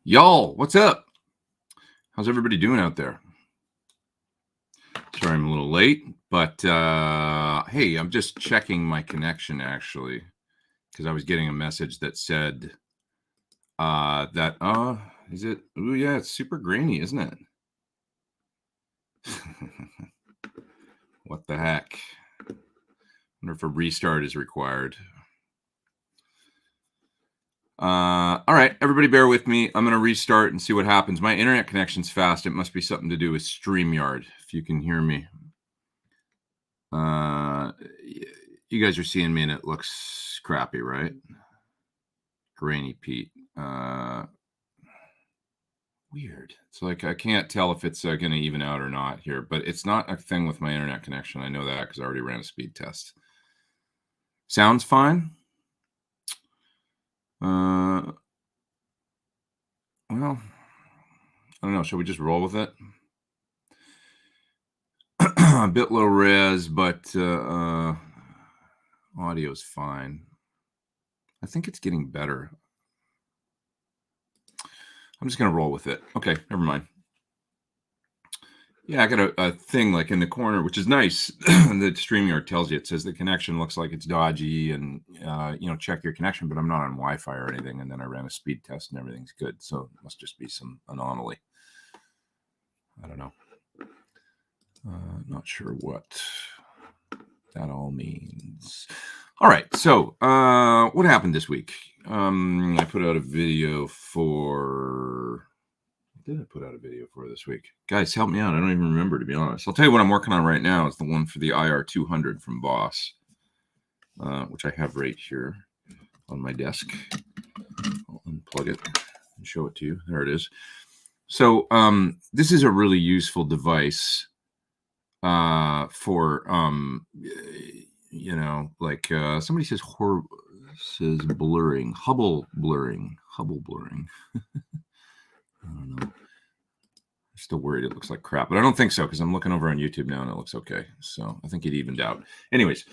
Y'all, what's up? How's everybody doing out there? Sorry I'm a little late, but hey, I'm just checking my connection actually, because I was getting a message that said is it? Oh yeah, it's super grainy, isn't it? What the heck? Wonder if a restart is required. All right, everybody bear with me. I'm going to restart and see what happens. My internet connection's fast. It must be something to do with StreamYard, if you can hear me. You guys are seeing me and it looks crappy, right? Grainy Pete. Weird. It's like I can't tell if it's going to even out or not here, but it's not a thing with my internet connection. I know that because I already ran a speed test. Sounds fine. Well, I don't know. Shall we just roll with it? A bit low res, but audio's fine. I think it's getting better. I'm just going to roll with it. Okay, never mind. Yeah, I got a thing like in the corner, which is nice. The StreamYard tells you, it says the connection looks like it's dodgy and, check your connection, but I'm not on Wi-Fi or anything. And then I ran a speed test and everything's good. So it must just be some anomaly. I don't know. Not sure what that all means. All right. So what happened this week? I put out a video for... What did I put out a video for this week? Guys, help me out. I don't even remember, to be honest. I'll tell you what I'm working on right now. It's the one for the IR200 from Boss, which I have right here on my desk. I'll unplug it and show it to you. There it is. So this is a really useful device for, somebody says blurring, Hubble blurring. I don't know. I'm still worried it looks like crap, but I don't think so because I'm looking over on YouTube now and it looks okay. So I think it evened out. Anyways,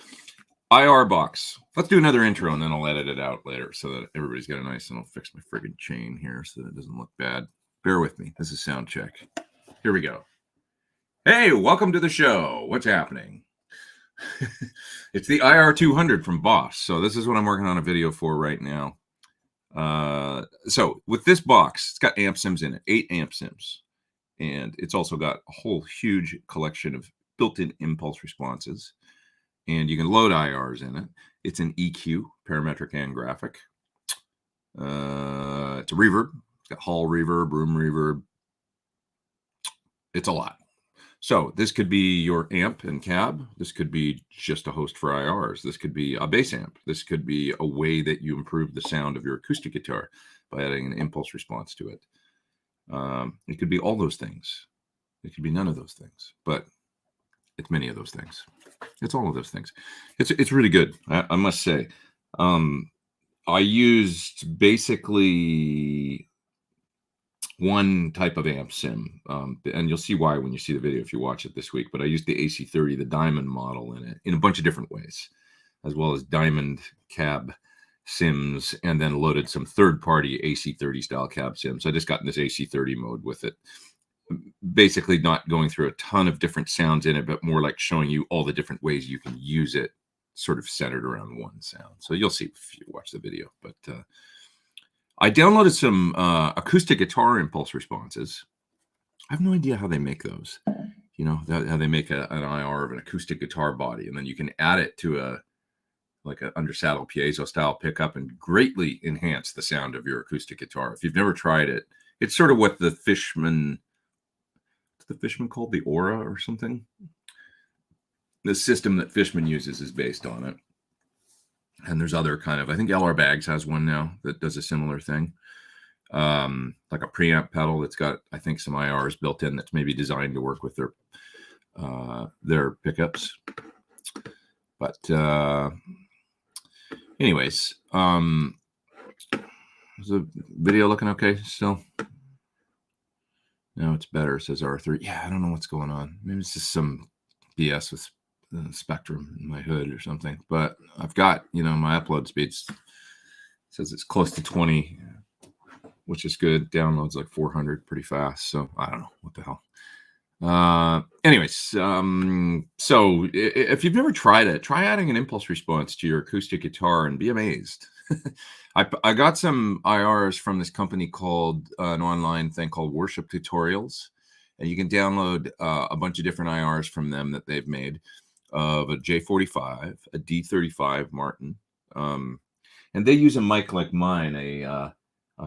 IR box. Let's do another intro and then I'll edit it out later so that everybody's got a nice, and I'll fix my friggin' chain here so that it doesn't look bad. Bear with me. This is sound check. Here we go. Hey, welcome to the show. What's happening? It's the IR200 from Boss. So this is what I'm working on a video for right now. So with this box, it's got amp sims in it, 8 amp sims, and it's also got a whole huge collection of built-in impulse responses, and you can load IRs in it. It's an EQ, parametric and graphic. It's a reverb. It's got hall reverb, room reverb. It's a lot. So this could be your amp and cab. This could be just a host for IRs. This could be a bass amp. This could be a way that you improve the sound of your acoustic guitar by adding an impulse response to it. It could be all those things. It could be none of those things, but it's many of those things. It's all of those things. It's really good, I must say. I used basically one type of amp sim, and you'll see why when you see the video if you watch it this week, but I used the AC30, the Diamond model, in it in a bunch of different ways, as well as Diamond cab sims, and then loaded some third-party AC30 style cab sims. I just got in this AC30 mode with it, basically not going through a ton of different sounds in it, but more like showing you all the different ways you can use it, sort of centered around one sound. So you'll see if you watch the video, but I downloaded some acoustic guitar impulse responses. I have no idea how they make those. You know, how they make an IR of an acoustic guitar body, and then you can add it to an under saddle piezo style pickup and greatly enhance the sound of your acoustic guitar. If you've never tried it, it's sort of what the Fishman called the Aura or something. The system that Fishman uses is based on it. And there's other kind of, I think LR Bags has one now that does a similar thing. Like a preamp pedal that's got, I think, some IRs built in that's maybe designed to work with their pickups. But anyways, is the video looking okay still? No, it's better, says Arthur. Yeah, I don't know what's going on. Maybe it's just some BS with the Spectrum in my hood or something. But I've got, my upload speeds says it's close to 20, which is good. Downloads like 400 pretty fast. So I don't know what the hell. Anyways, so if you've never tried it, try adding an impulse response to your acoustic guitar and be amazed. I got some IRs from this company called an online thing called Worship Tutorials, and you can download a bunch of different IRs from them that they've made of a J45, a D35 Martin, and they use a mic like mine, a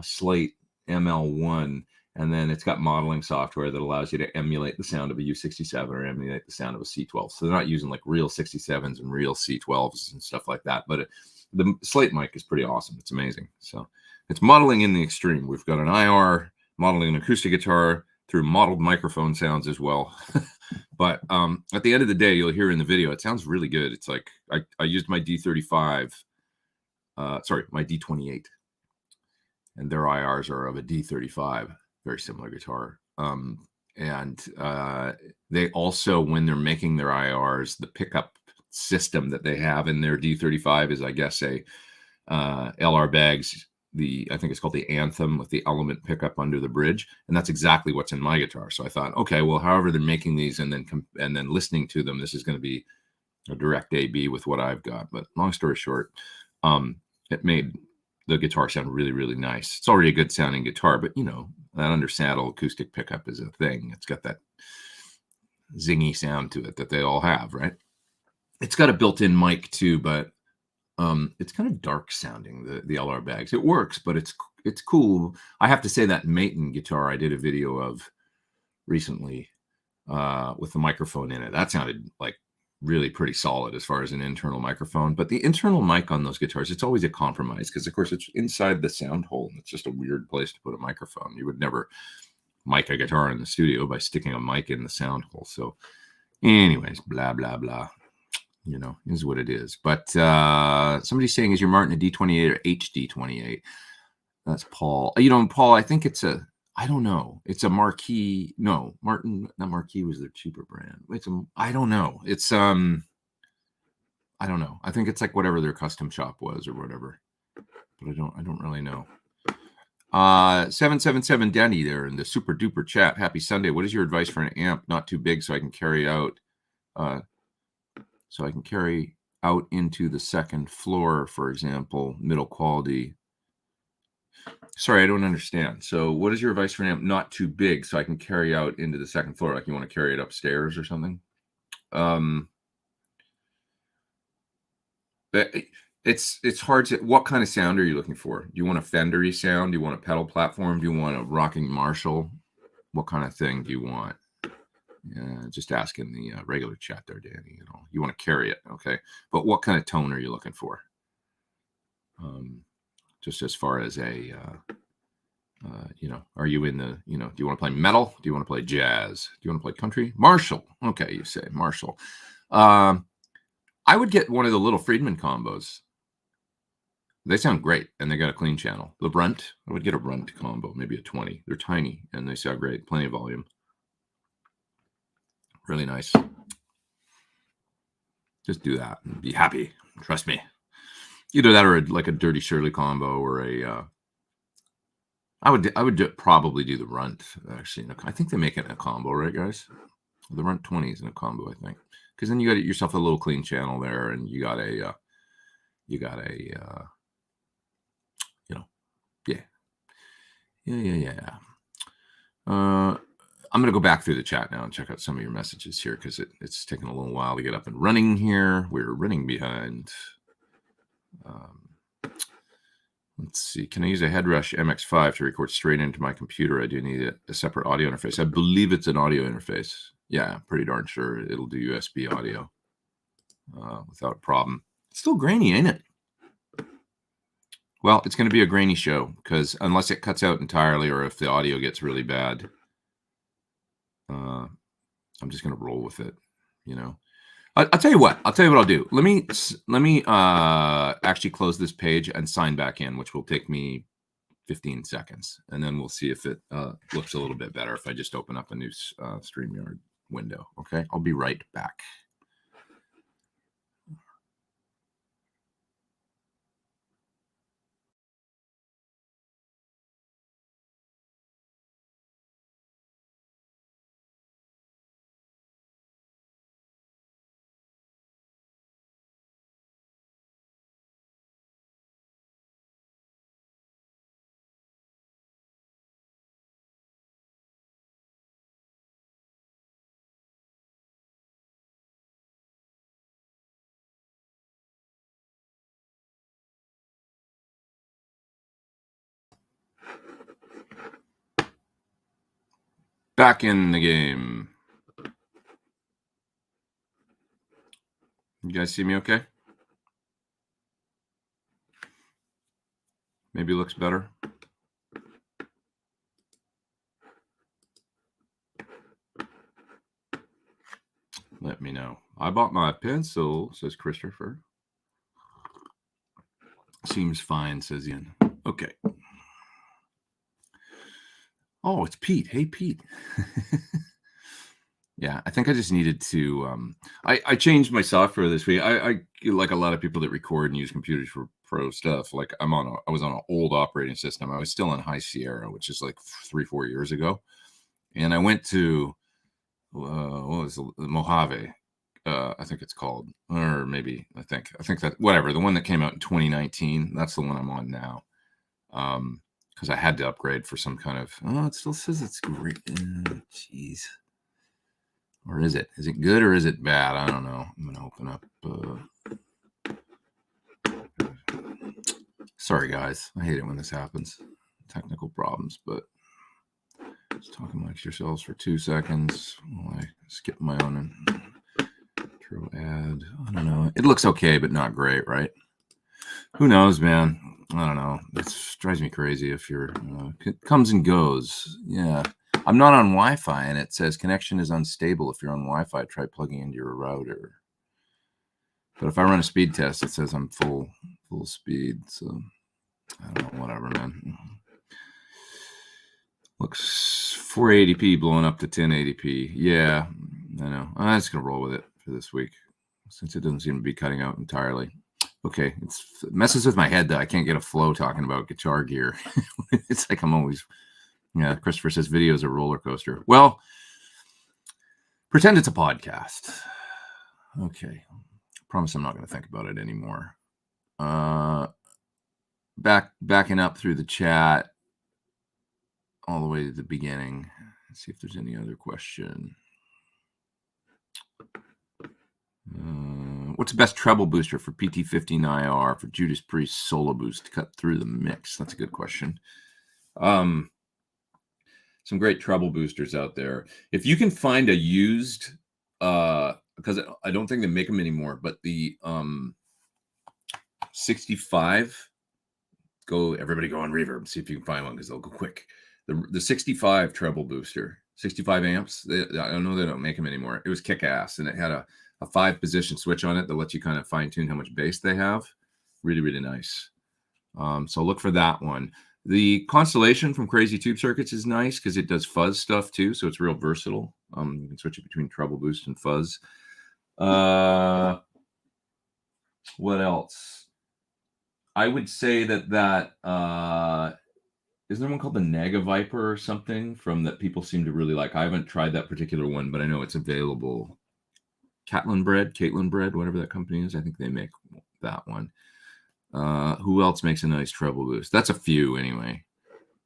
Slate ML1. And then it's got modeling software that allows you to emulate the sound of a U67 or emulate the sound of a C12. So they're not using like real 67s and real C12s and stuff like that. But the Slate mic is pretty awesome. It's amazing. So it's modeling in the extreme. We've got an IR modeling an acoustic guitar through modeled microphone sounds as well. But at the end of the day, you'll hear in the video, it sounds really good. It's like I used my D35, my D28. And their IRs are of a D35. Very similar guitar. And they also, when they're making their IRs, the pickup system that they have in their D35 is, I guess, a LR Baggs. I think it's called the Anthem with the element pickup under the bridge, and that's exactly what's in my guitar. So I thought, okay, well, however they're making these, and then listening to them, this is going to be a direct AB with what I've got. But long story short, it made the guitar sound really, really nice. It's already a good sounding guitar, but that under saddle acoustic pickup is a thing. It's got that zingy sound to it that they all have, right? It's got a built-in mic too, but it's kind of dark sounding, the LR Baggs. It works, but it's cool. I have to say that Maton guitar I did a video of recently with the microphone in it, that sounded like really pretty solid as far as an internal microphone. But the internal mic on those guitars, it's always a compromise because, of course, it's inside the sound hole, and it's just a weird place to put a microphone. You would never mic a guitar in the studio by sticking a mic in the sound hole. So anyways, blah, blah, blah. Is what it is. But somebody's saying, is your Martin a D28 or HD28? That's Paul. Paul, I think it's I don't know. It's a Marquis. No, Martin, not Marquis was their cheaper brand. I don't know. It's I don't know. I think it's like whatever their custom shop was or whatever. But I don't really know. 777 Danny there in the super duper chat. Happy Sunday. What is your advice for an amp not too big so I can carry out into the second floor, for example, middle quality? Sorry, I don't understand. So what is your advice for an amp not too big so I can carry out into the second floor? Like you want to carry it upstairs or something? It's hard to, what kind of sound are you looking for? Do you want a Fendery sound? Do you want a pedal platform? Do you want a rocking Marshall? What kind of thing do you want? Just ask in the regular chat there, Danny. You want to carry it, okay? But what kind of tone are you looking for? Just as far as a, are you in the, do you want to play metal? Do you want to play jazz? Do you want to play country? Marshall. Okay, you say Marshall. I would get one of the little Friedman combos. They sound great, and they got a clean channel. The Brunt, I would get a Brunt combo, maybe a 20. They're tiny, and they sound great. Plenty of volume. Really nice. Just do that and be happy. Trust me. Either that or like a Dirty Shirley combo or a. I would probably do the Runt actually. I think they make it in a combo, right, guys? The Runt 20 is in a combo, I think, because then you got yourself a little clean channel there, and you got a. Yeah. I'm going to go back through the chat now and check out some of your messages here because it's taken a little while to get up and running here. We're running behind. Let's see. Can I use a Headrush MX5 to record straight into my computer? I do need a separate audio interface. I believe it's an audio interface. Yeah, pretty darn sure it'll do USB audio without a problem. It's still grainy, ain't it? Well, it's going to be a grainy show because unless it cuts out entirely or if the audio gets really bad, I'm just going to roll with it, I'll tell you what. I'll do. Let me actually close this page and sign back in, which will take me 15 seconds, and then we'll see if it looks a little bit better if I just open up a new StreamYard window. Okay, I'll be right back. Back in the game. You guys see me okay? Maybe it looks better. Let me know. I bought my pencil, says Christopher. Seems fine, says Ian. Okay. Oh, it's Pete. Hey, Pete. Yeah, I think I just needed to. I changed my software this week. I like a lot of people that record and use computers for pro stuff. Like I was on an old operating system. I was still on High Sierra, which is like 3-4 years ago, and I went to what was the Mojave? I think it's called, or maybe I think that whatever, the one that came out in 2019. That's the one I'm on now. Because I had to upgrade for some kind of. Oh, it still says it's great. Jeez. Or is it? Is it good or is it bad? I don't know. I'm going to open up. Sorry, guys. I hate it when this happens. Technical problems, but just talk amongst yourselves for 2 seconds while I skip my own intro ad. I don't know. It looks okay, but not great, right? Who knows, man? I don't know. It drives me crazy if you're. It comes and goes. Yeah. I'm not on Wi-Fi, and it says connection is unstable. If you're on Wi-Fi, try plugging into your router. But if I run a speed test, it says I'm full speed. So I don't know, whatever, man. Looks 480p blowing up to 1080p. Yeah, I know. I'm just gonna roll with it for this week, since it doesn't seem to be cutting out entirely. Okay, it messes with my head though. I can't get a flow talking about guitar gear. It's like I'm always. Yeah, Christopher says video is a roller coaster. Well, pretend it's a podcast. Okay. Promise I'm not going to think about it anymore. Backing up through the chat all the way to the beginning. Let's see if there's any other question. What's the best treble booster for PT15IR for Judas Priest solo boost to cut through the mix? That's a good question. Some great treble boosters out there. If you can find a used, because I don't think they make them anymore, but the 65, everybody go on Reverb, see if you can find one because they'll go quick. The 65 treble booster, 65 amps. I know they don't make them anymore. It was kick ass, and it had a 5-position switch on it that lets you kind of fine tune how much bass they have. Really, really nice. So look for that one. The Constellation from Crazy Tube Circuits is nice because it does fuzz stuff too, so it's real versatile. You can switch it between treble boost and fuzz. What else? I would say that is there one called the Naga Viper or something from that people seem to really like. I haven't tried that particular one, but I know it's available. Caitlin Bread, whatever that company is. I think they make that one. Who else makes a nice treble boost? That's a few anyway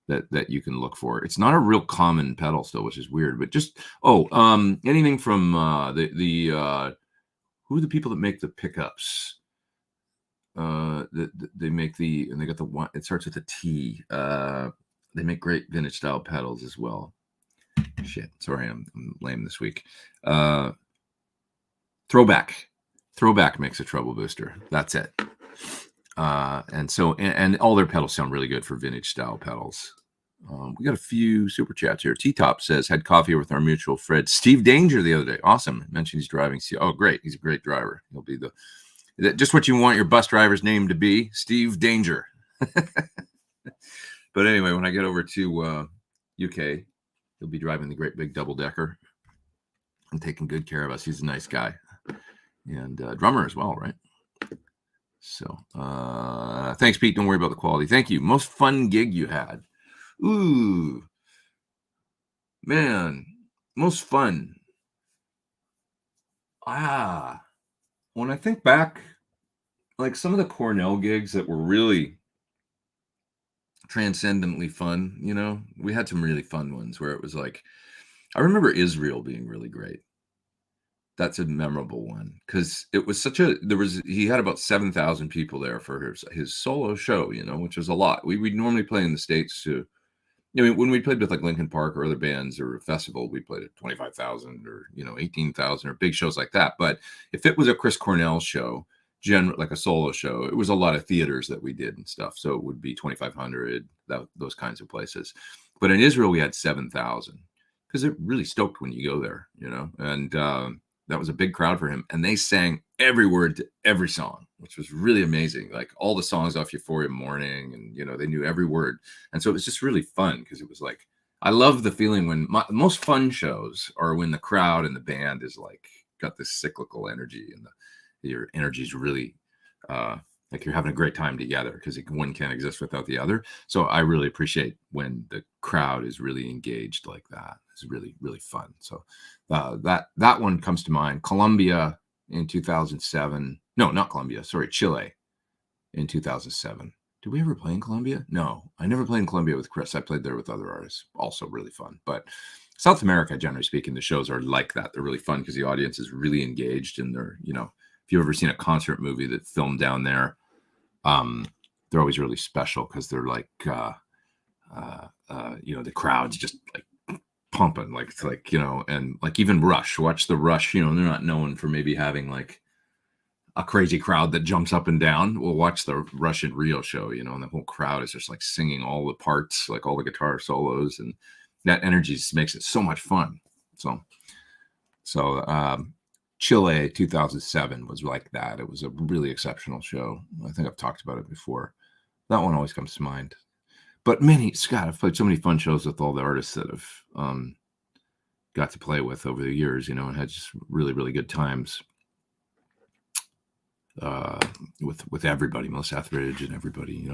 that you can look for. It's not a real common pedal still, which is weird, but just anything from who are the people that make the pickups? They make and they got the one. It starts with a T. They make great vintage style pedals as well. Shit, sorry, I'm lame this week. Throwback makes a treble booster. That's it. And all their pedals sound really good for vintage style pedals. We got a few super chats here. T-Top says, had coffee with our mutual friend Steve Danger the other day. Awesome. Mentioned he's driving. Oh, great. He's a great driver. He'll be just what you want your bus driver's name to be, Steve Danger. But anyway, when I get over to UK, he'll be driving the great big double-decker and taking good care of us. He's a nice guy. And drummer as well, right? So thanks, Pete. Don't worry about the quality. Thank you. Most fun gig you had. Ooh, man, most fun. When I think back, like some of the Cornell gigs that were really transcendently fun, we had some really fun ones where it was like, I remember Israel being really great. That's a memorable one because it was he had about 7,000 people there for his solo show, which was a lot. We'd normally play in the States to, I mean, when we played with like Linkin Park or other bands or a festival, we played at 25,000 or 18,000 or big shows like that. But if it was a Chris Cornell show, like a solo show, it was a lot of theaters that we did and stuff. So it would be 2,500, those kinds of places. But in Israel, we had 7,000 because it really stoked when you go there, and that was a big crowd for him. And they sang every word to every song, which was really amazing. Like all the songs off Euphoria Morning, and they knew every word. And so it was just really fun because it was like, I love the feeling when most fun shows are when the crowd and the band is like got this cyclical energy, and your energy is really like you're having a great time together because one can't exist without the other. So I really appreciate when the crowd is really engaged like that. It's really, really fun. So that one comes to mind. Colombia in 2007. No, not Colombia. Sorry, Chile in 2007. Did we ever play in Colombia? No, I never played in Colombia with Chris. I played there with other artists. Also really fun. But South America, generally speaking, the shows are like that. They're really fun because the audience is really engaged, and they're, if you've ever seen a concert movie that filmed down there, they're always really special because they're like, the crowd's just like pumping, and like even Rush. Watch the Rush. They're not known for maybe having like a crazy crowd that jumps up and down. We'll watch the Rush in Rio show, and the whole crowd is just like singing all the parts, like all the guitar solos, and that energy just makes it so much fun. So Chile 2007 was like that. It was a really exceptional show. I think I've talked about it before. That one always comes to mind. But Scott, I've played so many fun shows with all the artists that have got to play with over the years, and had just really, really good times with everybody, Melissa Etheridge and everybody,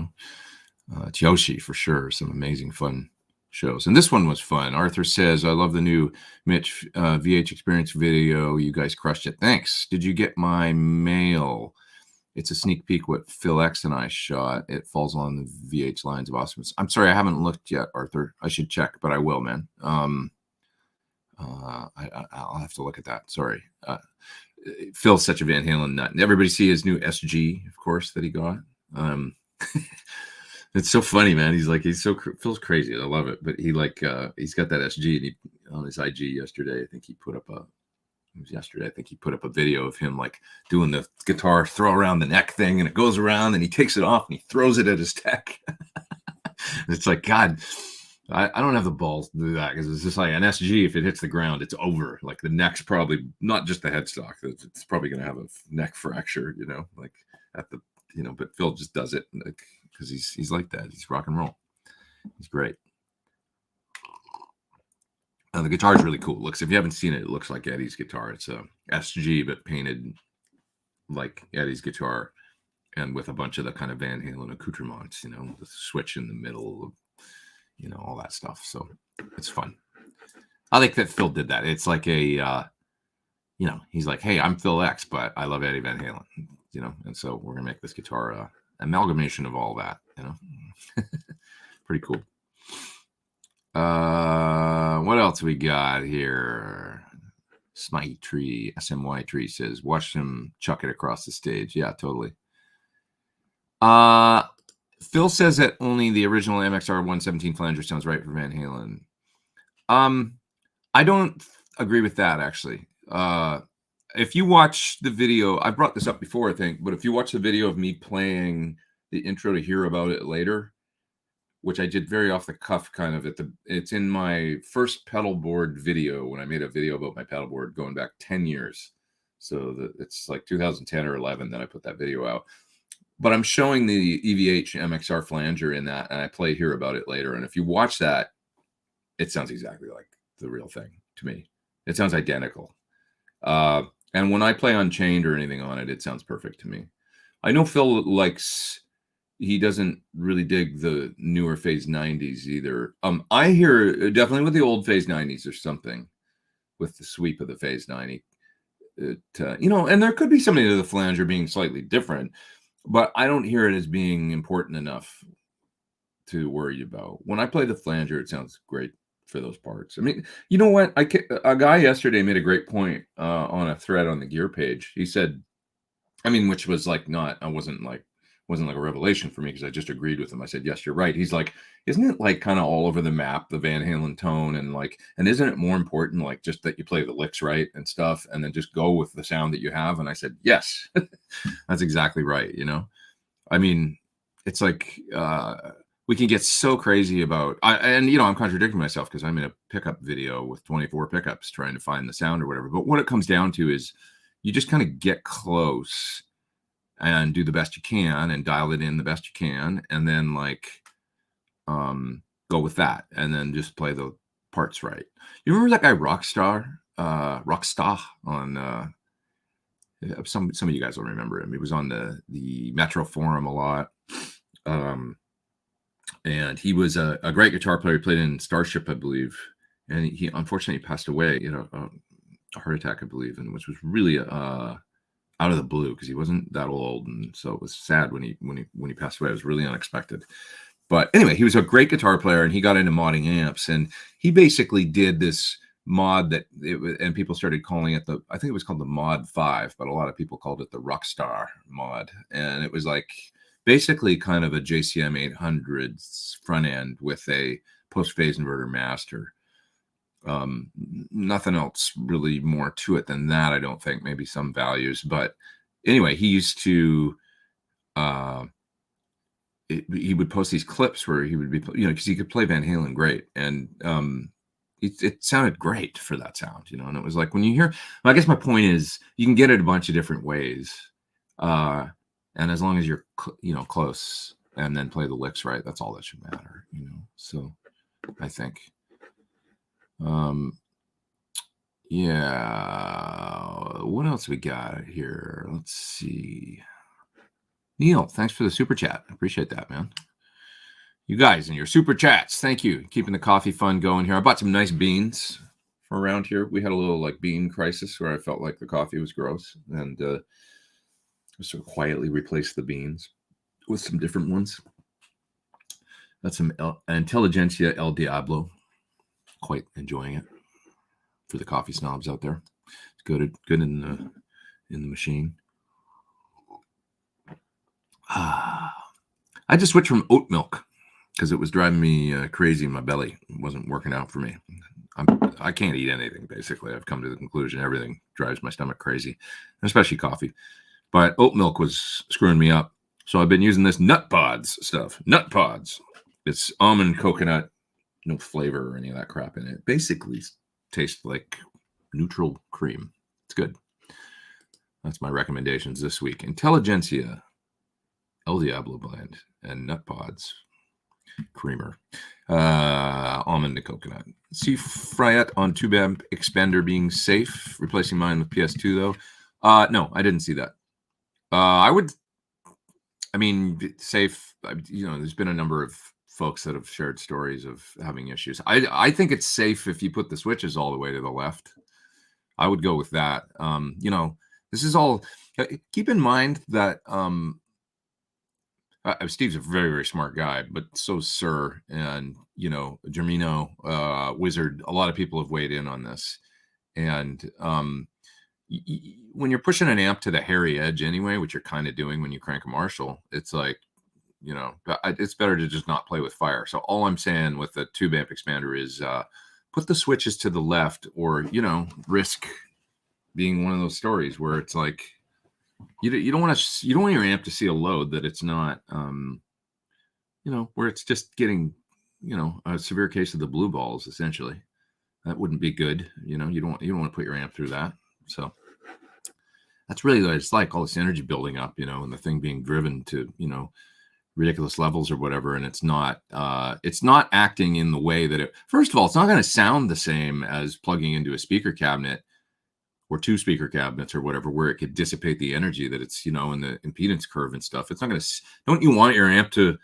Tioshi for sure. Some amazing fun shows. And this one was fun. Arthur says, I love the new Mitch VH Experience video. You guys crushed it. Thanks. Did you get my mail? It's a sneak peek what Phil X and I shot. It falls on the VH lines of awesomeness. I'm sorry, I haven't looked yet, Arthur. I should check, but I will, man. I'll have to look at that. Sorry. Phil's such a Van Halen nut. And everybody see his new SG, of course, that he got. It's so funny, man. Phil's crazy. I love it. But he's got that SG, and he on his IG yesterday, I think he put up a video of him like doing the guitar throw around the neck thing, and it goes around and he takes it off and he throws it at his tech. It's like, God, I don't have the balls to do that because it's just like an SG. If it hits the ground, it's over. Like the neck's probably not just the headstock. It's probably going to have a neck fracture, like at the, but Phil just does it because he's like that. He's rock and roll. He's great. The guitar is really cool. If you haven't seen it, it looks like Eddie's guitar. It's a SG, but painted like Eddie's guitar, and with a bunch of the kind of Van Halen accoutrements, the switch in the middle, all that stuff. So it's fun. I think that Phil did that. It's like a, he's like, hey, I'm Phil X, but I love Eddie Van Halen, and so we're going to make this guitar amalgamation of all that, Pretty cool. What else we got here? Smite Tree, SMY Tree says, watch him chuck it across the stage. Yeah, totally. Phil says that only the original MXR 117 flanger sounds right for Van Halen. I don't agree with that, actually. If you watch the video, I brought this up before, I think, but if you watch the video of me playing the intro to Hear About It Later, which I did very off the cuff, kind of it's in my first pedal board video when I made a video about my pedal board going back 10 years. So it's like 2010 or 11 that I put that video out. But I'm showing the EVH MXR flanger in that, and I play Hear About It Later. And if you watch that, it sounds exactly like the real thing to me. It sounds identical. And when I play Unchained or anything on it, it sounds perfect to me. I know Phil he doesn't really dig the newer Phase 90s either. I hear definitely with the old Phase 90s, there's something with the sweep of the Phase 90. And there could be something to the flanger being slightly different, but I don't hear it as being important enough to worry about. When I play the flanger, it sounds great for those parts. I mean, you know what? A guy yesterday made a great point on a thread on the gear page. He said, which was like I wasn't like wasn't like a revelation for me because I just agreed with him. I said, yes, you're right. He's like, isn't it like kind of all over the map, the Van Halen tone, and like, and isn't it more important like just that you play the licks right and stuff, and then just go with the sound that you have? And I said, yes, that's exactly right. I mean, it's like we can get so crazy about, and I'm contradicting myself because I'm in a pickup video with 24 pickups trying to find the sound or whatever. But what it comes down to is you just kind of get close and do the best you can and dial it in the best you can, and then like go with that, and then just play the parts right. You remember that guy Rockstar on some of you guys will remember him. He was on the Metro forum a lot. And he was a great guitar player. He played in Starship, I believe, and he unfortunately passed away, a heart attack, I believe, and which was really out of the blue because he wasn't that old, and so it was sad when he passed away. It was really unexpected. But anyway, he was a great guitar player, and he got into modding amps, and he basically did this mod and people started calling it I think it was called the Mod 5, but a lot of people called it the Rockstar mod, and it was like basically kind of a JCM 800 front end with a post-phase inverter master. Nothing else really more to it than that, I don't think. Maybe some values, but anyway, he used to he would post these clips where he would be, because he could play Van Halen great, and it sounded great for that sound, and it was like when you hear, I guess my point is you can get it a bunch of different ways, and as long as you're close and then play the licks right, that's all that should matter, so I think yeah, what else we got here? Let's see. Neil, thanks for the super chat. I appreciate that, man. You guys and your super chats, thank you. Keeping the coffee fun going here. I bought some nice beans from around here. We had a little like bean crisis where I felt like the coffee was gross, and sort of quietly replaced the beans with some different ones. That's some Intelligentsia El Diablo. Quite enjoying it for the coffee snobs out there. It's good in the machine. I just switched from oat milk because it was driving me crazy in my belly. It wasn't working out for me. I can't eat anything, basically. I've come to the conclusion everything drives my stomach crazy, especially coffee. But oat milk was screwing me up. So I've been using this Nut Pods stuff. Nut Pods. It's almond coconut, no flavor or any of that crap in it. Basically tastes like neutral cream. It's good. That's my recommendations this week. Intelligentsia, El Diablo blend, and Nut Pods creamer. Almond and coconut. See Fryette on tube amp expander being safe, replacing mine with PS2 though. No, I didn't see that. Safe. There's been a number of folks that have shared stories of having issues. I think it's safe if you put the switches all the way to the left. I would go with that. This is all. Keep in mind that Steve's a very, very smart guy, but so Sir and Germino, Wizard. A lot of people have weighed in on this, and when you're pushing an amp to the hairy edge anyway, which you're kind of doing when you crank a Marshall, it's like, it's better to just not play with fire. So all I'm saying with the tube amp expander is put the switches to the left, or, risk being one of those stories where it's like, you don't want your amp to see a load that it's not, where it's just getting, a severe case of the blue balls, essentially. That wouldn't be good. You don't want to put your amp through that. So that's really what it's like, all this energy building up, and the thing being driven to, ridiculous levels or whatever. And it's not acting in the way that first of all, it's not going to sound the same as plugging into a speaker cabinet or two speaker cabinets or whatever, where it could dissipate the energy that it's, in the impedance curve and stuff. It's not going to, don't you want your amp to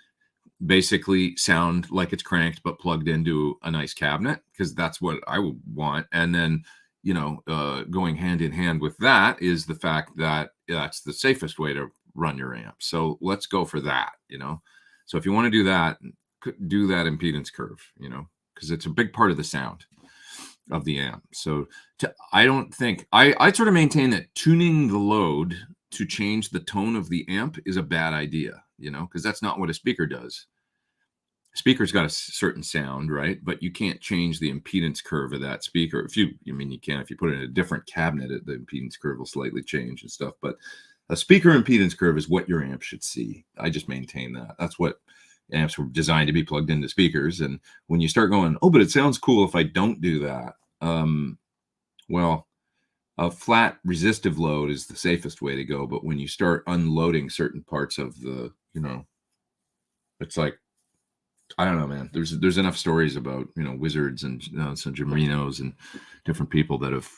basically sound like it's cranked, but plugged into a nice cabinet? Because that's what I would want. And then, going hand in hand with that is the fact that that's the safest way to run your amp. So let's go for that, So if you want to do that impedance curve, because it's a big part of the sound of the amp. So I don't think, I sort of maintain that tuning the load to change the tone of the amp is a bad idea. you know, because that's not what a speaker does. Speaker's got a certain sound, right? But you can't change the impedance curve of that speaker. I mean, you can if you put it in a different cabinet, the impedance curve will slightly change and stuff. But a speaker impedance curve is what your amp should see. I just maintain that. That's what amps were designed to be plugged into speakers. And when you start going, oh, but it sounds cool if I don't do that. Well, a flat resistive load is the safest way to go. But when you start unloading certain parts of the, you know, it's like, I don't know, man. There's enough stories about, you know, wizards and, you know, some Gemrinos and different people that have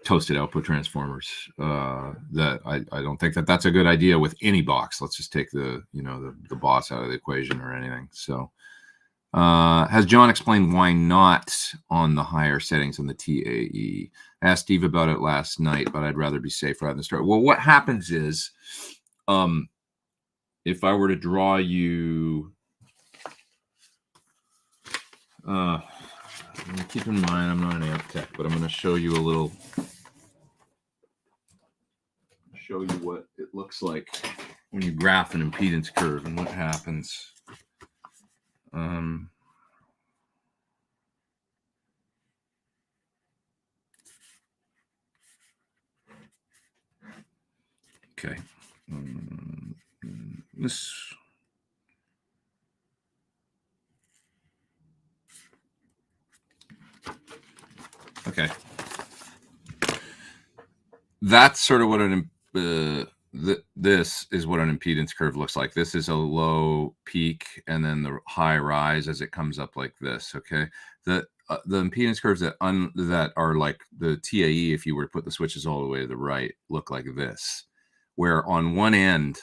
toasted output transformers. That I don't think that that's a good idea with any box. Let's just take the, you know, the boss out of the equation or anything. So, has John explained why not on the higher settings on the TAE? I asked Steve about it last night, but I'd rather be safe rather than start. Well, what happens is, if I were to draw you. Keep in mind, I'm not an amp tech, but I'm going to show you what it looks like when you graph an impedance curve and what happens. Okay. This. Okay. That's sort of what this is what an impedance curve looks like. This is a low peak and then the high rise as it comes up like this. Okay. The impedance curves that are like the TAE, if you were to put the switches all the way to the right, look like this, where on one end,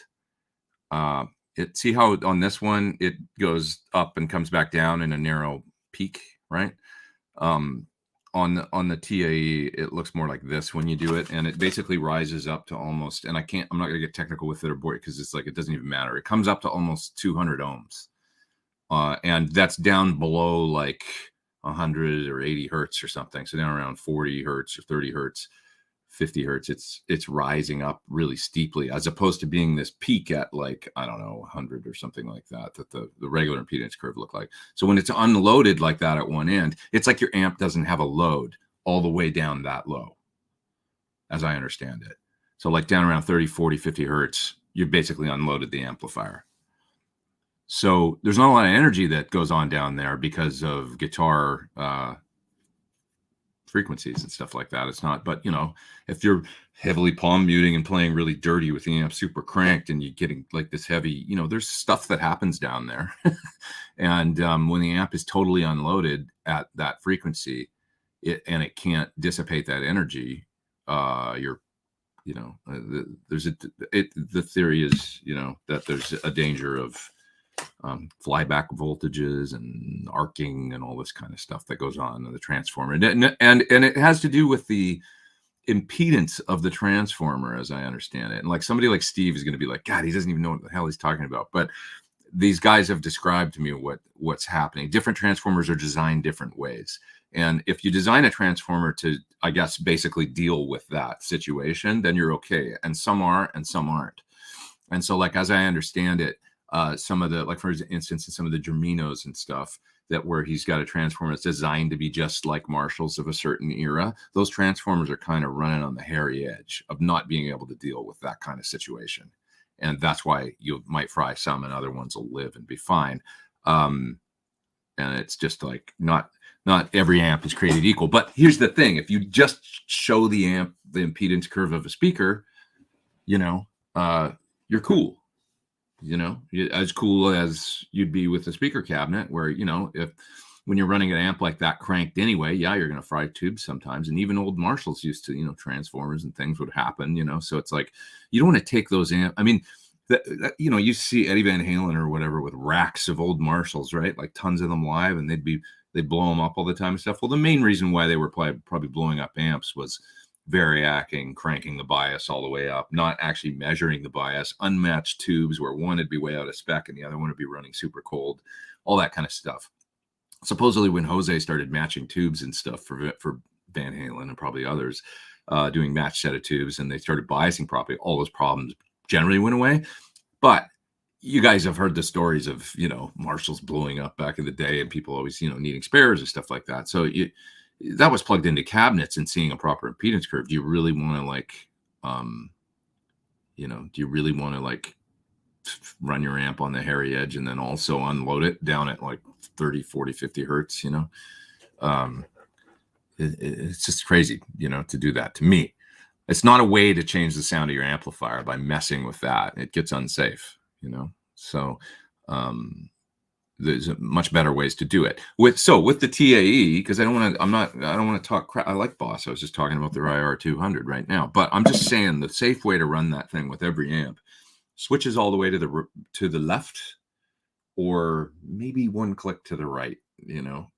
see how on this one it goes up and comes back down in a narrow peak, right? On the TAE, it looks more like this when you do it, and it basically rises up to almost, and I'm not gonna get technical with it or bore it because it's like it doesn't even matter. It comes up to almost 200 ohms, and that's down below like 100 or 80 hertz or something. So down around 40 hertz or 30 hertz, 50 hertz. It's rising up really steeply, as opposed to being this peak at like, I don't know, 100 or something like that the regular impedance curve look like. So when it's unloaded like that at one end, it's like your amp doesn't have a load all the way down that low, as I understand it. So like down around 30, 40, 50 hertz, you basically unloaded the amplifier. So there's not a lot of energy that goes on down there because of guitar frequencies and stuff like that. It's not, but you know, if you're heavily palm muting and playing really dirty with the amp super cranked and you're getting like this heavy, you know, there's stuff that happens down there. And when the amp is totally unloaded at that frequency, it can't dissipate that energy, you're, you know, the theory is, you know, that there's a danger of flyback voltages and arcing and all this kind of stuff that goes on in the transformer, and it has to do with the impedance of the transformer, as I understand it. And like somebody like Steve is going to be like, God, he doesn't even know what the hell he's talking about. But these guys have described to me what's happening. Different transformers are designed different ways, and if you design a transformer to, I guess, basically deal with that situation, then you're okay. And some are, and some aren't. And so, like, as I understand it, some of the, like for instance, in some of the Germinos and stuff, that where he's got a transformer that's designed to be just like Marshalls of a certain era, those transformers are kind of running on the hairy edge of not being able to deal with that kind of situation. And that's why you might fry some and other ones will live and be fine. And it's just like not every amp is created equal. But here's the thing: if you just show the amp the impedance curve of a speaker, you know, you're cool. You know, as cool as you'd be with a speaker cabinet, where, you know, when you're running an amp like that cranked anyway, yeah, you're going to fry tubes sometimes. And even old Marshalls used to, you know, transformers and things would happen, you know. So it's like, you don't want to take those I mean, you know, you see Eddie Van Halen or whatever with racks of old Marshalls, right? Like tons of them live, and they'd blow them up all the time and stuff. Well, the main reason why they were probably blowing up amps was variacing, cranking the bias all the way up, not actually measuring the bias, unmatched tubes where one would be way out of spec and the other one would be running super cold, all that kind of stuff. Supposedly when Jose started matching tubes and stuff for Van Halen and probably others, doing matched set of tubes, and they started biasing properly, all those problems generally went away. But you guys have heard the stories of, Marshalls blowing up back in the day and people always, needing spares and stuff like that. So that was plugged into cabinets and seeing a proper impedance curve. Do you really want to um, do you really want to run your amp on the hairy edge and then also unload it down at like 30, 40, 50 hertz, Um, it's just crazy, to do that to me. It's not a way to change the sound of your amplifier by messing with that. It gets unsafe, So there's much better ways to do it. With the TAE, because I don't want to talk crap. I like Boss. I was just talking about their IR 200 right now, but I'm just saying the safe way to run that thing with every amp switches all the way to the left, or maybe one click to the right,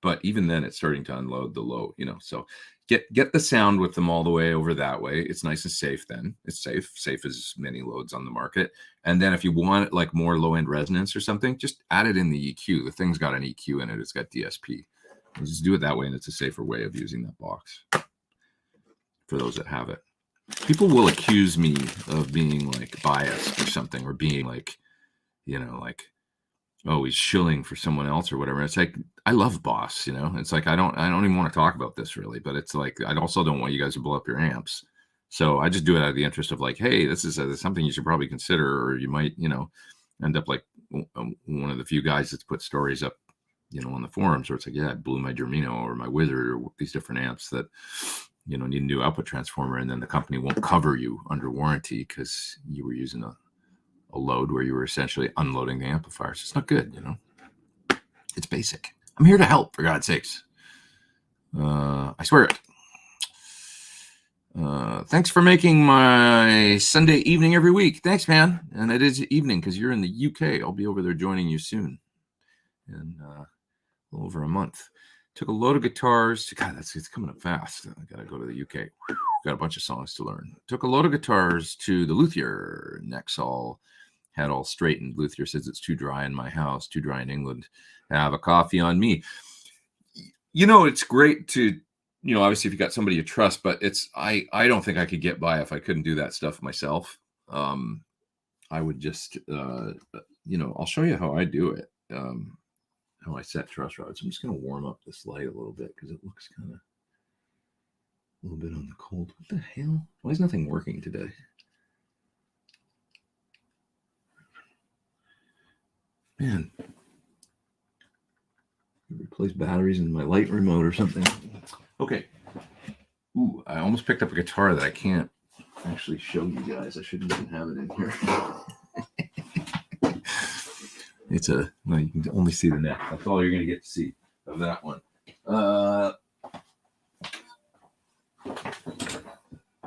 but even then it's starting to unload the low, so get the sound with them all the way over that way. It's nice and safe. Then it's safe as many loads on the market. And then if you want like more low-end resonance or something, just add it in the EQ. The thing's got an EQ in it. It's got DSP. You just do it that way, and it's a safer way of using that box for those that have it. People will accuse me of being like biased or something, or being like, oh, he's shilling for someone else or whatever. It's like, I love Boss, it's like, I don't even want to talk about this really, but it's like, I also don't want you guys to blow up your amps. So I just do it out of the interest of like, hey, this is something you should probably consider, or you might, end up like one of the few guys that's put stories up, on the forums where it's like, yeah, I blew my Germino or my Wizard or these different amps that, need a new output transformer, and then the company won't cover you under warranty because you were using a load where you were essentially unloading the amplifiers. It's not good, It's basic. I'm here to help, for God's sakes. I swear it. Thanks for making my Sunday evening every week. Thanks, man. And it is evening because you're in the UK. I'll be over there joining you soon, in a little over a month. Took a load of guitars. God, it's coming up fast. I gotta go to the UK. Got a bunch of songs to learn. Took a load of guitars to the luthier. Necks all had all straightened. Luthier says it's too dry in my house, too dry in England. Have a coffee on me. It's great to, obviously if you got somebody you trust, but I don't think I could get by if I couldn't do that stuff myself. I would just, I'll show you how I do it. How I set truss rods. I'm just going to warm up this light a little bit because it looks kind of a little bit on the cold. What the hell? Why is nothing working today? Man, replace batteries in my light remote or something. Okay. Ooh, I almost picked up a guitar that I can't actually show you guys. I shouldn't even have it in here. Well, you can only see the neck. That's all you're going to get to see of that one.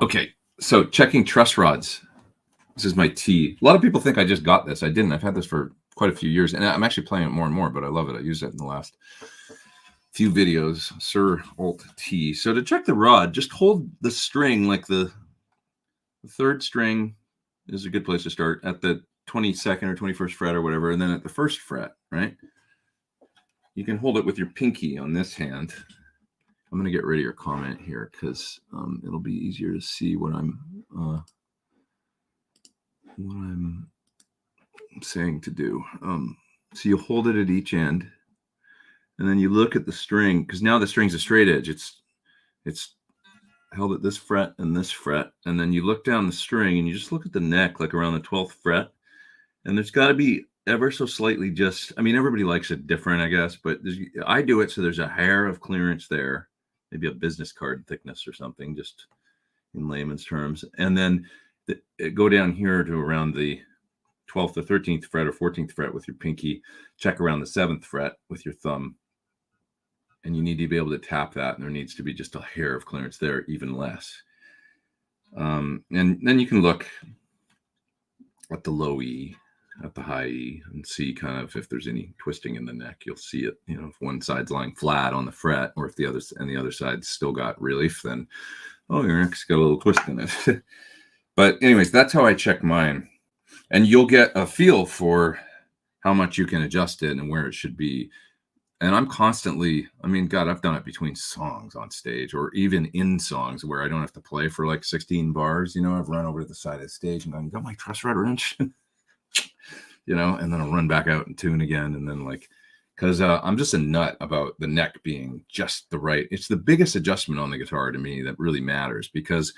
Okay, so checking truss rods. This is my T. A lot of people think I just got this. I didn't. I've had this for quite a few years, and I'm actually playing it more and more, but I love it. I use it in the last few videos. Sir Alt T. So to check the rod, just hold the string, like the third string is a good place to start, at the 22nd or 21st fret or whatever, and then at the first fret, right? You can hold it with your pinky on this hand. I'm going to get rid of your comment here because it'll be easier to see what I'm saying to do. So you hold it at each end, and then you look at the string, because now the string's a straight edge. It's held at this fret and this fret, and then you look down the string and you just look at the neck, like around the 12th fret, and there's got to be ever so slightly just, I mean, everybody likes it different, I guess, but I do it so there's a hair of clearance there, maybe a business card thickness or something, just in layman's terms, and then go down here to around the 12th or 13th fret or 14th fret with your pinky, check around the 7th fret with your thumb, and you need to be able to tap that, and there needs to be just a hair of clearance there, even less. And then you can look at the low E, at the high E, and see kind of if there's any twisting in the neck. You'll see it, if one side's lying flat on the fret, or if the other side's still got relief, then your neck's got a little twist in it. But anyways, that's how I check mine, and you'll get a feel for how much you can adjust it and where it should be. And I'm constantly, God, I've done it between songs on stage, or even in songs where I don't have to play for like 16 bars. I've run over to the side of the stage and gone, you got my truss rod wrench? you know, and then I'll run back out and tune again. And then like, because I'm just a nut about the neck being just the right. It's the biggest adjustment on the guitar to me that really matters, because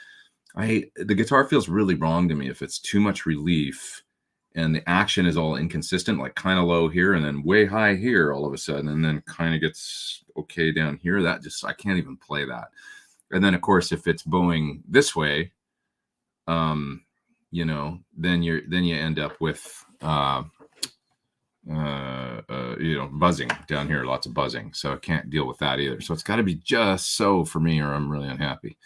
the guitar feels really wrong to me if it's too much relief and the action is all inconsistent, like kind of low here and then way high here all of a sudden, and then kind of gets okay down here. That just, I can't even play that. And then of course, if it's bowing this way, you know, then you end up with you know, buzzing down here, lots of buzzing. So I can't deal with that either. So it's got to be just so for me, or I'm really unhappy.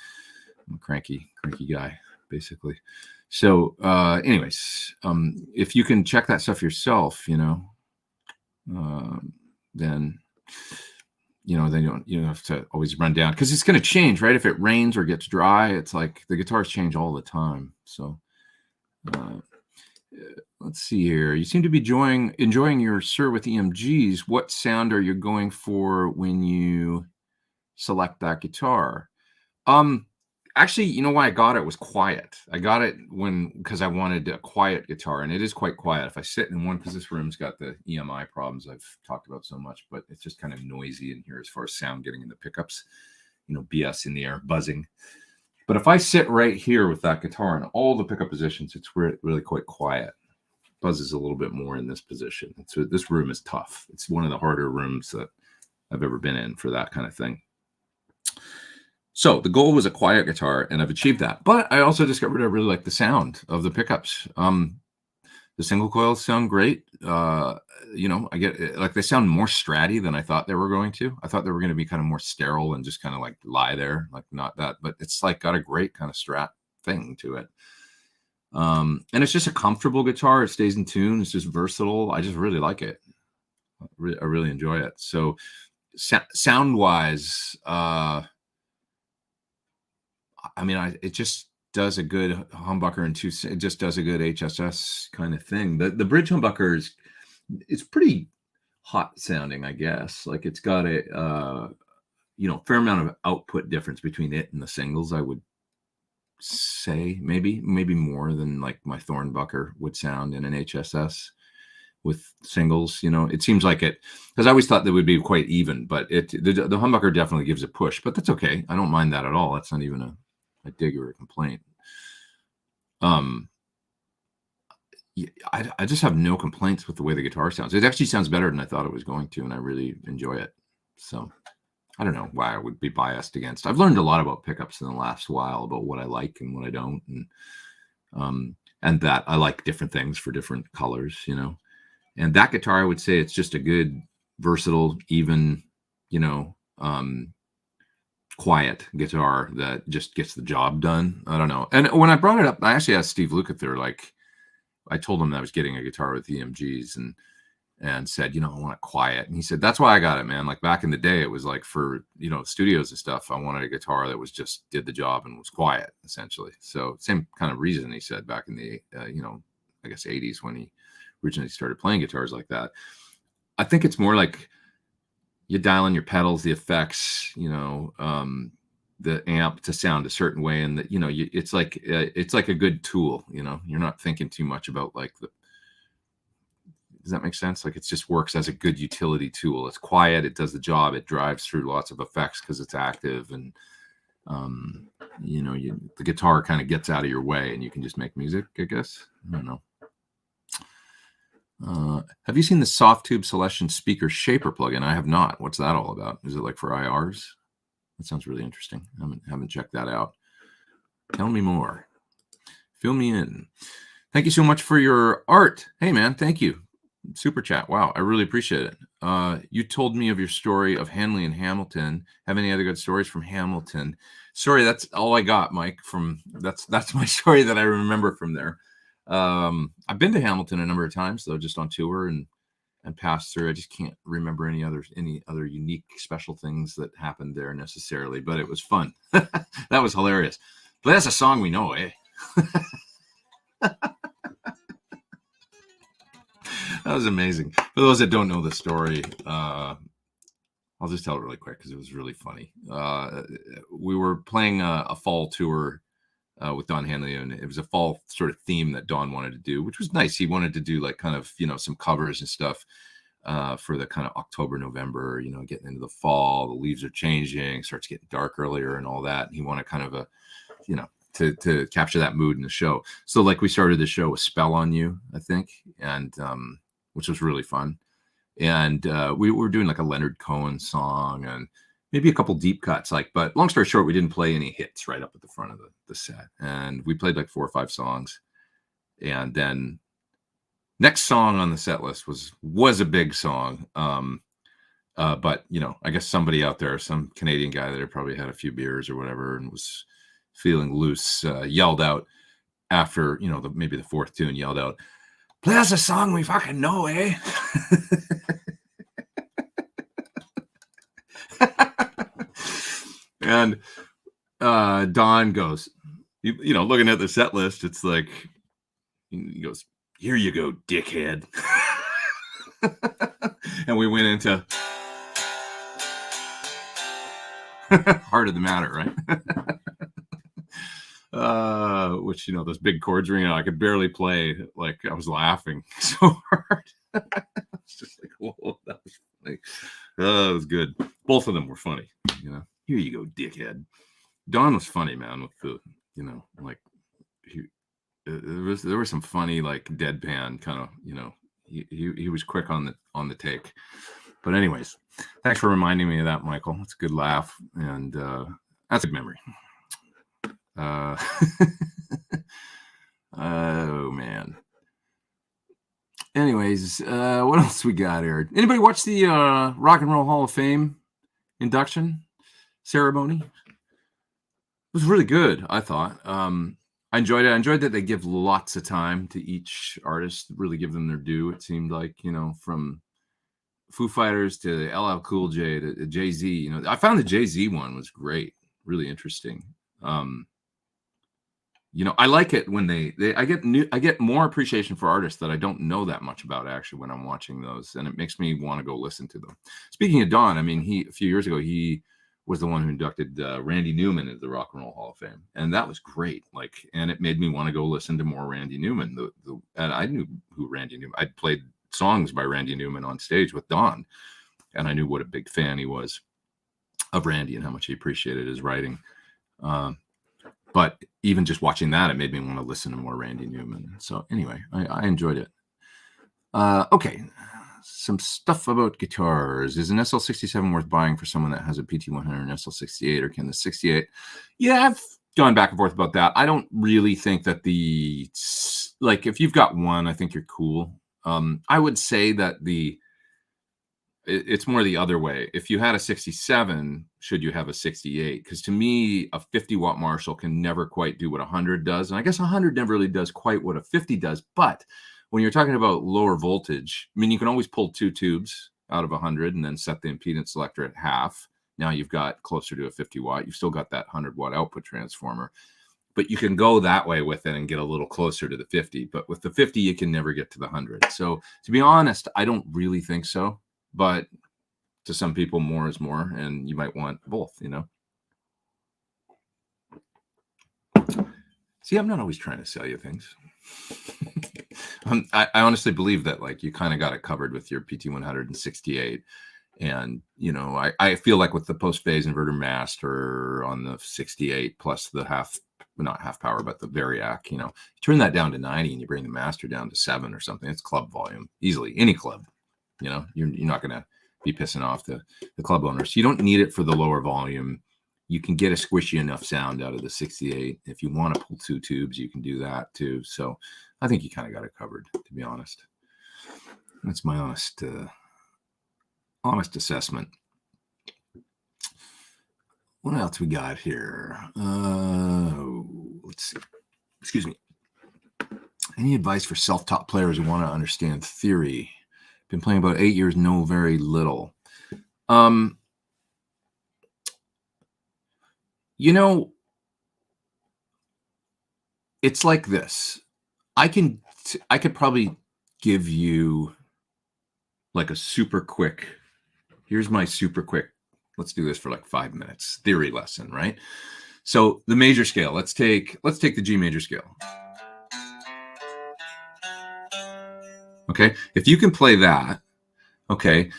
I'm a cranky guy, basically. So anyways, if you can check that stuff yourself, you know, then you know, then you don't have to always run down, because it's going to change, right? If it rains or gets dry, it's like the guitars change all the time. So let's see here. You seem to be enjoying your Sir with EMGs. What sound are you going for when you select that guitar? Actually, you know why I got it was quiet. I got it because I wanted a quiet guitar, and it is quite quiet. If I sit in one, because this room's got the EMI problems I've talked about so much, but it's just kind of noisy in here as far as sound getting in the pickups, you know, BS in the air, buzzing. But if I sit right here with that guitar in all the pickup positions, it's really quite quiet. Buzzes a little bit more in this position. So this room is tough. It's one of the harder rooms that I've ever been in for that kind of thing. So the goal was a quiet guitar, and I've achieved that. But I also discovered I really like the sound of the pickups. The single coils sound great. You know, I get like they sound more stratty than I thought they were going to. I thought they were going to be kind of more sterile and just kind of like lie there, like not that. But it's like got a great kind of strat thing to it. And it's just a comfortable guitar. It stays in tune. It's just versatile. I just really like it. I really enjoy it. So sound wise, I mean, it just does a good humbucker and it just does a good HSS kind of thing. The bridge humbucker it's pretty hot sounding, I guess. Like it's got a you know, fair amount of output difference between it and the singles, I would say. Maybe more than like my Thornbucker would sound in an HSS with singles. You know, it seems like it, because I always thought they would be quite even, but the humbucker definitely gives a push, but that's okay. I don't mind that at all. That's not even a dig or a complaint. I just have no complaints with the way the guitar sounds. It actually sounds better than I thought it was going to, and I really enjoy it. So I don't know why I would be biased against. I've learned a lot about pickups in the last while, about what I like and what I don't, and that I like different things for different colors, you know. And that guitar, I would say it's just a good, versatile, even, you know, quiet guitar that just gets the job done. I don't know. And when I brought it up, I actually asked Steve Lukather, like, I told him that I was getting a guitar with EMGs and said, you know, I want it quiet. And he said, that's why I got it, man. Like back in the day, it was like for, you know, studios and stuff, I wanted a guitar that was just did the job and was quiet, essentially. So same kind of reason he said back in the, you know, I guess 80s when he originally started playing guitars like that. I think it's more like, you dial in your pedals, the effects, you know, the amp to sound a certain way, and that, you know, it's like a good tool. You know, you're not thinking too much about like does that make sense? Like it just works as a good utility tool. It's quiet, it does the job, it drives through lots of effects because it's active, and you know, the guitar kind of gets out of your way, and you can just make music, I guess. I don't know. Have you seen the Soft Tube Selection Speaker Shaper plugin? I have not. What's that all about? Is it like for IRs? That sounds really interesting. I haven't checked that out. Tell me more. Fill me in. Thank you so much for your art. Hey, man, thank you. Super chat. Wow, I really appreciate it. You told me of your story of Hanley and Hamilton. Have any other good stories from Hamilton? Sorry, that's all I got, Mike. That's my story that I remember from there. I've been to Hamilton a number of times, though, just on tour and passed through. I just can't remember any other unique special things that happened there necessarily, but it was fun. That was hilarious. But that's a song we know, eh? That was amazing. For those that don't know the story, I'll just tell it really quick because it was really funny. We were playing a fall tour with Don Henley, and it was a fall sort of theme that Don wanted to do, which was nice. He wanted to do like kind of, some covers and stuff for the kind of October, November, getting into the fall, the leaves are changing, starts getting dark earlier and all that. And he wanted kind of a, to capture that mood in the show. So like we started the show with Spell on You, I think, and which was really fun. And we were doing like a Leonard Cohen song and maybe a couple deep cuts, but long story short, we didn't play any hits right up at the front of the set. And we played like 4 or 5 songs. And then next song on the set list was a big song. But I guess somebody out there, some Canadian guy that had probably had a few beers or whatever and was feeling loose, yelled out after, maybe the 4th tune, yelled out, "Play us a song we fucking know, eh?" And Don goes, looking at the set list, it's like, he goes, "Here you go, dickhead." And we went into Heart of the Matter, right? Which, those big chords ringing, I could barely play. Like, I was laughing so hard. It's just like, whoa, that was funny. That was good. Both of them were funny. Here you go, dickhead. Don was funny, man, with the, like, there was some funny, like, deadpan kind of, he was quick on the take. But anyways, thanks for reminding me of that, Michael. It's a good laugh, and that's a good memory. Oh man. Anyways, what else we got here? Anybody watch the Rock and Roll Hall of Fame induction ceremony? It was really good, I thought. I enjoyed it. I enjoyed that they give lots of time to each artist, really give them their due. It seemed like, from Foo Fighters to LL Cool J to Jay-Z. I found the Jay-Z one was great, really interesting. I like it when I get more appreciation for artists that I don't know that much about actually when I'm watching those, and it makes me want to go listen to them. Speaking of Don, I mean, a few years ago, he was the one who inducted Randy Newman into the Rock and Roll Hall of Fame, and that was great. And it made me want to go listen to more Randy Newman. And I knew who Randy Newman. I'd played songs by Randy Newman on stage with Don, and I knew what a big fan he was of Randy and how much he appreciated his writing. But even just watching that, it made me want to listen to more Randy Newman. So anyway, I enjoyed it. Okay, some stuff about guitars. Is an SL67 worth buying for someone that has a PT100 and SL68, or can the 68? Yeah, I've gone back and forth about that. I don't really think that if you've got one, I think you're cool. I would say that it's more the other way. If you had a 67, should you have a 68? Because to me, a 50-watt Marshall can never quite do what 100 does. And I guess 100 never really does quite what a 50 does. But when you're talking about lower voltage, I mean, you can always pull 2 tubes out of 100 and then set the impedance selector at half. Now you've got closer to a 50-watt. You've still got that 100-watt output transformer. But you can go that way with it and get a little closer to the 50. But with the 50, you can never get to the 100. So to be honest, I don't really think so. But to some people, more is more, and you might want both, See, I'm not always trying to sell you things. I honestly believe that, you kind of got it covered with your PT100 and 68. And, I feel like with the post-phase inverter master on the 68 plus the not half power, but the Variac, you turn that down to 90 and you bring the master down to 7 or something. It's club volume easily, any club. You're not going to be pissing off the club owners. You don't need it for the lower volume. You can get a squishy enough sound out of the 68. If you want to pull 2 tubes, you can do that too. So I think you kind of got it covered, to be honest. That's my honest assessment. What else we got here? Let's see. Excuse me. Any advice for self-taught players who want to understand theory? Been playing about 8 years, know very little. It's like this. I could probably give you like a super quick, here's my super quick, let's do this for like 5 minutes, theory lesson, right? So the major scale, let's take the G major scale. Okay, if you can play that, okay,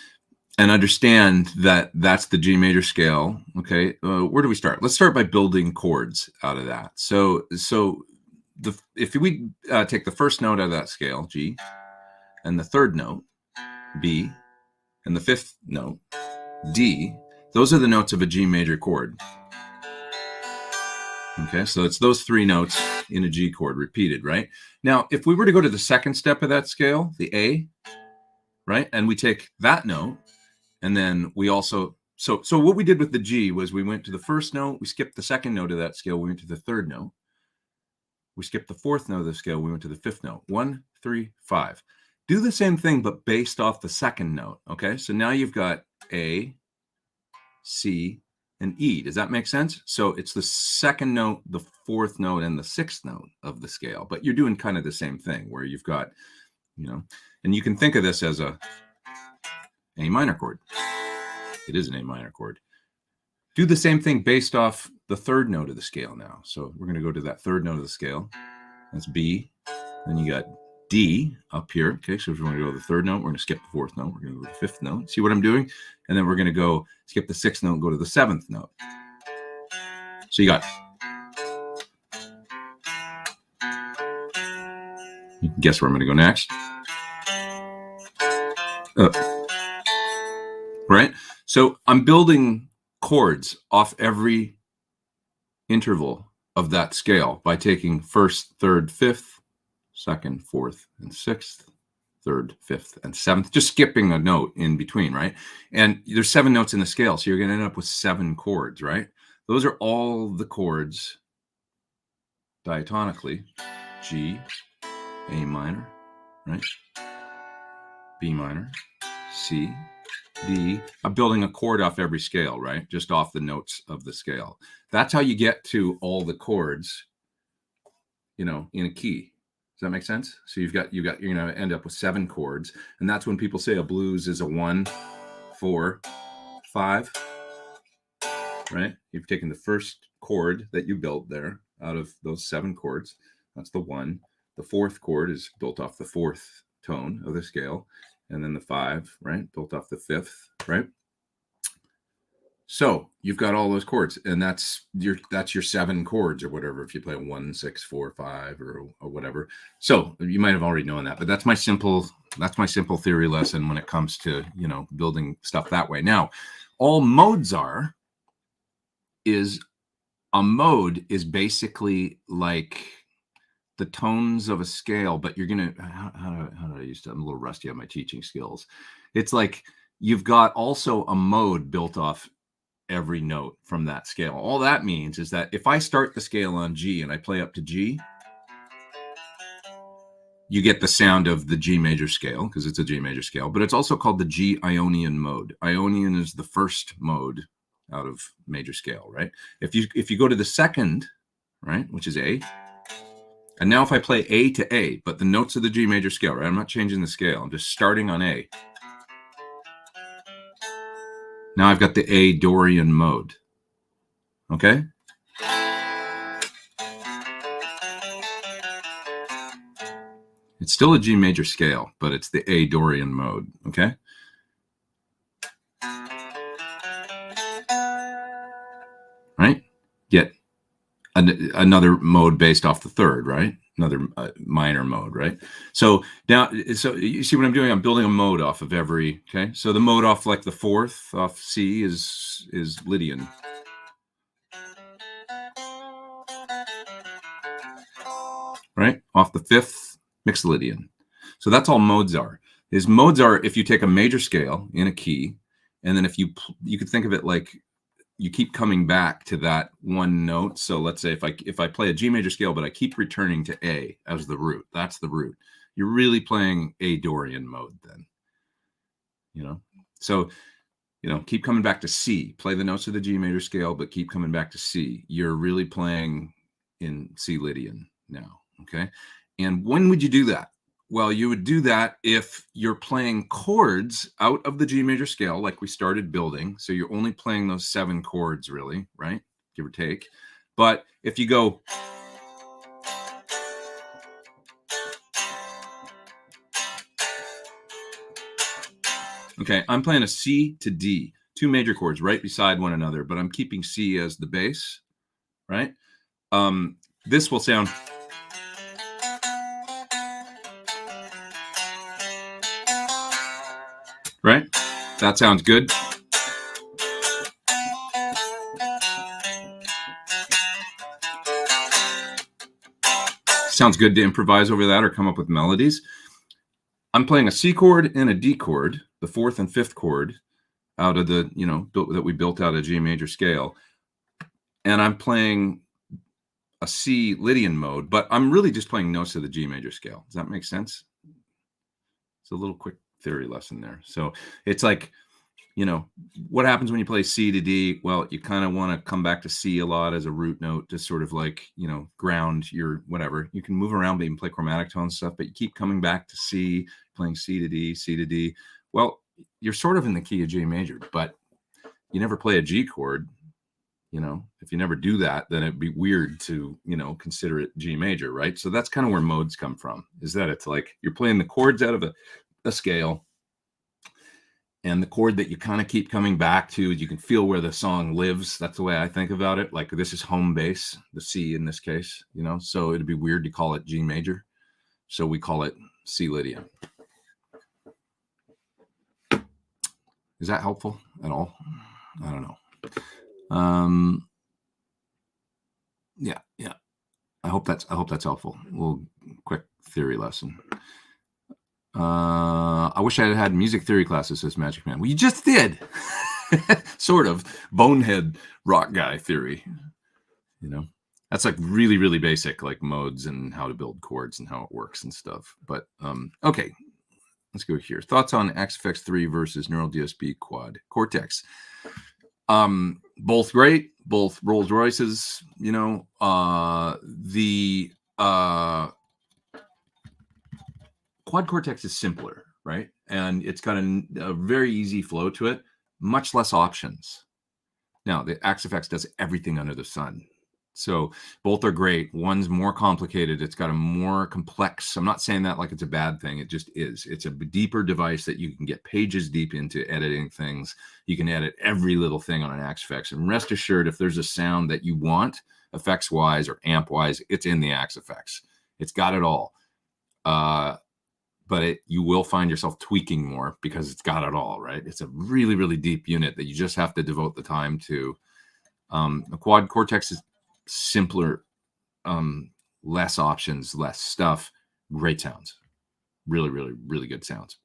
and understand that that's the G major scale, okay, where do we start? Let's start by building chords out of that. So if we take the first note out of that scale, G, and the third note, B, and the fifth note, D, those are the notes of a G major chord. Okay, so it's those three notes in a G chord repeated, right? Now, if we were to go to the second step of that scale, the A, right, and we take that note, and then we also, so what we did with the G was we went to the first note, we skipped the second note of that scale, we went to the third note, we skipped the fourth note of the scale, we went to the fifth note. 1, 3, 5. Do the same thing, but based off the second note, okay? So now you've got A, C, and E. Does that make sense? So it's the second note, the fourth note, and the sixth note of the scale, but you're doing kind of the same thing where you've got, and you can think of this as a A minor chord. It is an A minor chord. Do the same thing based off the third note of the scale now. So we're going to go to that third note of the scale. That's B. Then you got D up here. Okay, so if we want to go to the third note, we're going to skip the fourth note. We're going to go to the fifth note. See what I'm doing? And then we're going to go skip the sixth note and go to the seventh note. So you got, you can guess where I'm going to go next. Right? So I'm building chords off every interval of that scale by taking first, third, fifth, second, fourth, and sixth, third, fifth, and seventh, just skipping a note in between, right? And there's 7 notes in the scale, so you're going to end up with 7 chords, right? Those are all the chords diatonically. G, A minor, right? B minor, C, D. I'm building a chord off every scale, right? Just off the notes of the scale. That's how you get to all the chords, in a key. Does that make sense? So you're going to end up with 7 chords. And that's when people say a blues is a 1, 4, 5, right? You've taken the first chord that you built there out of those 7 chords. That's the 1. The fourth chord is built off the fourth tone of the scale. And then the 5, right? Built off the fifth, right? So you've got all those chords, and that's your 7 chords or whatever. If you play 1, 6, 4, 5, or whatever. So you might have already known that, but that's my simple theory lesson when it comes to building stuff that way. Now, all modes is a mode is basically like the tones of a scale, but you're gonna how do I use that? I'm a little rusty on my teaching skills. It's like you've got also a mode built off every note from that scale. All that means is that if I start the scale on G and I play up to G, you get the sound of the G major scale because it's a G major scale, but it's also called the G Ionian mode. Ionian is the first mode out of major scale, right? If you go to the second, right, which is A, and now if I play A to A, but the notes of the G major scale, right? I'm not changing the scale. I'm just starting on A. Now I've got the A Dorian mode. Okay? It's still a G major scale, but it's the A Dorian mode. Okay? Right? Get another mode based off the third, right? Another minor mode, right? So now, so you see what I'm doing? I'm building a mode off of every, okay? So the mode off like the fourth, off C is Lydian. Right? Off the fifth, Mixolydian. So that's all modes are. Modes are if you take a major scale in a key, and then if you could think of it like you keep coming back to that one note. So let's say if I play a G major scale, but I keep returning to A as the root, that's the root. You're really playing A Dorian mode then. So keep coming back to C. Play the notes of the G major scale, but keep coming back to C. You're really playing in C Lydian now. Okay. And when would you do that? Well, you would do that if you're playing chords out of the G major scale, like we started building. So you're only playing those 7 chords really, right? Give or take. But if you go, okay, I'm playing a C to D, two major chords right beside one another, but I'm keeping C as the bass, right? This will sound, right? That sounds good. Sounds good to improvise over that or come up with melodies. I'm playing a C chord and a D chord, the fourth and fifth chord out of the, that we built out of G major scale. And I'm playing a C Lydian mode, but I'm really just playing notes of the G major scale. Does that make sense? It's a little quick theory lesson there. So it's like, what happens when you play C to D? Well, you kind of want to come back to C a lot as a root note to sort of like, ground your whatever. You can move around, but you can play chromatic tone stuff, but you keep coming back to C, playing C to D, C to D. Well, you're sort of in the key of G major, but you never play a G chord. If you never do that, then it'd be weird to, consider it G major, right? So that's kind of where modes come from, is that it's like you're playing the chords out of a scale. And the chord that you kind of keep coming back to, you can feel where the song lives. That's the way I think about it. Like this is home base, the C in this case, so it'd be weird to call it G major. So we call it C Lydian. Is that helpful at all? I don't know. Yeah. I hope that's helpful. A little quick theory lesson. I wish I had music theory classes, says Magic Man. Well, you just did. Sort of bonehead rock guy theory. That's like really, really basic, like modes and how to build chords and how it works and stuff. But okay, let's go here. Thoughts on XFX 3 versus Neural DSP Quad Cortex. Both great, both Rolls Royces. The Quad Cortex is simpler, right? And it's got a very easy flow to it, much less options. Now, the XFX does everything under the sun. So both are great. One's more complicated. It's got a more complex, I'm not saying that like it's a bad thing. It just is. It's a deeper device that you can get pages deep into editing things. You can edit every little thing on an XFX. And rest assured, if there's a sound that you want, effects-wise or amp-wise, it's in the XFX. It's got it all. But you will find yourself tweaking more because it's got it all, right? It's a really, really deep unit that you just have to devote the time to. The Quad Cortex is simpler, less options, less stuff, great sounds. Really, really, really good sounds.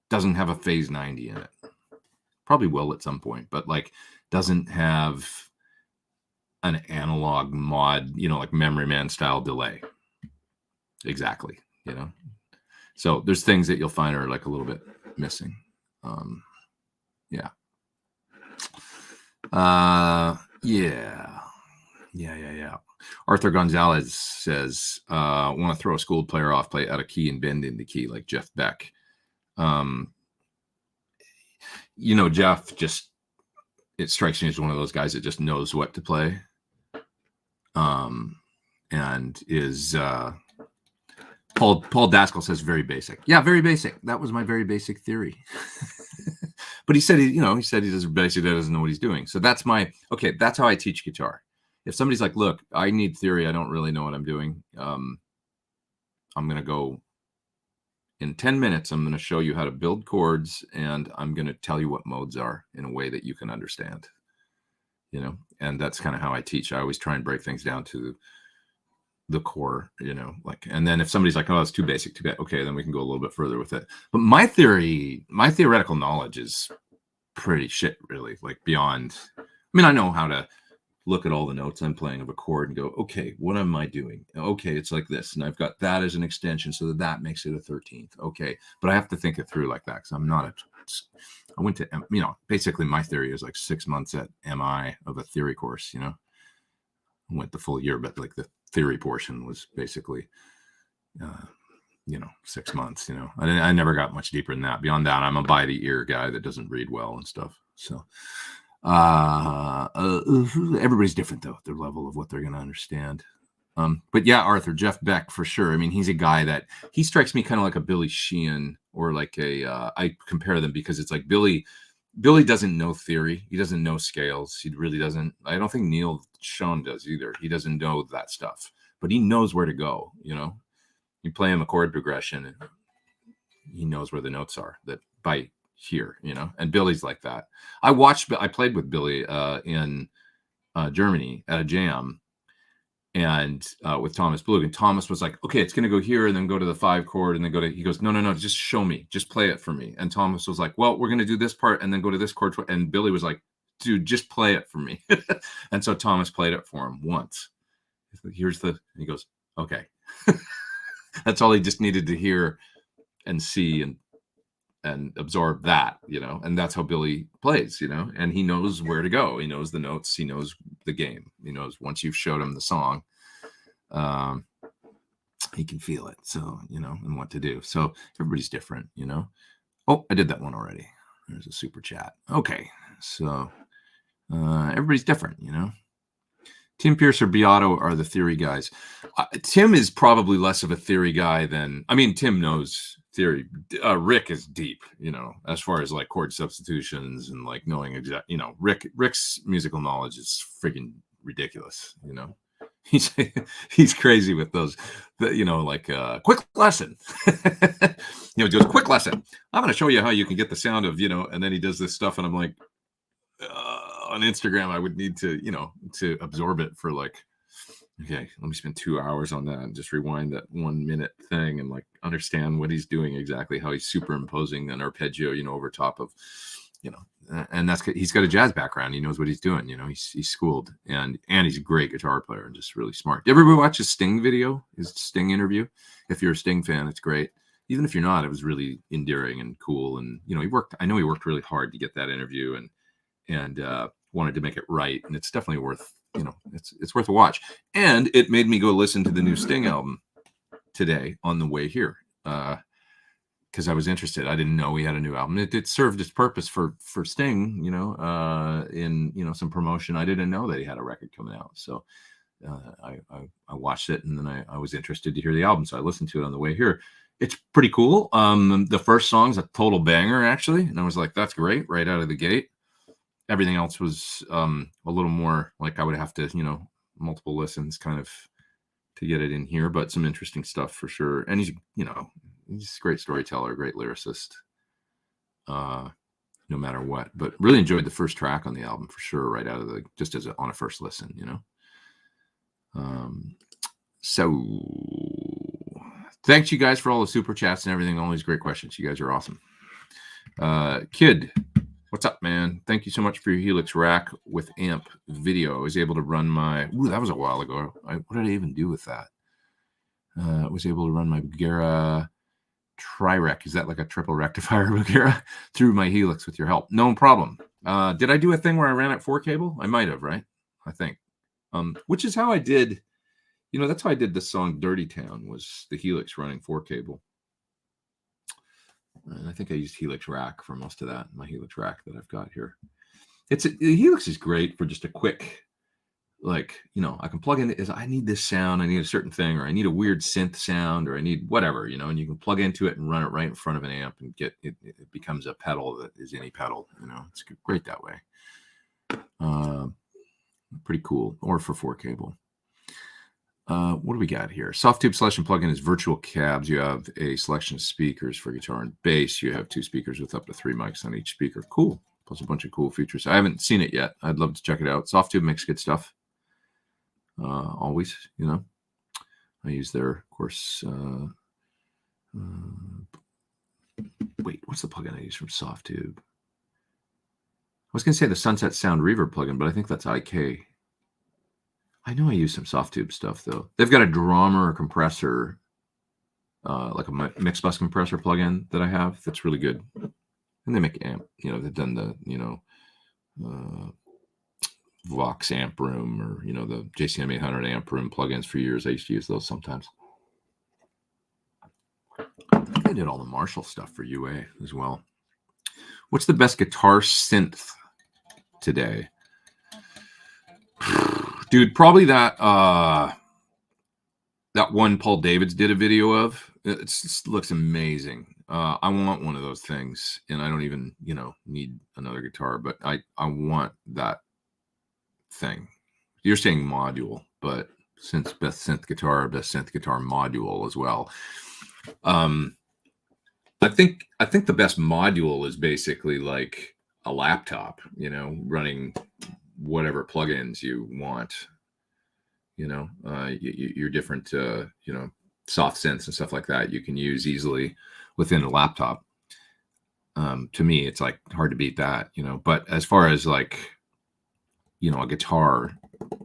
Doesn't have a phase 90 in it. Probably will at some point, but like doesn't have an analog mod, like Memory Man style delay. Exactly, So there's things that you'll find are like a little bit missing. Yeah. Arthur Gonzalez says, want to throw a schooled player off, play out of key and bend into key like Jeff Beck. Jeff just, it strikes me as one of those guys that just knows what to play. And is, Paul Daskell says very basic. Yeah, very basic. That was my very basic theory. But he said he basically doesn't know what he's doing. So that's that's how I teach guitar. If somebody's like, look, I need theory, I don't really know what I'm doing. I'm going to go in 10 minutes. I'm going to show you how to build chords, and I'm going to tell you what modes are in a way that you can understand. And that's kind of how I teach. I always try and break things down to the core, and then if somebody's like, oh, it's too basic, too bad, okay, then we can go a little bit further with it. But my theoretical knowledge is pretty shit, really, like beyond. I know how to look at all the notes I'm playing of a chord and go, okay, what am I doing? Okay, it's like this, and I've got that as an extension so that makes it a 13th. Okay, but I have to think it through like that because I'm not I went to, basically my theory is like 6 months at MI of a theory course, I went the full year, but like the theory portion was basically 6 months. I never got much deeper than that. Beyond that, I'm a by the ear guy that doesn't read well and stuff. So Everybody's different though, their level of what they're going to understand. But yeah, Arthur, Jeff Beck for sure. I mean, he's a guy that he strikes me kind of like a Billy Sheehan or like I compare them because it's like Billy doesn't know theory. He doesn't know scales. He really doesn't. I don't think Neil Schon does either. He doesn't know that stuff, but he knows where to go. You play him a chord progression and he knows where the notes are that by here, and Billy's like that. I played with Billy in Germany at a jam and with Thomas Blug, and Thomas was like, okay, it's going to go here and then go to the 5 chord and then he goes, no, just show me, just play it for me. And Thomas was like, well, we're going to do this part and then go to this chord. And Billy was like, dude, just play it for me. And so Thomas played it for him once. And he goes, okay. That's all he just needed to hear and see and absorb that, and that's how Billy plays, and he knows where to go. He knows the notes. He knows the game. He knows once you've showed him the song, he can feel it. So, and what to do. So everybody's different, Oh, I did that one already. There's a super chat. Okay. So everybody's different, Tim Pierce or Beato are the theory guys. Tim is probably less of a theory guy than, Tim knows theory. Rick is deep, as far as like chord substitutions and like knowing exactly, Rick's musical knowledge is freaking ridiculous, he's crazy with those, like quick lesson. Just quick lesson. I'm going to show you how you can get the sound of, and then he does this stuff and I'm like, on Instagram, I would need to, to absorb it for like, okay, let me spend 2 hours on that and just rewind that 1 minute thing and like understand what he's doing exactly, how he's superimposing an arpeggio, over top of, and he's got a jazz background. He knows what he's doing. He's schooled and he's a great guitar player and just really smart. Did everybody watch his Sting video, his Sting interview? If you're a Sting fan, it's great. Even if you're not, it was really endearing and cool. And, I know he worked really hard to get that interview and wanted to make it right, and it's definitely worth it's worth a watch. And it made me go listen to the new Sting album today on the way here because I was interested. I didn't know he had a new album. It served its purpose for Sting, in some promotion. I didn't know that he had a record coming out, so I watched it, and then I was interested to hear the album, so I listened to it on the way here. It's pretty cool. The first song's a total banger, actually, and I was like, that's great right out of the gate. Everything else was a little more like I would have to, multiple listens kind of to get it in here, but some interesting stuff for sure. And he's a great storyteller, great lyricist, no matter what. But really enjoyed the first track on the album for sure, right out of just on a first listen, So thanks you guys for all the super chats and everything, all these great questions. You guys are awesome. Kid, what's up, man? Thank you so much for your Helix rack with amp video. I was able to run that was a while ago. What did I even do with that? I was able to run my Bagheera Tri-Rec. Is that like a triple rectifier Bagheera through my Helix with your help? No problem. Did I do a thing where I ran it 4 cable? I might have, right? I think. Which is how I did, that's how I did the song Dirty Town, was the Helix running 4 cable. And I think I used Helix rack for most of that, my Helix rack that I've got here. The Helix is great for just a quick, like, I can plug in, I need this sound, I need a certain thing, or I need a weird synth sound, or I need whatever, and you can plug into it and run it right in front of an amp and get it. It becomes a pedal that is any pedal, it's great that way. Pretty cool. Or for 4 cable. What do we got here? Soft-tube selection plugin is virtual cabs. You have a selection of speakers for guitar and bass. You have 2 speakers with up to 3 mics on each speaker. Cool. Plus a bunch of cool features. I haven't seen it yet. I'd love to check it out. Soft-tube makes good stuff. Always, I use their, of course. Wait, what's the plugin I use from Soft-tube? I was going to say the Sunset Sound Reverb plugin, but I think that's IK. I know I use some Soft-tube stuff, though. They've got a drummer compressor, like a mix bus compressor plugin that I have that's really good. And they make amp, they've done the, Vox amp room, or, the JCM 800 amp room plugins for years. I used to use those sometimes. I think I did all the Marshall stuff for UA as well. What's the best guitar synth? today. Dude, probably that that one Paul Davids did a video of. It looks amazing. I want one of those things, and I don't even, need another guitar, but I want that thing. You're saying module, but since best synth guitar module as well. I think the best module is basically like a laptop, running whatever plugins you want. Your different soft synths and stuff like that you can use easily within a laptop. To me, it's like hard to beat that, but as far as like, a guitar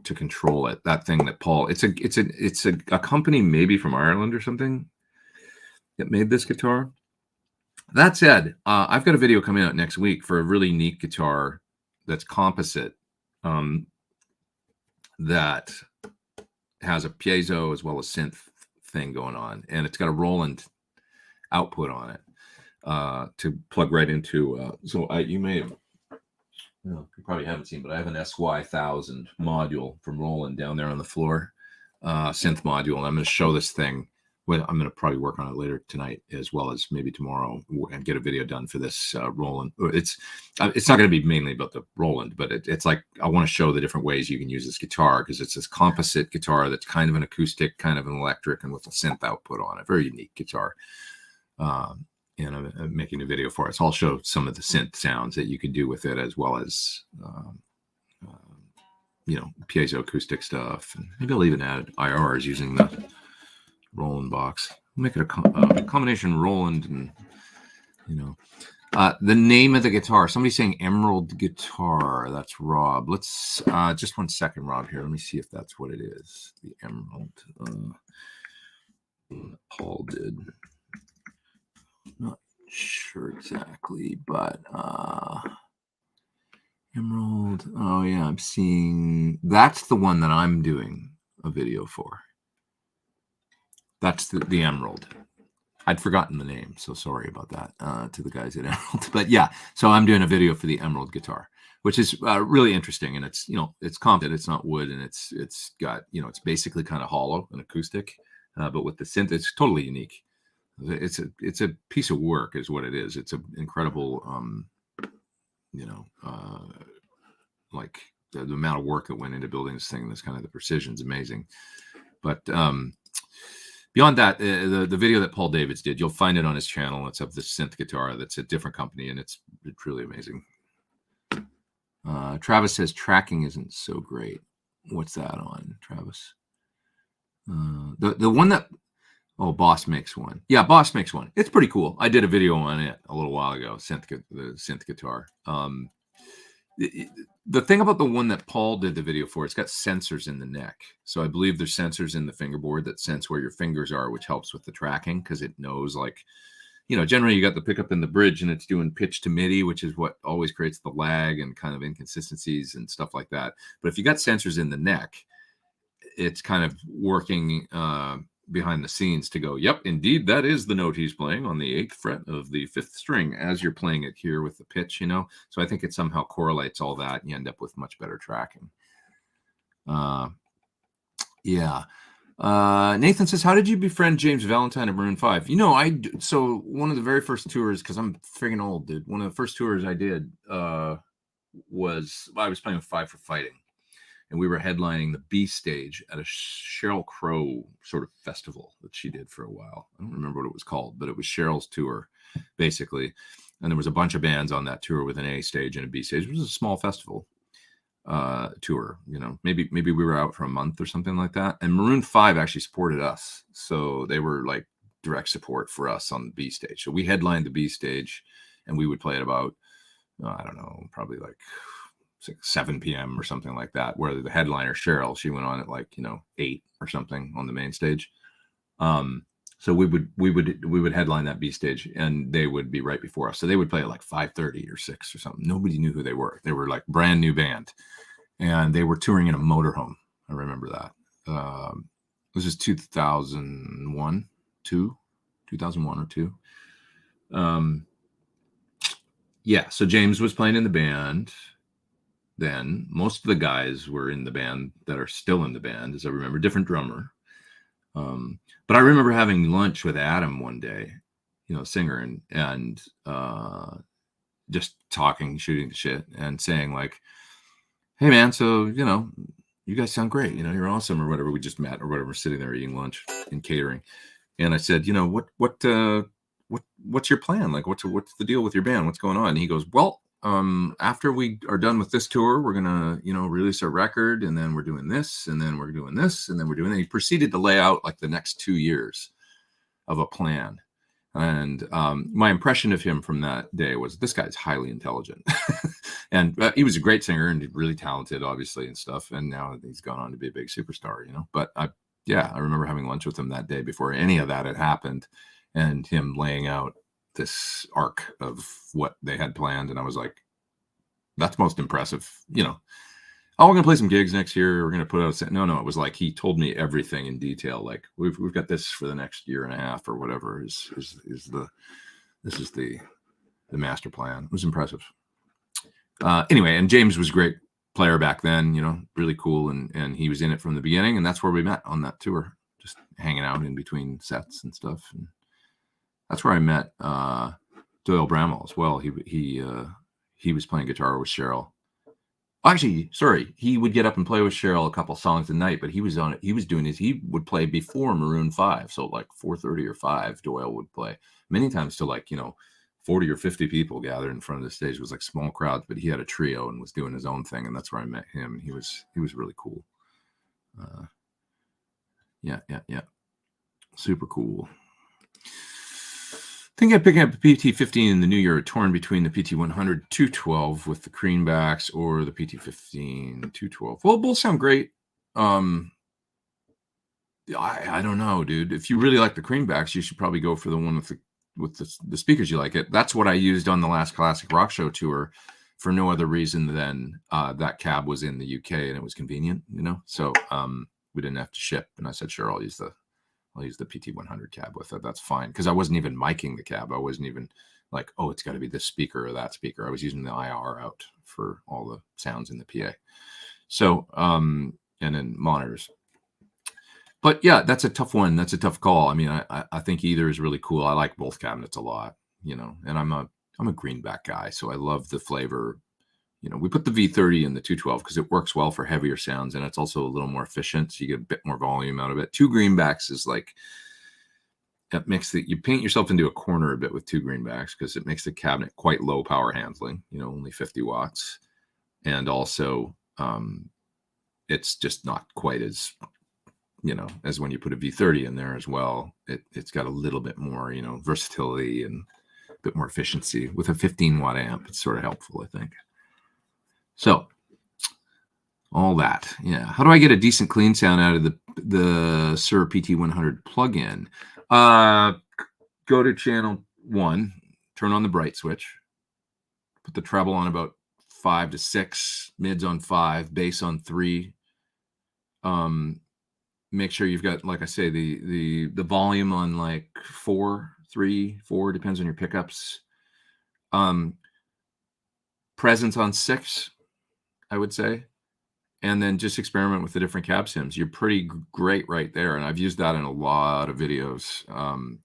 to control it, that thing that Paul, it's a company maybe from Ireland or something that made this guitar. That said, I've got a video coming out next week for a really neat guitar that's composite, that has a piezo as well as synth thing going on, and it's got a Roland output on it to plug right into. So you may have, you probably haven't seen, but I have an SY1000 module from Roland down there on the floor, synth module, and I'm going to show this thing. Well, I'm going to probably work on it later tonight, as well as maybe tomorrow, and get a video done for this Roland. It's not going to be mainly about the Roland, but it's like I want to show the different ways you can use this guitar, because it's this composite guitar that's kind of an acoustic, kind of an electric, and with a synth output on it. Very unique guitar. And I'm making a video for it. So I'll show some of the synth sounds that you can do with it, as well as piezo acoustic stuff. And maybe I'll even add IRs using the Roland box. Make it a combination Roland and the name of the guitar. Somebody's saying Emerald guitar. That's Rob. Let's just 1 second, Rob. Here, let me see if that's what it is. The Emerald. Paul did. Not sure exactly, but Emerald. Oh yeah, I'm seeing. That's the one that I'm doing a video for. That's the Emerald. I'd forgotten the name, so sorry about that to the guys at Emerald. But yeah, so I'm doing a video for the Emerald guitar, which is really interesting, and it's it's composite, it's not wood, and it's got it's basically kind of hollow and acoustic, but with the synth, it's totally unique. It's a piece of work, is what it is. It's an incredible, like the amount of work that went into building this thing. This kind of the precision's amazing, but. Beyond that, the video that Paul Davids did, you'll find it on his channel. It's of the synth guitar that's a different company, and it's really amazing. Travis says tracking isn't so great. What's that on, Travis? The one that, Boss makes one. Yeah, Boss makes one. It's pretty cool. I did a video on it a little while ago, the synth guitar. The thing about the one that Paul did the video for, it's got sensors in the neck. So I believe there's sensors in the fingerboard that sense where your fingers are, which helps with the tracking, because it knows, like, generally you got the pickup in the bridge and it's doing pitch to MIDI, which is what always creates the lag and kind of inconsistencies and stuff like that. But if you got sensors in the neck, it's kind of working behind the scenes to go, yep, indeed, that is the note he's playing on the 8th fret of the 5th string as you're playing it here with the pitch, So I think it somehow correlates all that, and you end up with much better tracking. Yeah. Nathan says, how did you befriend James Valentine of Maroon 5? So one of the very first tours, because I'm friggin' old, dude. One of the first tours I did was I was playing with Five for Fighting. And we were headlining the B stage at a Sheryl Crow sort of festival that she did for a while. I don't remember what it was called, but it was Cheryl's tour, basically. And there was a bunch of bands on that tour with an A stage and a B stage. It was a small festival tour, Maybe we were out for a month or something like that. And Maroon 5 actually supported us. So they were like direct support for us on the B stage. So we headlined the B stage, and we would play at about, I don't know, probably like 7 p.m. or something like that, where the headliner Cheryl, she went on at like 8 or something on the main stage. So we would headline that B stage, and they would be right before us. So they would play at like 5:30 or 6 or something. Nobody knew who they were. They were like brand new band, and they were touring in a motorhome. I remember that. This is 2001 or 2. Yeah. So James was playing in the band. then. Most of the guys were in the band that are still in the band, as I remember, different drummer. But I remember having lunch with Adam one day, singer, and just talking, shooting the shit, and saying like, "Hey man, so you guys sound great. You're awesome," or whatever. We just met or whatever, sitting there eating lunch in catering, and I said, what's your plan? Like, what's the deal with your band? What's going on? And he goes, well, after we are done with this tour, we're gonna release a record, and then we're doing this, and then we're doing this, and then we're doing that. He proceeded to lay out like the next 2 years of a plan. And my impression of him from that day was, this guy's highly intelligent. And he was a great singer and really talented, obviously, and stuff. And now he's gone on to be a big superstar, But I remember having lunch with him that day before any of that had happened, and him laying out this arc of what they had planned. And I was like, that's most impressive. Oh, we're going to play some gigs next year. We're going to put out a set. No, it was like he told me everything in detail. Like, we've got this for the next year and a half or whatever this is the master plan. It was impressive. Anyway, and James was a great player back then, really cool. And he was in it from the beginning. And that's where we met on that tour, just hanging out in between sets and stuff. And that's where I met Doyle Bramall as well. He was playing guitar with Cheryl. Actually, sorry, he would get up and play with Cheryl a couple songs a night, but he would play before Maroon 5. So like 4:30 or 5, Doyle would play. Many times to 40 or 50 people gathered in front of the stage. It was like small crowds, but he had a trio and was doing his own thing. And that's where I met him. And he was really cool. Yeah. Super cool. I think I'm picking up the PT-15 in the new year, torn between the PT-100 212 with the greenbacks or the PT-15 212. Well, both sound great. I don't know, dude. If you really like the greenbacks, you should probably go for the one with the speakers you like. It. That's what I used on the last Classic Rock Show tour for no other reason than that cab was in the UK and it was convenient, So we didn't have to ship. And I said, sure, I'll use the PT-100 cab with it. That's fine. Because I wasn't even miking the cab. I wasn't even like, oh, it's got to be this speaker or that speaker. I was using the IR out for all the sounds in the PA. So, and then monitors. But yeah, that's a tough one. That's a tough call. I mean, I think either is really cool. I like both cabinets a lot, and I'm a greenback guy. So I love the flavor. We put the V30 in the 212 because it works well for heavier sounds, and it's also a little more efficient, so you get a bit more volume out of it. 2 greenbacks is like, that makes you paint yourself into a corner a bit with 2 greenbacks because it makes the cabinet quite low power handling, only 50 watts. And also, it's just not quite as, as when you put a V30 in there as well. It's got a little bit more, versatility and a bit more efficiency. With a 15-watt amp, it's sort of helpful, I think. So all that, yeah. How do I get a decent clean sound out of the Shure PT-100 plugin? Go to channel 1, turn on the bright switch, put the treble on about 5 to 6, mids on 5, bass on 3. Make sure you've got, like I say, the volume on like 4, 3, 4, depends on your pickups. Presence on 6. I would say, and then just experiment with the different cab sims. You're pretty great right there. And I've used that in a lot of videos.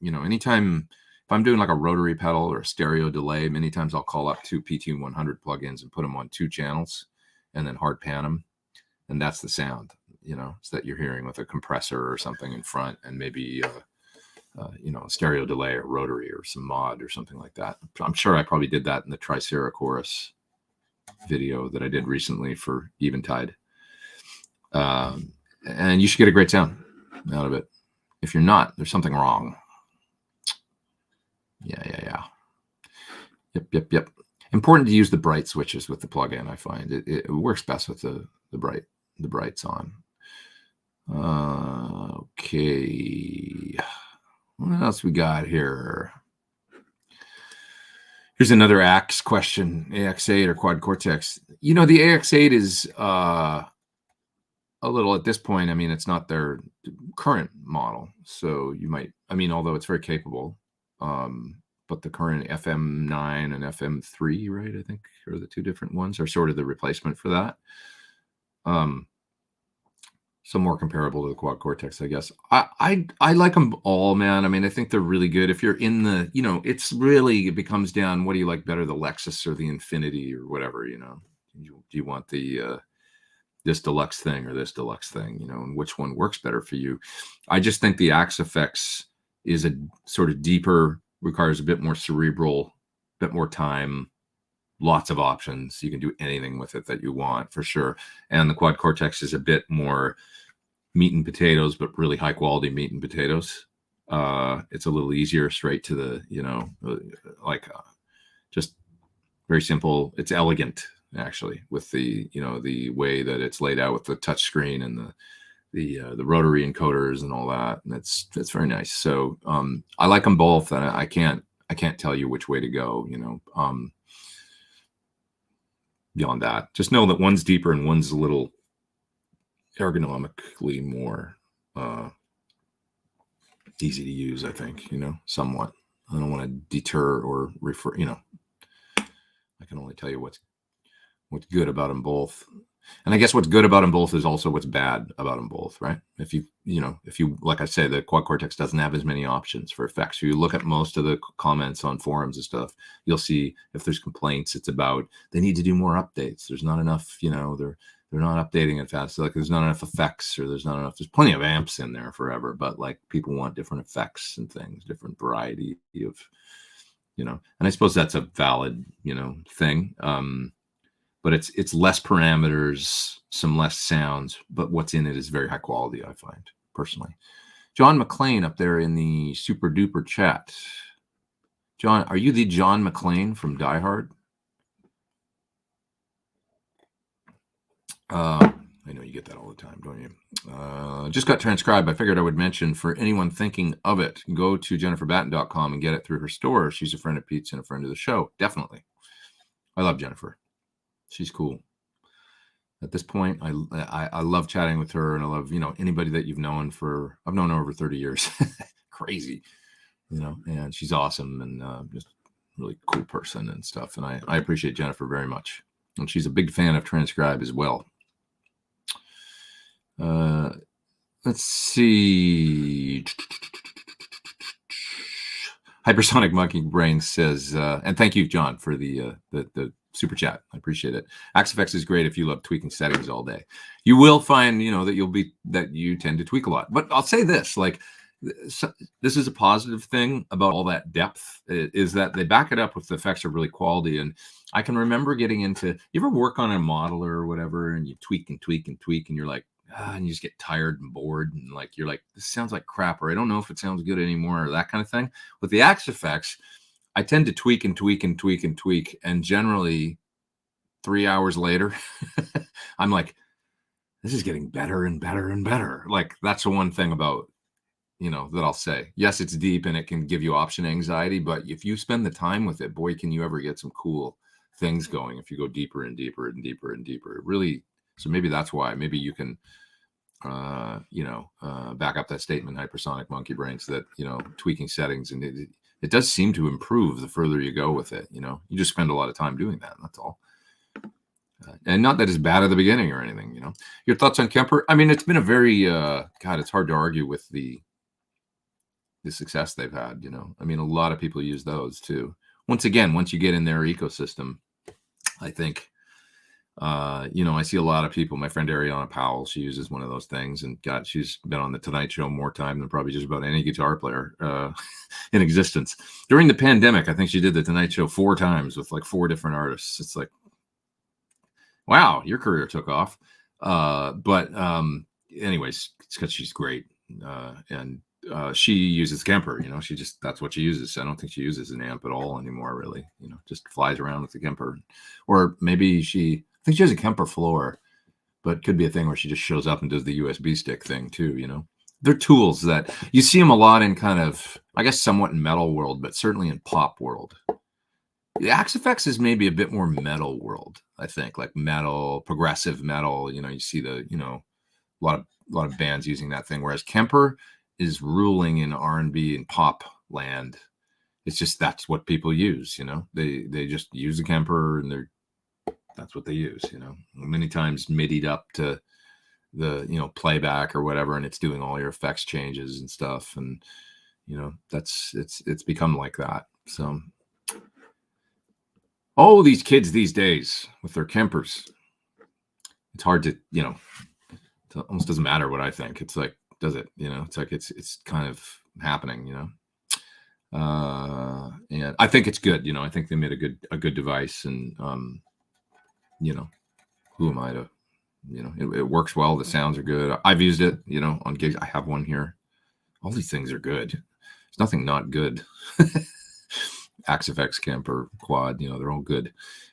Anytime if I'm doing like a rotary pedal or a stereo delay, many times I'll call up 2 PT-100 plugins and put them on 2 channels and then hard pan them. And that's the sound, so that you're hearing with a compressor or something in front and maybe, a stereo delay or rotary or some mod or something like that. I'm sure I probably did that in the Tricera Chorus video that I did recently for Eventide. And you should get a great sound out of it. If you're not, there's something wrong. Yeah. Yep. Important to use the bright switches with the plugin. I find it works best with the brights on. Okay. What else we got here? Here's another AX question, AX8 or Quad Cortex. The AX8 is a little, at this point, I mean, it's not their current model. So you might, although it's very capable, but but the current FM9 and FM3, right? I think are the two different ones, are sort of the replacement for that. So more comparable to the Quad Cortex, I guess. I like them all, man. I mean, I think they're really good. If you're in the, it becomes down, what do you like better, the Lexus or the Infinity or whatever, do you want the this deluxe thing or this deluxe thing, and which one works better for you? I just think the Axe-Fx is a sort of deeper, requires a bit more cerebral, bit more time, lots of options. You can do anything with it that you want, for sure. And the Quad Cortex is a bit more meat and potatoes, but really high quality meat and potatoes. It's a little easier, straight to the, just very simple. It's elegant, actually, with the, the way that it's laid out with the touch screen and the rotary encoders and all that. And it's very nice. So I like them both, and I can't tell you which way to go, beyond that. Just know that one's deeper and one's a little ergonomically more easy to use, I think, somewhat. I don't want to deter or refer, I can only tell you what's good about them both. And I guess what's good about them both is also what's bad about them both, right? If you, like I say, the Quad Cortex doesn't have as many options for effects. So you look at most of the comments on forums and stuff, you'll see if there's complaints, it's about they need to do more updates. There's not enough, they're not updating it fast. Like there's not enough effects, or there's plenty of amps in there forever, but like people want different effects and things, different variety of, and I suppose that's a valid, thing. But it's less parameters, some less sounds, but what's in it is very high quality, I find, personally. John McLean up there in the super duper chat. John, are you the John McLean from Die Hard? I know you get that all the time, don't you? Just got transcribed. I figured I would mention, for anyone thinking of it, go to jenniferbatten.com and get it through her store. She's a friend of Pete's and a friend of the show. Definitely. I love Jennifer. She's cool. At this point, I love chatting with her, and I love, anybody that I've known her over 30 years. Crazy, and she's awesome, and just really cool person and stuff. And I appreciate Jennifer very much. And she's a big fan of Transcribe as well. Let's see. Hypersonic Monkey Brain says, and thank you, John, for the super chat. I appreciate it. Axe-Fx is great if you love tweaking settings all day. You will find, that you tend to tweak a lot. But I'll say this, this is a positive thing about all that depth, is that they back it up with the effects are really quality. And I can remember getting into, you ever work on a modeler or whatever, and you tweak and tweak and tweak, and you're like, and you just get tired and bored, and you're like, this sounds like crap, or I don't know if it sounds good anymore, or that kind of thing. With the Axe-Fx, I tend to tweak and tweak and tweak and tweak, and generally 3 hours later, I'm like, this is getting better and better and better. That's the one thing about, that I'll say. Yes, it's deep and it can give you option anxiety, but if you spend the time with it, boy, can you ever get some cool things going if you go deeper and deeper and deeper and deeper. It really, so maybe that's why. Maybe you can, back up that statement, Hypersonic Monkey Brains, that, tweaking settings, and it does seem to improve the further you go with it. You just spend a lot of time doing that. That's all. And not that it's bad at the beginning or anything. Your thoughts on Kemper? I mean, it's been a very God. It's hard to argue with the success they've had. I mean, a lot of people use those too. Once again, once you get in their ecosystem, I think. I see a lot of people. My friend Ariana Powell, she uses one of those things, and God, she's been on the Tonight Show more time than probably just about any guitar player in existence. During the pandemic, I think she did the Tonight Show 4 times with 4 different artists. It's like, wow, your career took off. But anyways, it's because she's great, and she uses Kemper. That's what she uses. I don't think she uses an amp at all anymore, really. Just flies around with the Kemper, or maybe I think she has a Kemper floor, but it could be a thing where she just shows up and does the USB stick thing too. They're tools that you see them a lot in kind of, I guess, somewhat in metal world, but certainly in pop world. The Axe-Fx is maybe a bit more metal world, I think, like metal, progressive metal. You see the, a lot of bands using that thing, whereas Kemper is ruling in R&B and pop land. It's just that's what people use, you know. They just use a Kemper and that's what they use, you know. Many times MIDI'd up to the, you know, playback or whatever, and it's doing all your effects changes and stuff, and you know, it's become like that. So these kids these days with their Kempers, it's hard to, you know, it almost doesn't matter what I think. It's like, does it? You know, it's like it's kind of happening, you know. And I think it's good, you know. I think they made a good device, and you know, who am I to, you know, it works well. The sounds are good. I've used it, you know, on gigs. I have one here. All these things are good. There's nothing not good. Axifx, Kemper, Quad, you know, they're all good.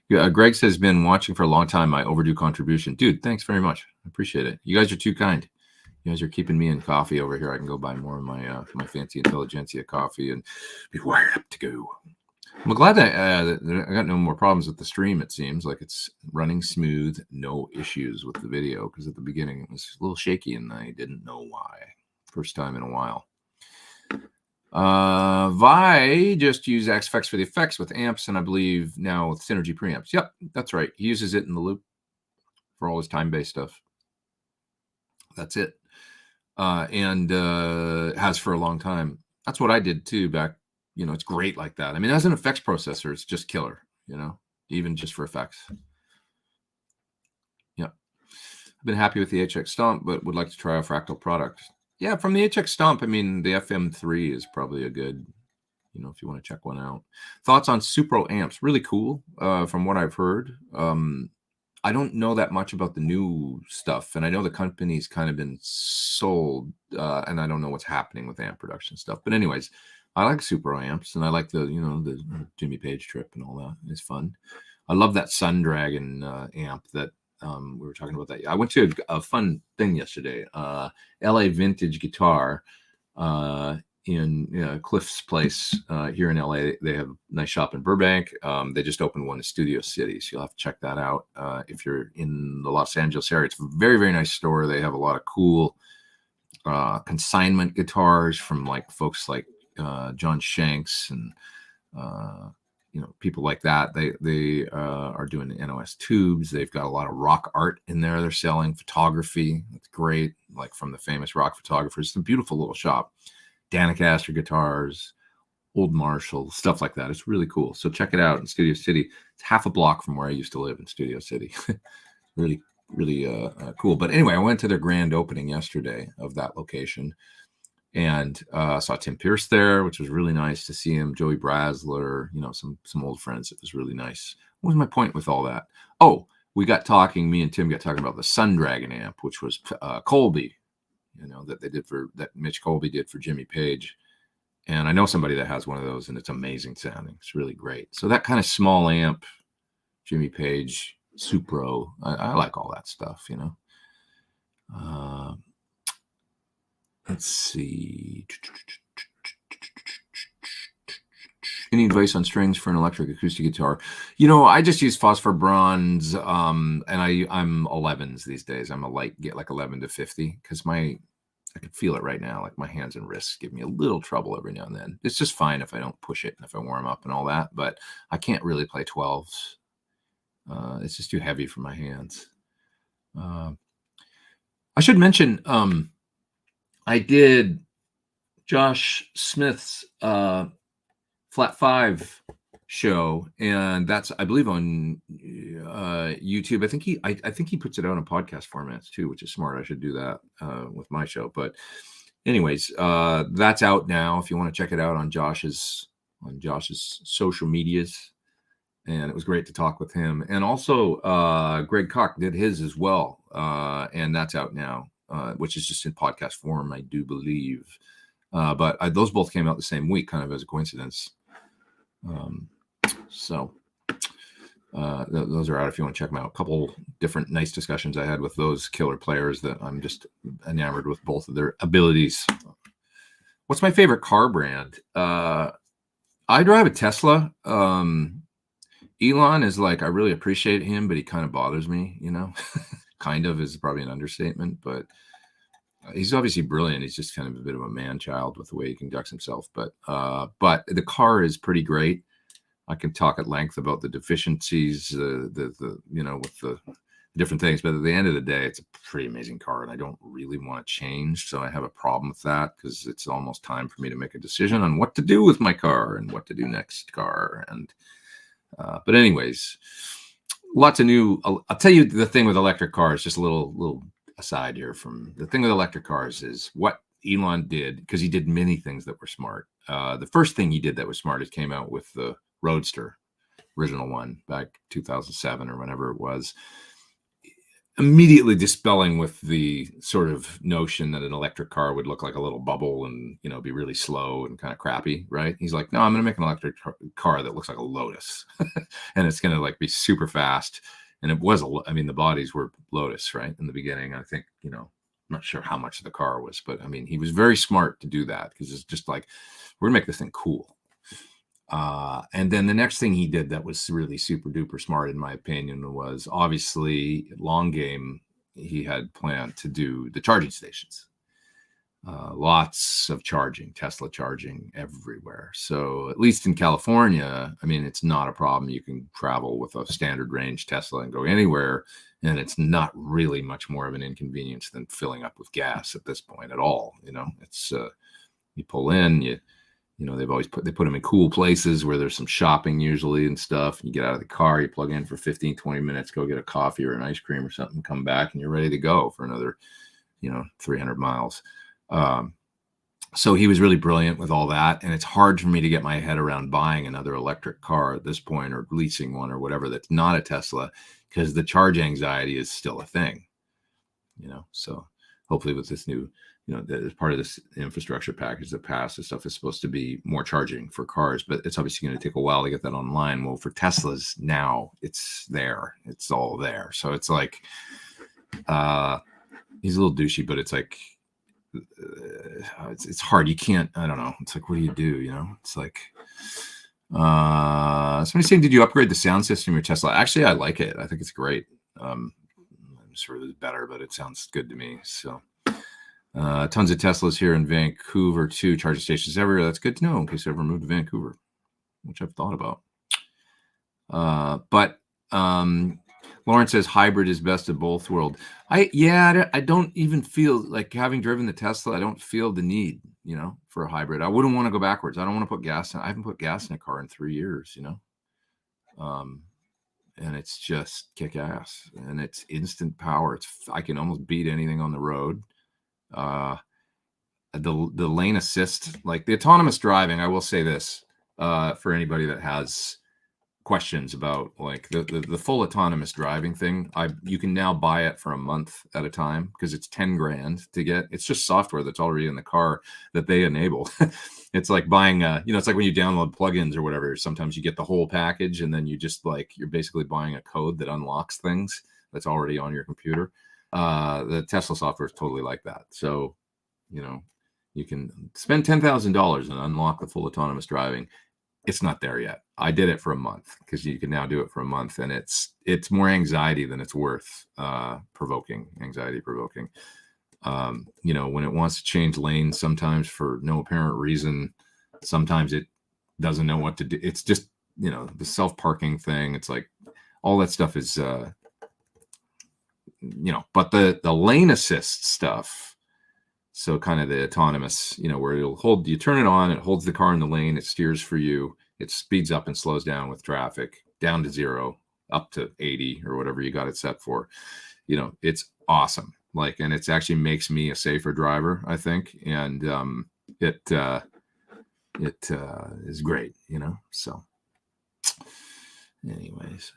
Greg says, been watching for a long time. My overdue contribution. Dude, thanks very much. I appreciate it. You guys are too kind. You guys are keeping me in coffee over here. I can go buy more of my my fancy Intelligentsia coffee and be wired up to go. I'm glad that I got no more problems with the stream. It seems like it's running smooth, no issues with the video, because at the beginning it was a little shaky and I didn't know why. First time in a while. Vi just used XFX for the effects with amps, and I believe now with Synergy preamps. Yep, that's right. He uses it in the loop for all his time-based stuff. That's it. And has for a long time. That's what I did too back. You know, it's great like that. I mean, as an effects processor, it's just killer, you know, even just for effects. Yeah. I've been happy with the HX Stomp, but would like to try a Fractal product. Yeah, from the HX Stomp, I mean, the FM3 is probably a good, you know, if you want to check one out. Thoughts on Supro amps? Really cool, from what I've heard. I don't know that much about the new stuff, and I know the company's kind of been sold, and I don't know what's happening with amp production stuff. But anyways, I like Supro amps, and I like the, you know, the Jimmy Page trip and all that. It's fun. I love that Sun Dragon amp that we were talking about. That I went to a fun thing yesterday. LA Vintage Guitar in Cliff's place here in LA. They have a nice shop in Burbank. They just opened one in Studio City, so you'll have to check that out if you're in the Los Angeles area. It's a very, very nice store. They have a lot of cool consignment guitars from like folks like John Shanks and you know, people like that. They are doing NOS tubes. They've got a lot of rock art in there. They're selling photography. That's great, like from the famous rock photographers. It's a beautiful little shop. Danicaster guitars, Old Marshall, stuff like that. It's really cool. So check it out in Studio City. It's half a block from where I used to live in Studio City. Really, really cool. But anyway, I went to their grand opening yesterday of that location, and saw Tim Pierce there, which was really nice to see him. Joey Brasler, you know, some old friends. It was really nice. What was my point with all that? Oh, we got talking. Me and Tim got talking about the Sun Dragon amp, which was Colby, you know, that Mitch Colby did for Jimmy Page. And I know somebody that has one of those, and it's amazing sounding. It's really great. So that kind of small amp, Jimmy Page, Supro, I like all that stuff, you know. Let's see. Any advice on strings for an electric acoustic guitar? You know, I just use phosphor bronze, and I'm 11s these days. I'm a light, get like 11 to 50, because I can feel it right now. Like my hands and wrists give me a little trouble every now and then. It's just fine if I don't push it and if I warm up and all that, but I can't really play 12s. It's just too heavy for my hands. I should mention, I did Josh Smith's Flat 5 show, and that's, I believe, on YouTube. I think he puts it out in podcast formats too, which is smart. I should do that with my show. But anyways, that's out now if you want to check it out on Josh's social medias. And it was great to talk with him. And also Greg Koch did his as well, and that's out now, which is just in podcast form, I do believe. But those both came out the same week, kind of as a coincidence. So those are out if you want to check them out. A couple different nice discussions I had with those killer players that I'm just enamored with both of their abilities. What's my favorite car brand? I drive a Tesla. Elon is like, I really appreciate him, but he kind of bothers me, you know. Kind of is probably an understatement, but He's obviously brilliant. He's just kind of a bit of a man child with the way he conducts himself. But the car is pretty great. I can talk at length about the deficiencies, with the different things. But at the end of the day, it's a pretty amazing car, and I don't really want to change. So I have a problem with that because it's almost time for me to make a decision on what to do with my car and what to do next car. And but anyways, lots of new. I'll tell you the thing with electric cars. Just a little aside here from the thing with electric cars is what Elon did, because he did many things that were smart. The first thing he did that was smart is came out with the Roadster, original one back 2007 or whenever it was, immediately dispelling with the sort of notion that an electric car would look like a little bubble and, be really slow and kind of crappy, right? He's like, no, I'm going to make an electric car that looks like a Lotus and it's going to like be super fast. And it was, the bodies were Lotus, right? In the beginning, I think, I'm not sure how much the car was, but he was very smart to do that because it's just like, we're gonna make this thing cool. And then the next thing he did that was really super duper smart, in my opinion, was obviously long game. He had planned to do the charging stations. Lots of charging, Tesla charging everywhere. So at least in California, it's not a problem. You can travel with a standard range Tesla and go anywhere. And it's not really much more of an inconvenience than filling up with gas at this point at all. It's you pull in, they put them in cool places where there's some shopping usually and stuff. You get out of the car, you plug in for 15, 20 minutes, go get a coffee or an ice cream or something, come back, and you're ready to go for another, 300 miles. So he was really brilliant with all that. And it's hard for me to get my head around buying another electric car at this point, or leasing one or whatever that's not a Tesla, because the charge anxiety is still a thing, so hopefully with this new, as part of this infrastructure package that passed, this stuff is supposed to be more charging for cars, but it's obviously going to take a while to get that online. Well, for Teslas now, it's there. It's all there. So it's like, he's a little douchey, but it's like, it's hard. You can't, I don't know. It's like, what do you do? It's like, somebody saying, did you upgrade the sound system of your Tesla? Actually, I like it. I think it's great. I'm sure it's better, but it sounds good to me. So, tons of Teslas here in Vancouver too. Charging stations everywhere. That's good to know in case I ever moved to Vancouver, which I've thought about. But Lauren says hybrid is best of both worlds. I don't even feel like, having driven the Tesla, I don't feel the need, for a hybrid. I wouldn't want to go backwards. I don't want to put gas in. I haven't put gas in a car in 3 years, and it's just kick ass, and it's instant power. I can almost beat anything on the road. The lane assist, like the autonomous driving, I will say this, for anybody that has questions about like the full autonomous driving thing, you can now buy it for a month at a time because it's 10 grand to get. It's just software that's already in the car that they enable. It's like buying it's like when you download plugins or whatever, sometimes you get the whole package and then you just like, you're basically buying a code that unlocks things that's already on your computer. The Tesla software is totally like that. So, you can spend $10,000 and unlock the full autonomous driving. It's not there yet. I did it for a month because you can now do it for a month, and it's more anxiety than it's worth. Anxiety provoking. When it wants to change lanes, sometimes for no apparent reason, sometimes it doesn't know what to do. It's just, the self-parking thing. It's like all that stuff is, but the lane assist stuff. So kind of the autonomous, where you turn it on, it holds the car in the lane, it steers for you, it speeds up and slows down with traffic, down to 0, up to 80 or whatever you got it set for. It's awesome. Like, and it's actually makes me a safer driver, I think. And it is great, so anyways.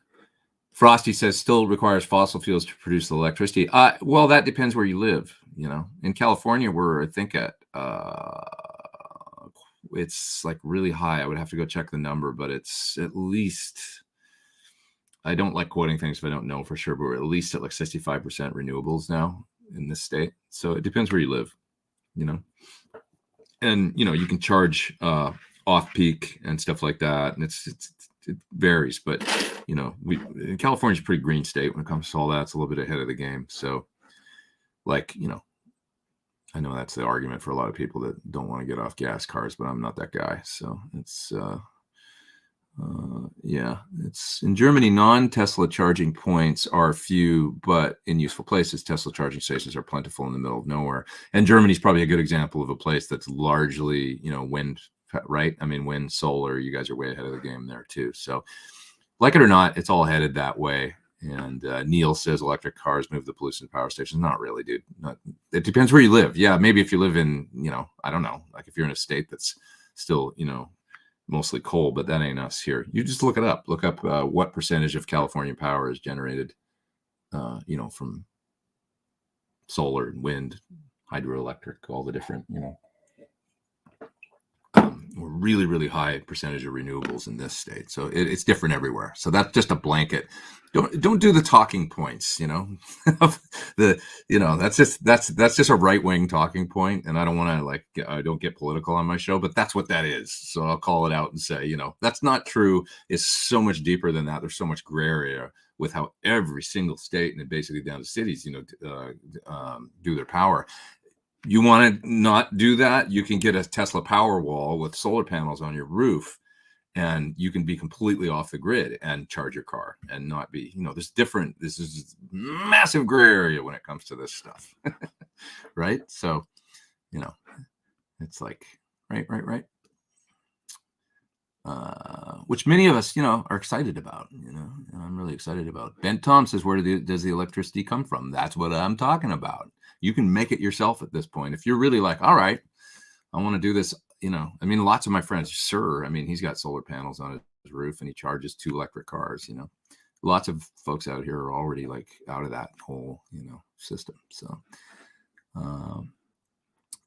Frosty says still requires fossil fuels to produce the electricity. Well, that depends where you live. In California, we're I think at it's like really high. I would have to go check the number, but it's at least, I don't like quoting things if I don't know for sure, but we're at least at like 65% renewables now in this state. So it depends where you live, and you can charge off peak and stuff like that, and it varies, but California's a pretty green state when it comes to all that. It's a little bit ahead of the game. So like, I know that's the argument for a lot of people that don't want to get off gas cars, but I'm not that guy. So it's, yeah, it's in Germany, non-Tesla charging points are few, but in useful places, Tesla charging stations are plentiful in the middle of nowhere. And Germany's probably a good example of a place that's largely, wind, right? I mean, wind, solar, you guys are way ahead of the game there too. So like it or not, it's all headed that way. And Neil says electric cars move the pollution power stations. Not really, dude. It depends where you live. Yeah, maybe if you live in, I don't know, like if you're in a state that's still, mostly coal, but that ain't us here. You just look it up. Look up what percentage of California power is generated, from solar, wind, hydroelectric, all the different, really, really high percentage of renewables in this state. So it's different everywhere. So that's just a blanket. Don't do the talking points, that's just a right-wing talking point. And I don't want to I don't get political on my show, but that's what that is. So I'll call it out and say, that's not true. It's so much deeper than that. There's so much gray area with how every single state and basically down to cities, do their power. You want to not do that? You can get a Tesla Powerwall with solar panels on your roof, and you can be completely off the grid and charge your car and not be, this is massive gray area when it comes to this stuff. Right? So, it's like, right. Which many of us, are excited about, I'm really excited about. Ben Tom says, where does the electricity come from? That's what I'm talking about. You can make it yourself at this point. If you're really like, all right, I want to do this, lots of my friends, Sir, he's got solar panels on his roof and he charges 2 electric cars, lots of folks out here are already like out of that whole, system. So,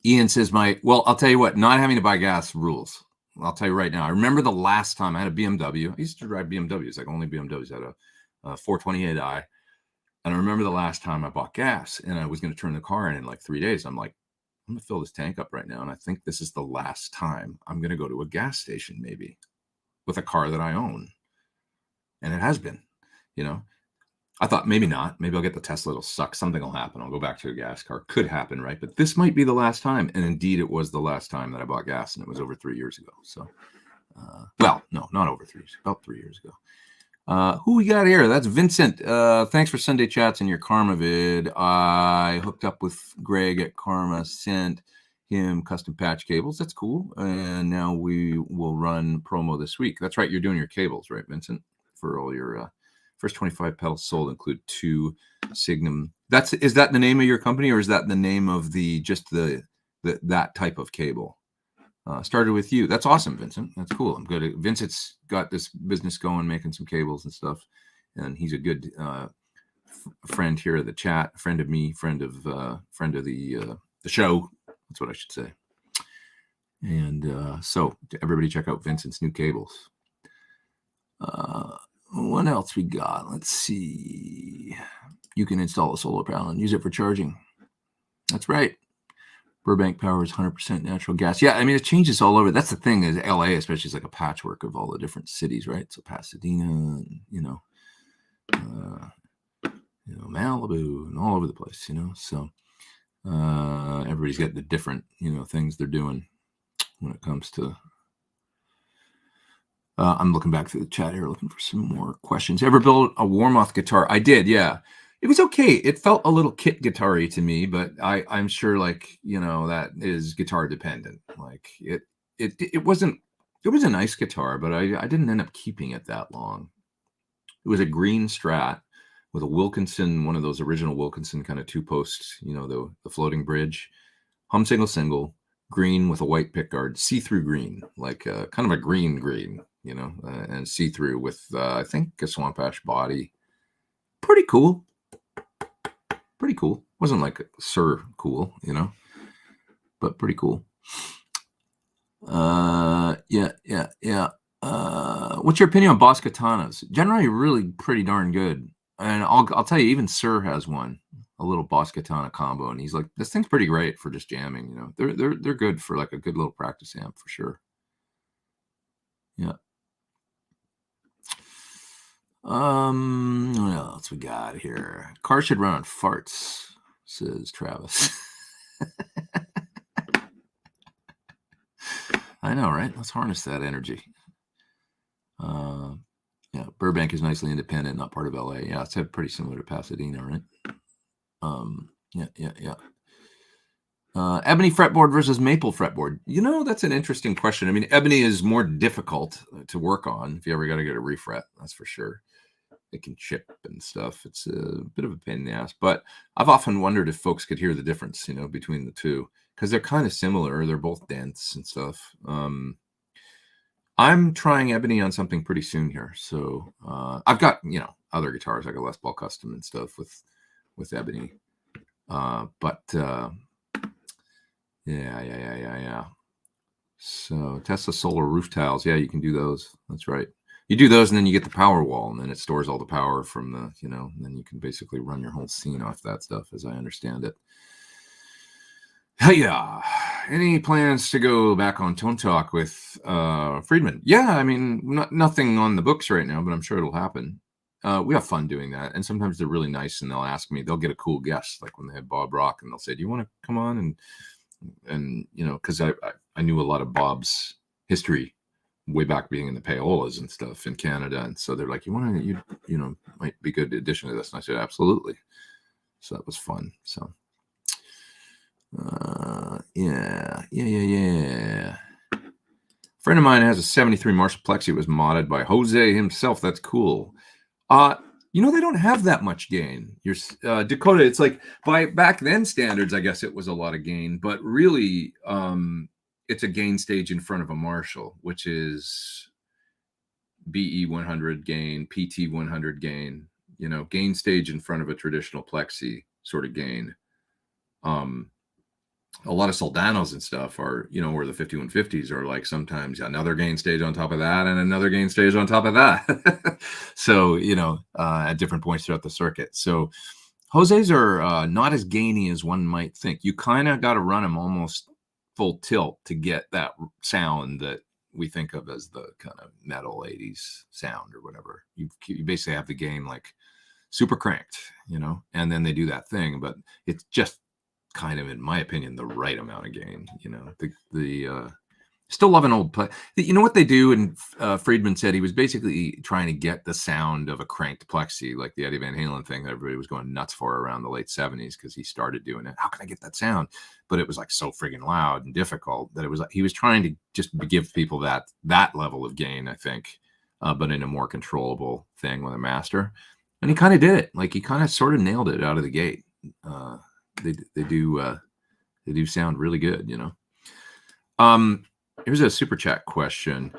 Ian says, I'll tell you what, not having to buy gas rules. I'll tell you right now. I remember the last time I had a BMW. I used to drive BMWs, like only BMWs. I had a 428i. And I remember the last time I bought gas and I was going to turn the car in like 3 days. I'm like, I'm going to fill this tank up right now. And I think this is the last time I'm going to go to a gas station, maybe with a car that I own. And it has been, I thought maybe not. Maybe I'll get the Tesla. It'll suck. Something will happen. I'll go back to a gas car. Could happen, right? But this might be the last time. And indeed, it was the last time that I bought gas. And it was over 3 years ago. So, no, not over 3 years. About 3 years ago. Who we got here? That's Vincent. Thanks for Sunday chats and your Karma vid. I hooked up with Greg at Karma, sent him custom patch cables. That's cool. And now we will run promo this week. That's right. You're doing your cables, right, Vincent? For all your first 25 pedals sold include 2 Signum. Is that the name of your company, or is that the name of that type of cable? Started with you. That's awesome, Vincent. That's cool. I'm good. Vincent's got this business going, making some cables and stuff, and he's a good friend here of the chat, friend of me, friend of the show. That's what I should say. And so everybody check out Vincent's new cables. What else we got? Let's see. You can install a solar panel and use it for charging. That's right. Burbank Power is 100% natural gas. Yeah, it changes all over. That's the thing, is LA especially is like a patchwork of all the different cities, right? So Pasadena, and, Malibu, and all over the place, So everybody's got the different, things they're doing when it comes to. I'm looking back through the chat here, looking for some more questions. Ever built a Warmoth guitar? I did, yeah. It was okay. It felt a little kit guitar-y to me, but I'm sure, that is guitar dependent. Like it wasn't. It was a nice guitar, but I didn't end up keeping it that long. It was a green Strat with a Wilkinson, one of those original Wilkinson kind of 2-posts, the floating bridge, hum single, green with a white pickguard, see-through green, like kind of a green, and see-through with I think a swamp ash body. Pretty cool. Wasn't like Sir cool, but pretty cool. Yeah. What's your opinion on Boss katanas? Generally, really pretty darn good. And I'll tell you, even Sir has one, a little Boss katana combo, and he's like, this thing's pretty great for just jamming. They're good for like a good little practice amp for sure. Yeah. What else we got here? Car should run on farts, says Travis. I know, right? Let's harness that energy. Yeah, Burbank is nicely independent, not part of LA. Yeah, it's pretty similar to Pasadena, right? Yeah. Ebony fretboard versus maple fretboard. That's an interesting question. I mean, ebony is more difficult to work on if you ever got to get a refret. That's for sure. It can chip and stuff. It's a bit of a pain in the ass. But I've often wondered if folks could hear the difference, between the two, because they're kind of similar. They're both dense and stuff. I'm trying ebony on something pretty soon here. So I've got, other guitars like a Les Paul Custom and stuff with ebony. Yeah. So Tesla solar roof tiles. Yeah, you can do those. That's right. You do those and then you get the power wall and then it stores all the power from the, and then you can basically run your whole scene off that stuff as I understand it. Yeah. Any plans to go back on Tone Talk with Friedman? Yeah, I mean, nothing on the books right now, but I'm sure it'll happen. We have fun doing that. And sometimes they're really nice and they'll ask me, they'll get a cool guest, like when they had Bob Rock and they'll say, do you want to come on? And because I knew a lot of Bob's history way back being in the payolas and stuff in Canada. And so they're like, you might be a good addition to this. And I said, absolutely. So that was fun. So yeah. Friend of mine has a 73 Marshall Plexi. It was modded by Jose himself. That's cool. They don't have that much gain. Your Dakota, it's like by back then standards, I guess it was a lot of gain, but really it's a gain stage in front of a Marshall, which is BE 100 gain, PT 100 gain, gain stage in front of a traditional Plexi sort of gain. A lot of Soldanos and stuff are, where the 5150s are like sometimes another gain stage on top of that and another gain stage on top of that. So, at different points throughout the circuit. So Jose's are not as gainy as one might think. You kind of got to run them almost full tilt to get that sound that we think of as the kind of metal 80s sound or whatever. You basically have the gain like super cranked, and then they do that thing, but it's just kind of, in my opinion, the right amount of gain. Still love an old play. What they do, and Friedman said he was basically trying to get the sound of a cranked Plexi, like the Eddie Van Halen thing that everybody was going nuts for around the late 70s because he started doing it. How can I get that sound? But it was like so friggin' loud and difficult that it was like he was trying to just give people that level of gain, I think, but in a more controllable thing with a master. And he kind of did it. Like he kind of sort of nailed it out of the gate. They do sound really good, Here's a super chat question.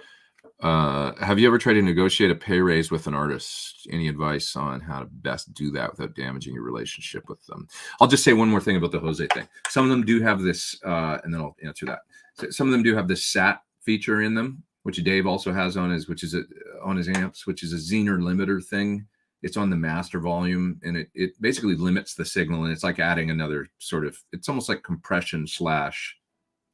Have you ever tried to negotiate a pay raise with an artist? Any advice on how to best do that without damaging your relationship with them? I'll just say one more thing about the Jose thing. Some of them do have this, and then I'll answer that. So some of them do have this SAT feature in them, which Dave also has on his amps, which is a Zener limiter thing. It's on the master volume, and it basically limits the signal, and it's like adding another sort of, it's almost like compression /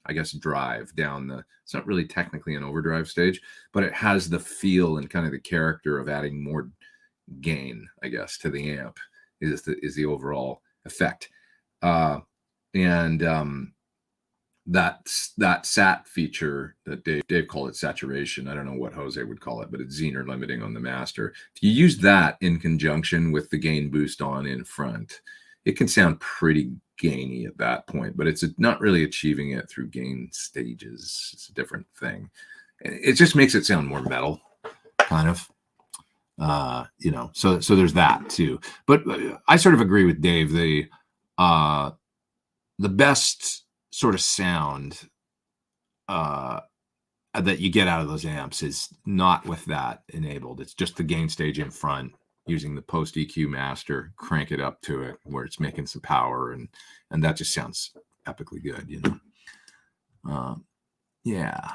I guess drive down it's not really technically an overdrive stage, but it has the feel and kind of the character of adding more gain, I guess, to the amp is the overall effect. That SAT feature that Dave called it saturation. I don't know what Jose would call it, but it's Zener limiting on the master. If you use that in conjunction with the gain boost on in front, it can sound pretty gainy at that point, but it's not really achieving it through gain stages. It's a different thing. It just makes it sound more metal, kind of. So there's that too. But I sort of agree with Dave. The best sort of sound that you get out of those amps is not with that enabled. It's just the gain stage in front, using the post EQ master, crank it up to it where it's making some power, and that just sounds epically good, Yeah.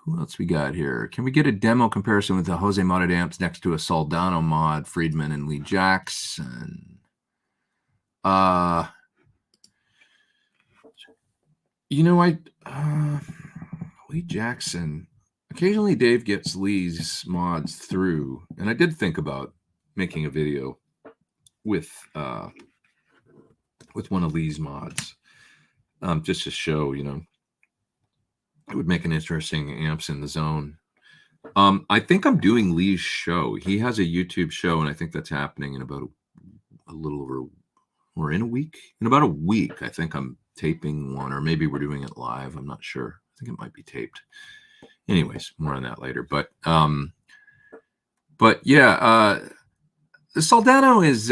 Who else we got here? Can we get a demo comparison with the Jose modded amps next to a Soldano mod, Friedman and Lee Jackson? Lee Jackson. Occasionally Dave gets Lee's mods through, and I did think about making a video with one of Lee's mods, just to show, It would make an interesting amps in the zone. I think I'm doing Lee's show. He has a YouTube show, and I think that's happening in about a little over, or in a week. In about a week, I think I'm taping one, or maybe we're doing it live. I'm not sure. I think it might be taped. Anyways, more on that later. But yeah, the Soldano is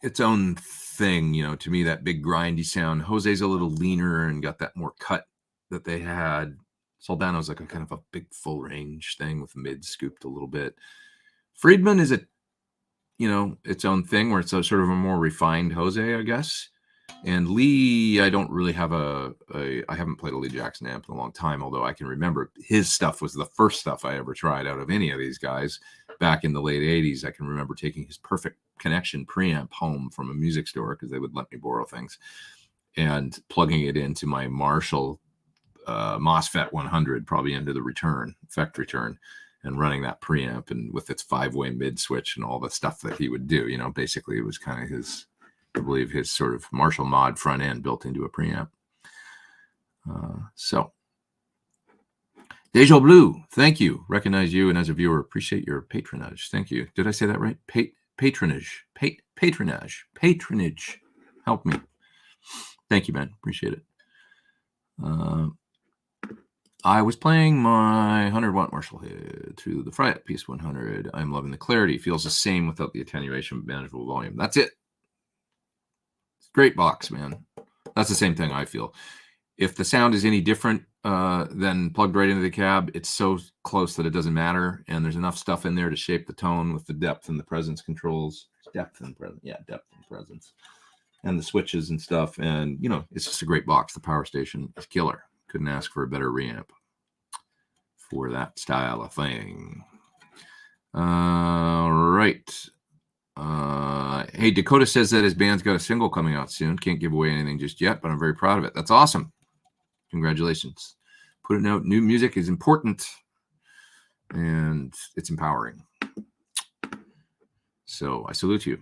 its own thing. You know, to me, that big grindy sound. Jose's a little leaner and got that more cut that they had. Soldano's like a kind of a big full range thing with mid scooped a little bit. Friedman is its own thing where it's a sort of a more refined Jose, I guess. And Lee, I don't really have I haven't played a Lee Jackson amp in a long time, although I can remember his stuff was the first stuff I ever tried out of any of these guys back in the late 80s. I can remember taking his Perfect Connection preamp home from a music store because they would let me borrow things and plugging it into my Marshall MOSFET 100, probably into the effect return, and running that preamp and with its 5-way mid switch and all the stuff that he would do. Basically it was kind of I believe his sort of Marshall mod front end built into a preamp. So Deja Blue, thank you. Recognize you, and as a viewer, appreciate your patronage. Thank you. Did I say that right? Patronage. Patronage. Help me. Thank you, man. Appreciate it. I was playing my 100-watt Marshall head through the Fryette Piece 100. I'm loving the clarity. Feels the same without the attenuation, manageable volume. That's it. Great box, man. That's the same thing I feel. If the sound is any different than plugged right into the cab, it's so close that it doesn't matter. And there's enough stuff in there to shape the tone with the depth and the presence controls. Depth and presence. And the switches and stuff. And, it's just a great box. The power station is killer. Couldn't ask for a better reamp for that style of thing. All right. Hey, Dakota says that his band's got a single coming out soon. Can't give away anything just yet, but I'm very proud of it. That's awesome. Congratulations. Putting out new music is important, and it's empowering. So I salute you.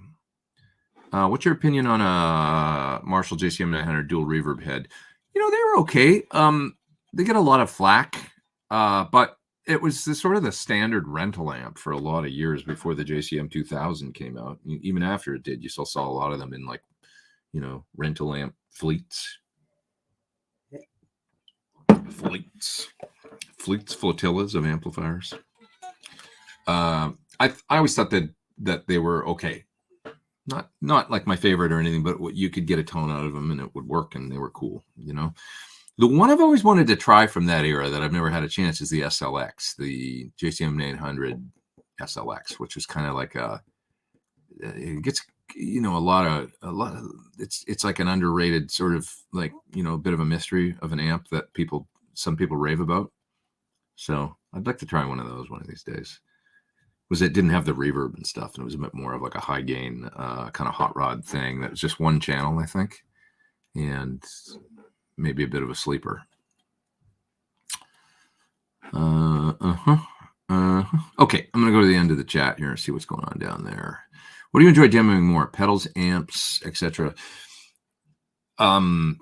What's your opinion on a Marshall JCM 900 dual reverb head? They were okay. They get a lot of flack, but it was the standard rental amp for a lot of years before the JCM 2000 came out. Even after it did, you still saw a lot of them in rental amp fleets, flotillas of amplifiers. I always thought that they were okay. Not like my favorite or anything, but you could get a tone out of them and it would work and they were cool, The one I've always wanted to try from that era that I've never had a chance is the SLX, the JCM 900 SLX, which is kind of like it gets, a lot of, it's like an underrated sort of like, a bit of a mystery of an amp that some people rave about. So I'd like to try one of those one of these days. It didn't have the reverb and stuff, and it was a bit more of like a high gain kind of hot rod thing that was just one channel, I think, and maybe a bit of a sleeper. Okay, I'm gonna go to the end of the chat here and see what's going on down there. What do you enjoy demoing more, pedals, amps, etc.?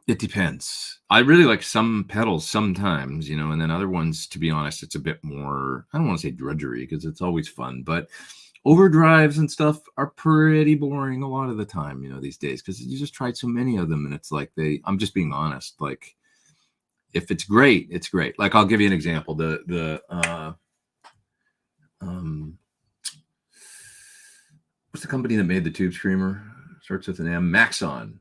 It depends. I really like some pedals sometimes, and then other ones, to be honest, it's a bit more, I don't want to say drudgery because it's always fun, but overdrives and stuff are pretty boring a lot of the time, these days, because you just tried so many of them and it's like I'm just being honest. Like if it's great, it's great. Like I'll give you an example. What's the company that made the Tube Screamer? Starts with an M, Maxon.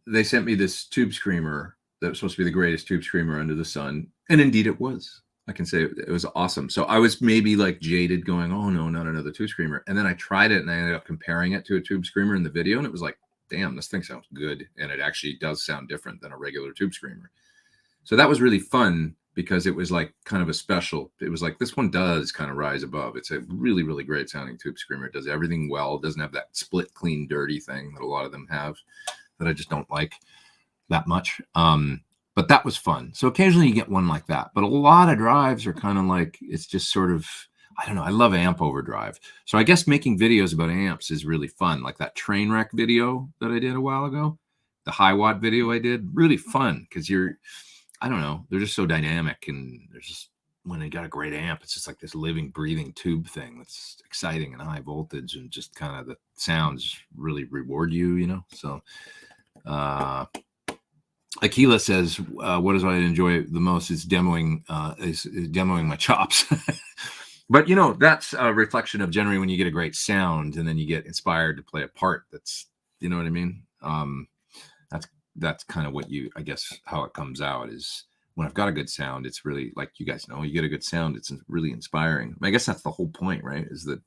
They sent me this Tube Screamer that was supposed to be the greatest Tube Screamer under the sun. And indeed it was. I can say it was awesome. So I was maybe like jaded going, oh no, not another Tube Screamer. And then I tried it and I ended up comparing it to a Tube Screamer in the video. And it was like, damn, this thing sounds good. And it actually does sound different than a regular Tube Screamer. So that was really fun because it was like kind of a special, it was like, this one does kind of rise above. It's a really, really great sounding Tube Screamer. It does everything well. It doesn't have that split, clean, dirty thing that a lot of them have that I just don't like that much. But that was fun. So occasionally you get one like that. But a lot of drives are kind of like, it's just sort of, I don't know. I love amp overdrive. So I guess making videos about amps is really fun. Like that train wreck video that I did a while ago, the high watt video I did, really fun because I don't know, they're just so dynamic, and there's just, when they got a great amp, it's just like this living, breathing tube thing that's exciting and high voltage, and just kind of the sounds really reward you, you know? So, Akila says, what is what I enjoy the most is demoing, is demoing my chops. But, you know, that's a reflection of generally when you get a great sound and then you get inspired to play a part that's, you know what I mean? That's kind of what you, I guess, how it comes out is when I've got a good sound, it's really, like you guys know, you get a good sound, it's really inspiring. I guess that's the whole point, right? Is that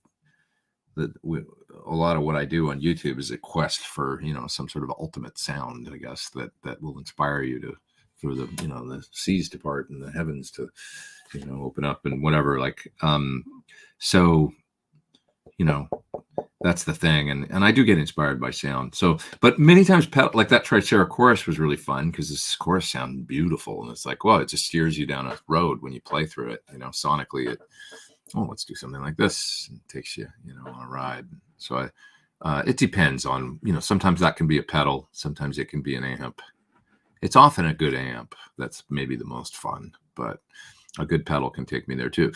a lot of what I do on YouTube is a quest for, you know, some sort of ultimate sound, I guess, that will inspire you to, for the, you know, the seas to part and the heavens to, you know, open up and whatever. Like, so, you know, that's the thing. And I do get inspired by sound. So, but many times like that Tricera chorus was really fun because this chorus sounded beautiful. And it's like, well, it just steers you down a road when you play through it, you know, sonically let's do something like this. It takes you, you know, on a ride. So it depends on, you know, sometimes that can be a pedal. Sometimes it can be an amp. It's often a good amp. That's maybe the most fun, but a good pedal can take me there too.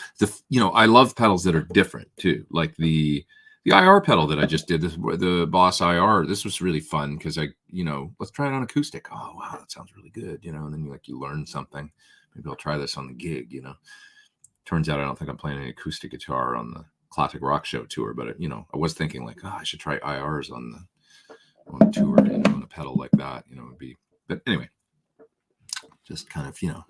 You know, I love pedals that are different too. Like the IR pedal that I just did, the Boss IR, this was really fun because you know, let's try it on acoustic. Oh, wow, that sounds really good. You know, and then you learn something. Maybe I'll try this on the gig, you know. Turns out I don't think I'm playing any acoustic guitar on the Classic Rock Show tour, but you know, I was thinking like, I should try IRs on the tour, you know, on a pedal like that, you know, would be. But anyway, just kind of, you know,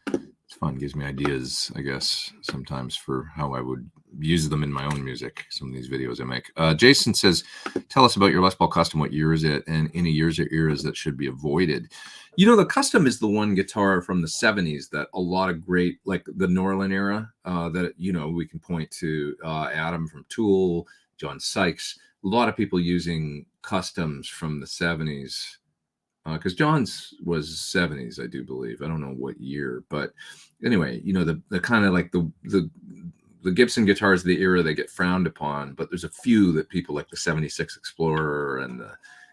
it's fun. Gives me ideas, I guess, sometimes for how I would use them in my own music. Some of these videos I make. Jason says, tell us about your Les Paul Custom. What year is it? And any years or eras that should be avoided? You know, the Custom is the one guitar from the 70s that a lot of great, like the Norlin era, that, you know, we can point to Adam from Tool, John Sykes, a lot of people using Customs from the 70s. Because John's was 70s, I do believe. I don't know what year, but anyway, you know, the kind of like the Gibson guitars of the era, they get frowned upon, but there's a few that people like the 76 Explorer and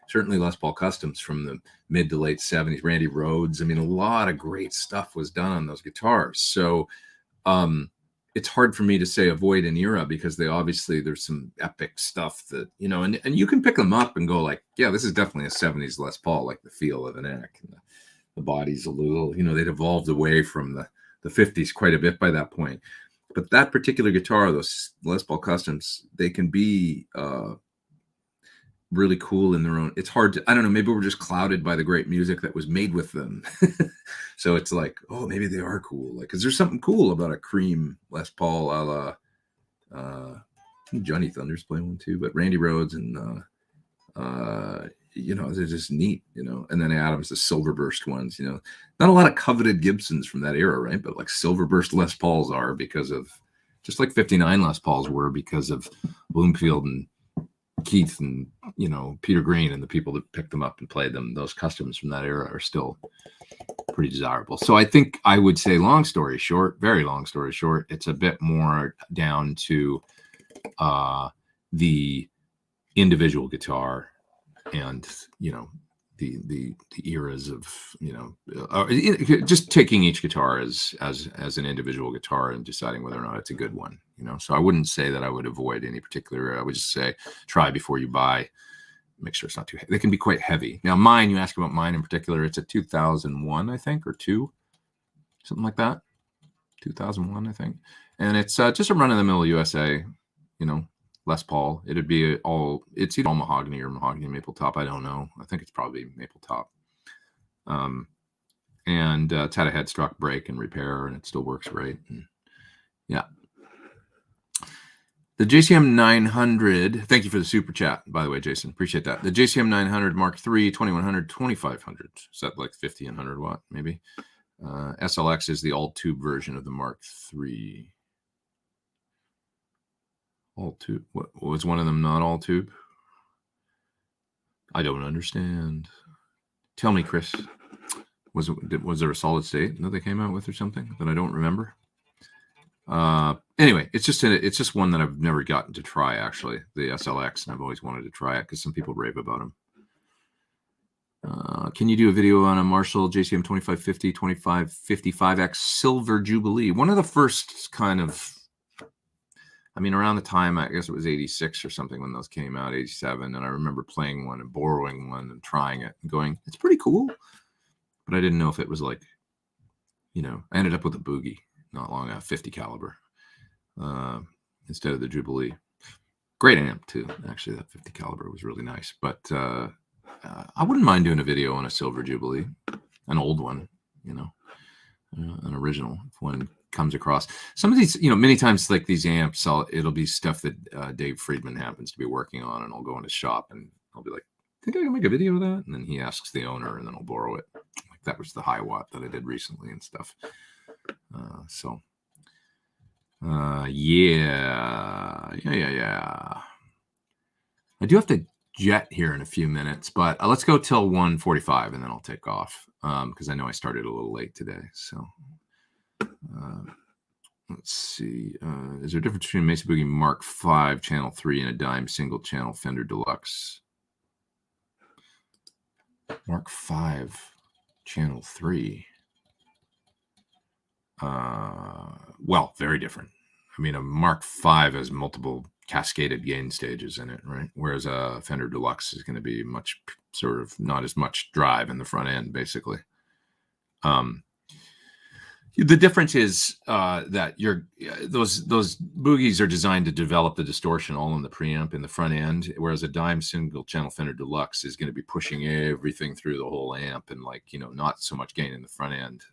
certainly Les Paul Customs from the mid to late 70s, Randy Rhoads. I mean, a lot of great stuff was done on those guitars. So it's hard for me to say avoid an era because there's some epic stuff that, you know, and you can pick them up and go like, yeah, this is definitely a 70s Les Paul, like the feel of the neck and the body's a little, you know, they'd evolved away from the 50s quite a bit by that point. But that particular guitar, those Les Paul Customs, they can be really cool in their own. It's hard to, I don't know, maybe we're just clouded by the great music that was made with them. So it's like, oh, maybe they are cool. Like, because there's something cool about a cream Les Paul a la Johnny Thunder's playing one too, but Randy Rhoads and you know, they're just neat, you know. And then Adams, the Silverburst ones, you know, not a lot of coveted Gibsons from that era, right? But like Silverburst Les Pauls are because of, just like 59 Les Pauls were because of Bloomfield and Keith and, you know, Peter Green and the people that picked them up and played them. Those Customs from that era are still pretty desirable. So I think I would say, long story short, very long story short, it's a bit more down to the individual guitar and, you know, the eras of, you know, just taking each guitar as an individual guitar and deciding whether or not it's a good one, you know. So I wouldn't say that I would avoid any particular era. I would just say try before you buy. Make sure it's not too heavy. They can be quite heavy. Now mine, you ask about mine in particular, it's a 2001, I think, or 2, something like that. 2001, I think. And it's just a run-of-the-mill USA, you know, Les Paul. It'd be it's either all mahogany or mahogany maple top. I don't know. I think it's probably maple top. And it's had a headstock break and repair, and it still works great. And yeah. The JCM 900, thank you for the super chat, by the way, Jason. Appreciate that. The JCM 900 Mark III, 2100, 2500. Is that like 50 and 100 watt, maybe? SLX is the all-tube version of the Mark III. All tube. What was one of them not all tube? I don't understand. Tell me, Chris. Was there a solid state that they came out with or something that I don't remember? Anyway, it's just one that I've never gotten to try, actually, the SLX, and I've always wanted to try it because some people rave about them. Can you do a video on a Marshall JCM 2550, 2555X Silver Jubilee? One of the first kind of, I mean, around the time, I guess it was 86 or something when those came out, 87. And I remember playing one and borrowing one and trying it and going, it's pretty cool. But I didn't know if it was like, you know, I ended up with a Boogie not long after, 50 caliber instead of the Jubilee. Great amp too. Actually, that 50 caliber was really nice. But I wouldn't mind doing a video on a Silver Jubilee, an old one, you know, an original if one comes across. Some of these, you know, many times like these amps, it'll be stuff that Dave Friedman happens to be working on, and I'll go in his shop and I'll be like, think I can make a video of that? And then he asks the owner, and then I'll borrow it. Like that was the high watt that I did recently and stuff. Yeah. I do have to jet here in a few minutes, but let's go till 1:45 and then I'll take off because I know I started a little late today. So let's see. Is there a difference between Mesa Boogie Mark V channel 3 and a dime single channel Fender Deluxe? Mark V channel 3. Well, very different. I mean, a Mark V has multiple cascaded gain stages in it, right? Whereas a Fender Deluxe is going to be much sort of not as much drive in the front end, basically. The difference is that those boogies are designed to develop the distortion all in the preamp in the front end, whereas a dime single channel Fender Deluxe is going to be pushing everything through the whole amp and, like, you know, not so much gain in the front end.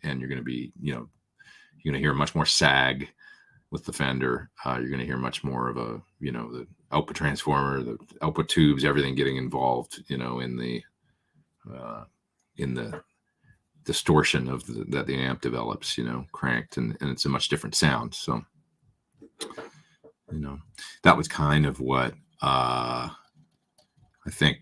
And you're going to be, you know, you're going to hear much more sag with the Fender. You're going to hear much more of a, you know, the output transformer, the output tubes, everything getting involved, you know, in the distortion of that the amp develops, you know, cranked, and it's a much different sound. So, you know, that was kind of what I think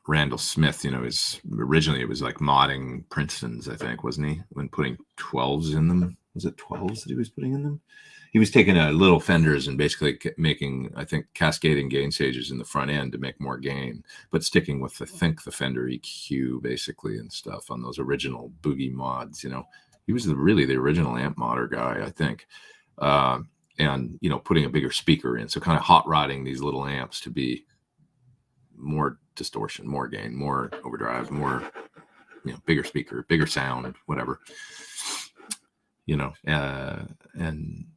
Randall Smith, you know, is originally it was like modding Princeton's, I think, wasn't he? When putting 12s in them. Was it 12s that he was putting in them? He was taking little Fenders and basically making, I think, cascading gain stages in the front end to make more gain, but sticking with the Fender EQ basically and stuff on those original Boogie mods. You know, he was really the original amp modder guy, I think. And, you know, putting a bigger speaker in. So kind of hot rodding these little amps to be more distortion, more gain, more overdrive, more, you know, bigger speaker, bigger sound, whatever, you know, and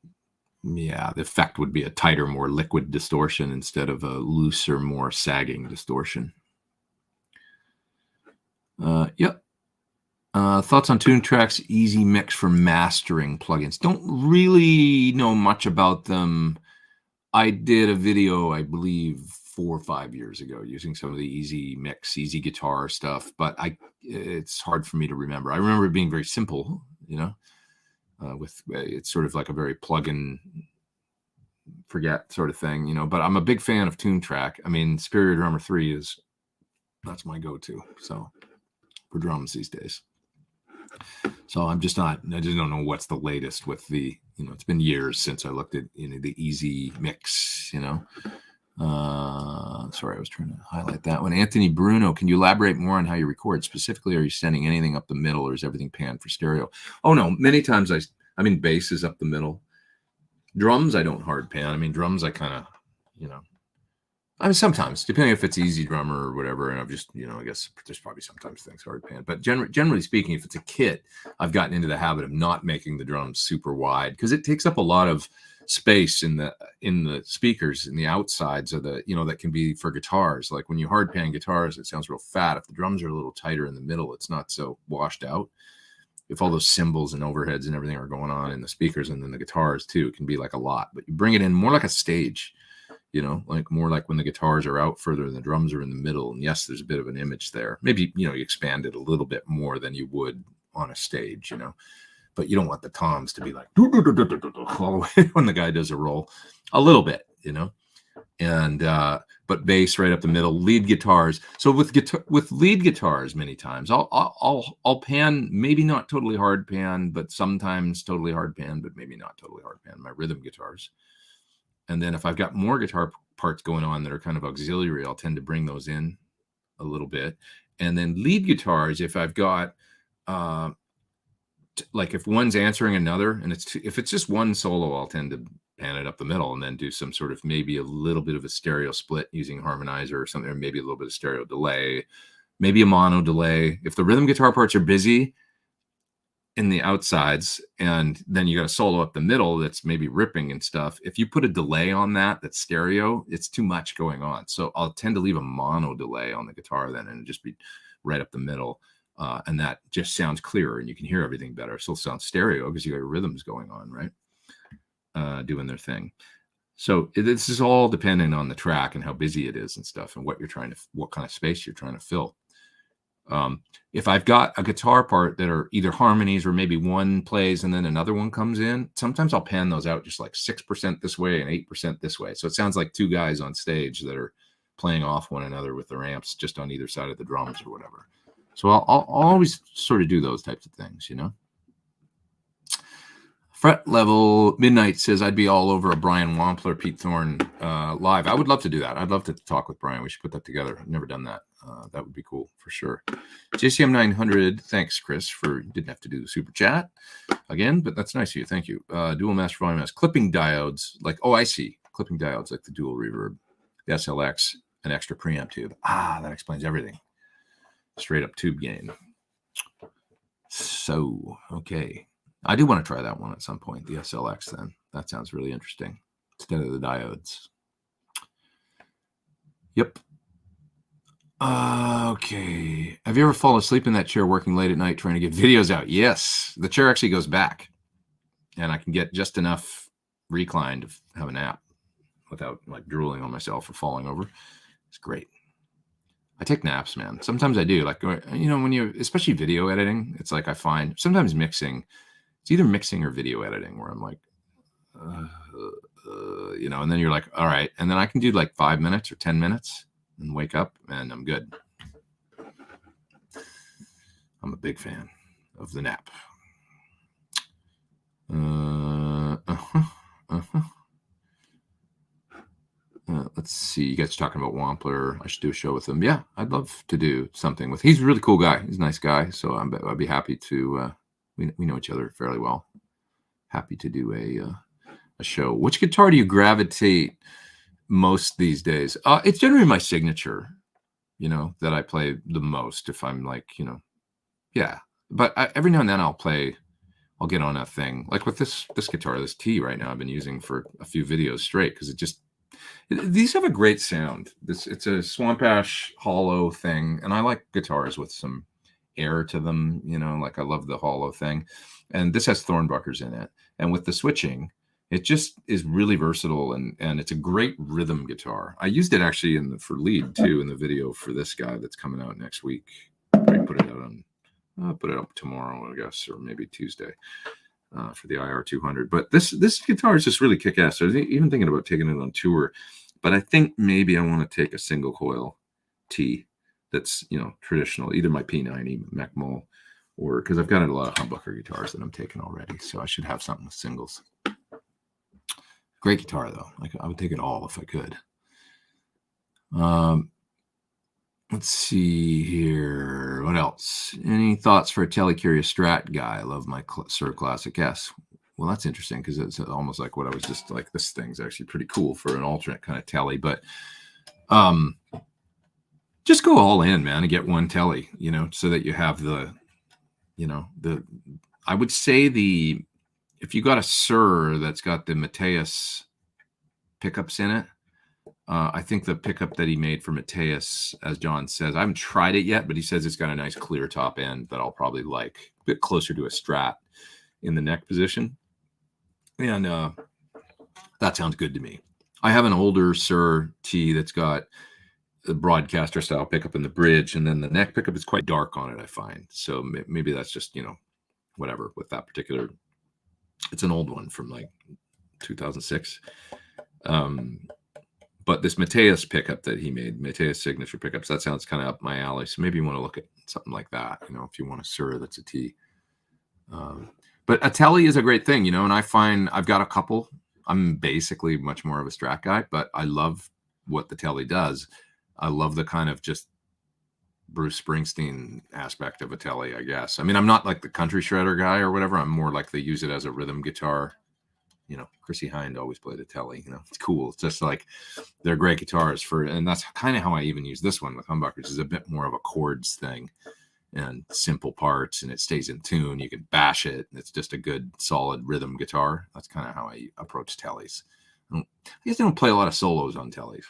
yeah, the effect would be a tighter, more liquid distortion instead of a looser, more sagging distortion. Yep. Thoughts on Tune Tracks Easy Mix for mastering plugins? Don't really know much about them. I did a video, I believe, 4 or 5 years ago using some of the Easy Mix, Easy Guitar stuff, but it's hard for me to remember. I remember it being very simple, you know, it's sort of like a very plug-in forget sort of thing, you know, but I'm a big fan of Tune Track. I mean, Superior Drummer 3 that's my go-to. So for drums these days. So I just don't know what's the latest with the, you know, it's been years since I looked at, you know, the Easy Mix, you know. Sorry, I was trying to highlight that one. Anthony Bruno, can you elaborate more on how you record? Specifically, are you sending anything up the middle, or is everything panned for stereo? Oh no, many times I mean, bass is up the middle. Drums, I don't hard pan. I mean, drums, I kind of, you know, I mean, sometimes, depending if it's Easy Drummer or whatever, and I've just, you know, I guess there's probably sometimes things hard pan. But generally speaking, if it's a kit, I've gotten into the habit of not making the drums super wide because it takes up a lot of space in the speakers in the outsides of the, you know, that can be for guitars. Like when you hard pan guitars, it sounds real fat. If the drums are a little tighter in the middle, it's not so washed out. If all those cymbals and overheads and everything are going on in the speakers and then the guitars too, it can be like a lot. But you bring it in more like a stage, you know, like more like when the guitars are out further and the drums are in the middle. And yes, there's a bit of an image there. Maybe, you know, you expand it a little bit more than you would on a stage, you know, but you don't want the toms to be like all the way when the guy does a roll. A little bit, you know, and but bass right up the middle, lead guitars. So with lead guitars, many times I'll pan, maybe not totally hard pan, but sometimes totally hard pan, but maybe not totally hard pan, my rhythm guitars. And then if I've got more guitar parts going on that are kind of auxiliary, I'll tend to bring those in a little bit. And then lead guitars, if I've got like if one's answering another, and if it's just one solo, I'll tend to pan it up the middle and then do some sort of maybe a little bit of a stereo split using harmonizer or something, or maybe a little bit of stereo delay, maybe a mono delay. If the rhythm guitar parts are busy in the outsides, and then you got a solo up the middle that's maybe ripping and stuff, if you put a delay on that's stereo, it's too much going on. So I'll tend to leave a mono delay on the guitar then, and just be right up the middle. And that just sounds clearer, and you can hear everything better. It still sounds stereo because you got rhythms going on, right? Doing their thing. So this is all depending on the track and how busy it is and stuff, and what kind of space you're trying to fill. If I've got a guitar part that are either harmonies or maybe one plays and then another one comes in, sometimes I'll pan those out just like 6% this way and 8% this way. So it sounds like two guys on stage that are playing off one another with their amps just on either side of the drums or whatever. So I'll always sort of do those types of things, you know. Fret Level Midnight says, I'd be all over a Brian Wampler, Pete Thorn live. I would love to do that. I'd love to talk with Brian. We should put that together. I've never done that. That would be cool for sure. JCM 900, thanks, Chris, didn't have to do the super chat again, but that's nice of you. Thank you. Dual Master Volume S, clipping diodes, like, oh, I see. Clipping diodes like the dual reverb, the SLX, an extra preamp tube. That explains everything. Straight up tube gain. So, okay. I do want to try that one at some point, the SLX then. That sounds really interesting instead of the diodes. Yep. Okay. Have you ever fallen asleep in that chair working late at night trying to get videos out? Yes. The chair actually goes back, and I can get just enough recline to have a nap without like drooling on myself or falling over. It's great. I take naps, man. Sometimes I do. Like, you know, when you, especially video editing, it's like I find sometimes mixing, it's either mixing or video editing where I'm like, you know, and then you're like, all right. And then I can do like 5 minutes or 10 minutes and wake up and I'm good. I'm a big fan of the nap. Let's see. You guys are talking about Wampler. I should do a show with him. Yeah, I'd love to do something with. He's a really cool guy. He's a nice guy. So I'd be happy to. We know each other fairly well. Happy to do a show. Which guitar do you gravitate most these days? It's generally my signature. You know, that I play the most. If I'm like, you know, yeah. But every now and then I'll get on a thing like with this guitar, this T right now. I've been using for a few videos straight because these have a great sound. It's a Swamp Ash hollow thing, and I like guitars with some air to them. You know, like I love the hollow thing, and this has Thornbuckers in it. And with the switching, it just is really versatile, and it's a great rhythm guitar. I used it actually for lead too in the video for this guy that's coming out next week. I'll put it up tomorrow, I guess, or maybe Tuesday. For the IR 200, but this guitar is just really kick-ass. I was even thinking about taking it on tour, but I think maybe I want to take a single coil T that's, you know, traditional, either my P90 Macmol, or because I've got a lot of humbucker guitars that I'm taking already, so I should have something with singles. Great guitar though. Like I would take it all if I could. Let's see here. What else? Any thoughts for a Telecurious Strat guy? I love my Sir Classic S. Well, that's interesting because it's almost like what I was just like. This thing's actually pretty cool for an alternate kind of Tele, but just go all in, man, and get one Tele, you know, so that you have the, you know, I would say if you got a Sir that's got the Mateus pickups in it, I think the pickup that he made for Mateus, as John says, I haven't tried it yet, but he says it's got a nice clear top end that I'll probably like, a bit closer to a Strat in the neck position. And that sounds good to me. I have an older Sir T that's got a broadcaster style pickup in the bridge, and then the neck pickup is quite dark on it, I find. So maybe that's just, you know, whatever with that particular. It's an old one from like 2006. But this Mateus pickup that he made, Mateus signature pickups, that sounds kind of up my alley. So maybe you want to look at something like that, you know, if you want a Sir that's a T. But a Tele is a great thing, you know, and I find I've got a couple. I'm basically much more of a Strat guy, but I love what the Tele does. I love the kind of just Bruce Springsteen aspect of a Tele, I guess. I mean, I'm not like the country shredder guy or whatever. I'm more like they use it as a rhythm guitar. You know, Chrissy Hind always played a Tele. You know, it's cool. It's just like they're great guitars for, and that's kind of how I even use this one with humbuckers. Is a bit more of a chords thing and simple parts, and it stays in tune. You can bash it. It's just a good, solid rhythm guitar. That's kind of how I approach Teles. I guess I don't play a lot of solos on Teles.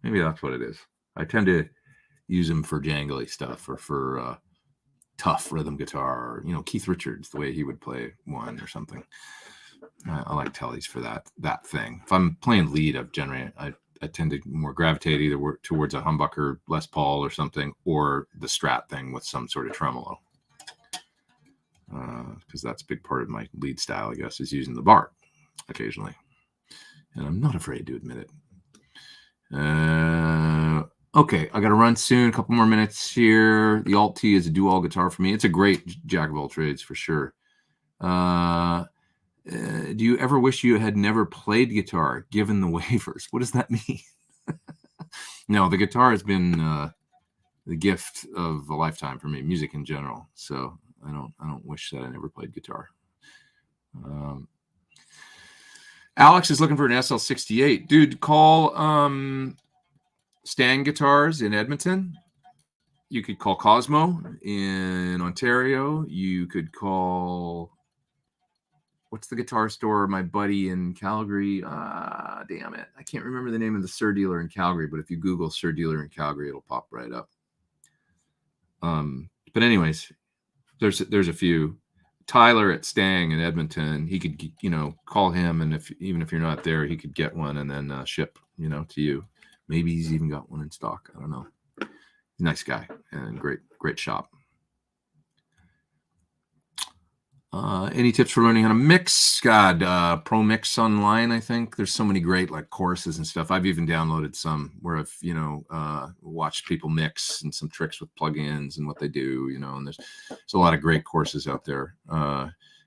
Maybe that's what it is. I tend to use them for jangly stuff or for tough rhythm guitar. Or, you know, Keith Richards, the way he would play one or something. I like Teles for that thing. If I'm playing lead, I tend to more gravitate either towards a humbucker Les Paul or something, or the Strat thing with some sort of tremolo. Because that's a big part of my lead style, I guess, is using the bar occasionally. And I'm not afraid to admit it. Okay, I got to run soon. A couple more minutes here. The Alt T is a dual guitar for me. It's a great jack of all trades for sure. Do you ever wish you had never played guitar given the waivers? What does that mean? No, the guitar has been the gift of a lifetime for me, music in general. So I don't wish that I never played guitar. Alex is looking for an SL68. Dude, call Stang Guitars in Edmonton. You could call Cosmo in Ontario. You could call, what's the guitar store? My buddy in Calgary. Damn it. I can't remember the name of the Sir Dealer in Calgary, but if you Google Sir Dealer in Calgary, it'll pop right up. But anyways, there's a few. Tyler at Stang in Edmonton, he could, you know, call him, and even if you're not there, he could get one and then ship, you know, to you. Maybe he's even got one in stock. I don't know. Nice guy and great shop. Any tips for learning how to mix? God, Pro Mix Online, I think. There's so many great like courses and stuff. I've even downloaded some where I've, you know, watched people mix and some tricks with plugins and what they do, you know, and there's a lot of great courses out there.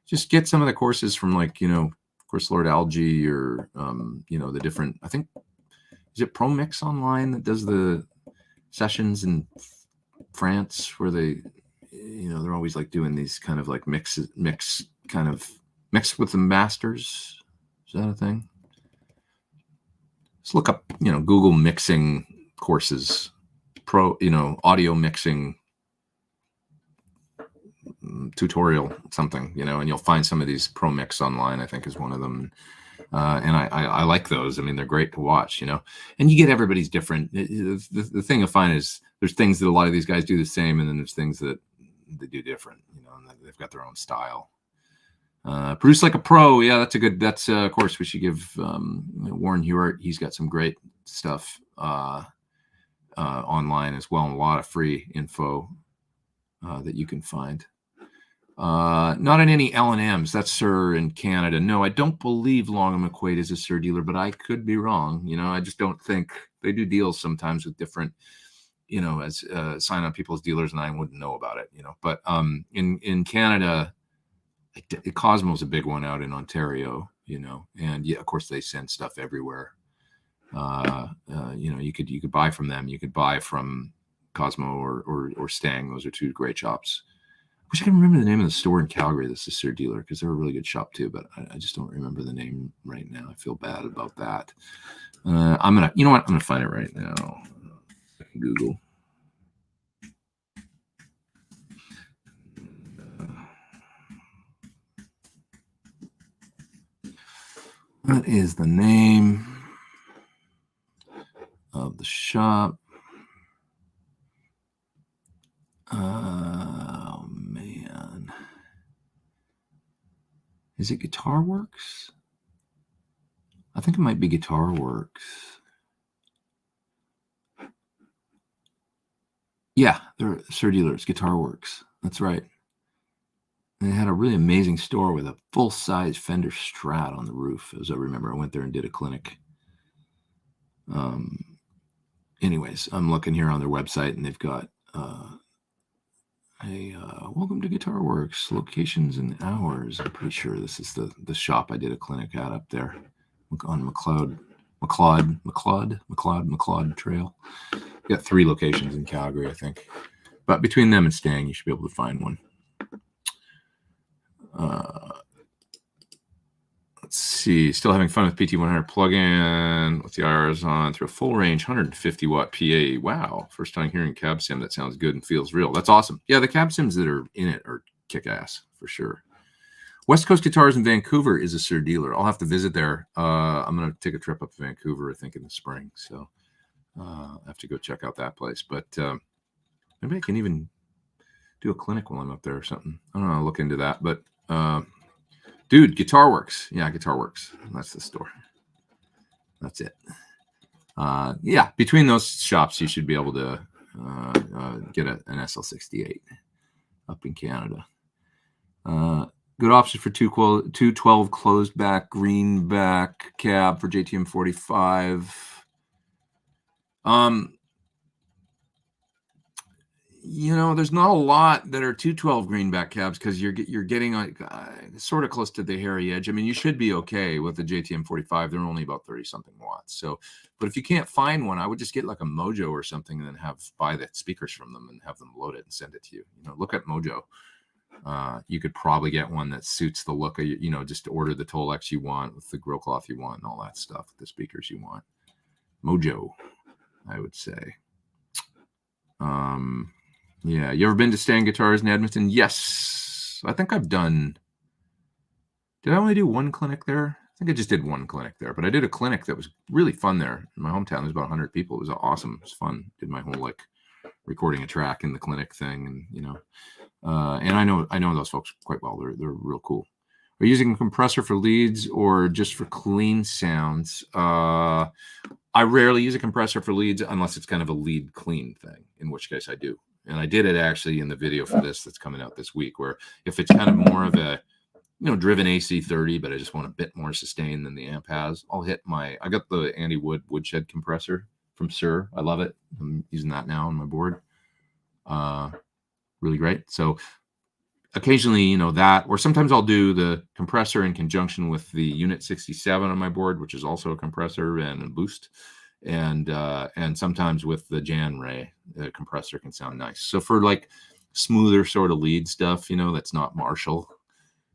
Just get some of the courses from like, you know, of course, Lord Algie or, you know, the different, I think, is it Pro Mix Online that does the sessions in France where they, you know, they're always like doing these kind of like mix with the masters. Is that a thing? Just look up, you know, Google mixing courses, you know, audio mixing tutorial, something, you know, and you'll find some of these Pro Mix Online, I think is one of them. And I like those. I mean, they're great to watch, you know, and you get everybody's different. The thing I find is there's things that a lot of these guys do the same, and then there's things that they do different, you know, and they've got their own style. Produce like a pro. Yeah, that's of course we should give Warren Hewitt. He's got some great stuff online as well, and a lot of free info that you can find. Not in any L&Ms. That's Sir in Canada. No, I don't believe Long & McQuaid is a Sir Dealer, but I could be wrong. You know, I just don't think they do deals sometimes with different, you know, as sign on people as dealers, and I wouldn't know about it, you know. But in Canada, Cosmo's a big one out in Ontario, you know, and yeah, of course they send stuff everywhere. You know, you could buy from them. You could buy from Cosmo or Stang. Those are two great shops. I wish I could remember the name of the store in Calgary that's a Sir Dealer, because they're a really good shop too, but I just don't remember the name right now. I feel bad about that. You know what? I'm gonna find it right now. Google. What is the name of the shop? Oh man, is it Guitar Works? I think it might be Guitar Works. Yeah, they're Sir Dealers, Guitar Works. That's right. And they had a really amazing store with a full-size Fender Strat on the roof, as I remember. I went there and did a clinic. Anyways, I'm looking here on their website, and they've got welcome to Guitar Works, locations and hours. I'm pretty sure this is the shop I did a clinic at up there on McLeod Trail. Got 3 locations in Calgary, I think. But between them and Stang, you should be able to find one. Let's see. Still having fun with PT100 plug-in with the IRs on through a full range 150 watt PA. Wow. First time hearing cab sim that sounds good and feels real. That's awesome. Yeah, the cab sims that are in it are kick-ass for sure. West Coast Guitars in Vancouver is a Sir dealer. I'll have to visit there. I'm going to take a trip up to Vancouver, I think, in the spring. So I have to go check out that place. But maybe I can even do a clinic while I'm up there or something. I don't know. I'll look into that. But dude, Guitar Works. Yeah, Guitar Works. That's the store. That's it. Yeah, between those shops, you should be able to get an SL68 up in Canada. Good option for 212 closed back greenback cab for JTM 45. You know, there's not a lot that are 212 greenback cabs because you're getting like sort of close to the hairy edge. I mean, you should be okay with the JTM 45. They're only about 30 something watts. So, but if you can't find one, I would just get like a Mojo or something and then buy the speakers from them and have them load it and send it to you. You know, look at Mojo. You could probably get one that suits the look of, you know, just order the Tolex you want with the grill cloth you want and all that stuff, the speakers you want. Mojo, I would say. Yeah, you ever been to Stang Guitars in Edmonton? Yes, I think I've done. Did I only do one clinic there? I think I just did one clinic there, but I did a clinic that was really fun there in my hometown. There's about 100 people. It was awesome. It was fun. Did my whole like recording a track in the clinic thing, and you know. And I know those folks quite well. They're real cool. Are you using a compressor for leads or just for clean sounds? I rarely use a compressor for leads unless it's kind of a lead clean thing, in which case I do. And I did it actually in the video for this that's coming out this week, where if it's kind of more of a, you know, driven AC30, but I just want a bit more sustain than the amp has, I'll hit I got the Andy Wood woodshed compressor from Sir. I love it. I'm using that now on my board. Really great. So occasionally, you know, that, or sometimes I'll do the compressor in conjunction with the Unit 67 on my board, which is also a compressor and a boost. And sometimes with the Jan Ray, the compressor can sound nice. So for like smoother sort of lead stuff, you know, that's not Marshall,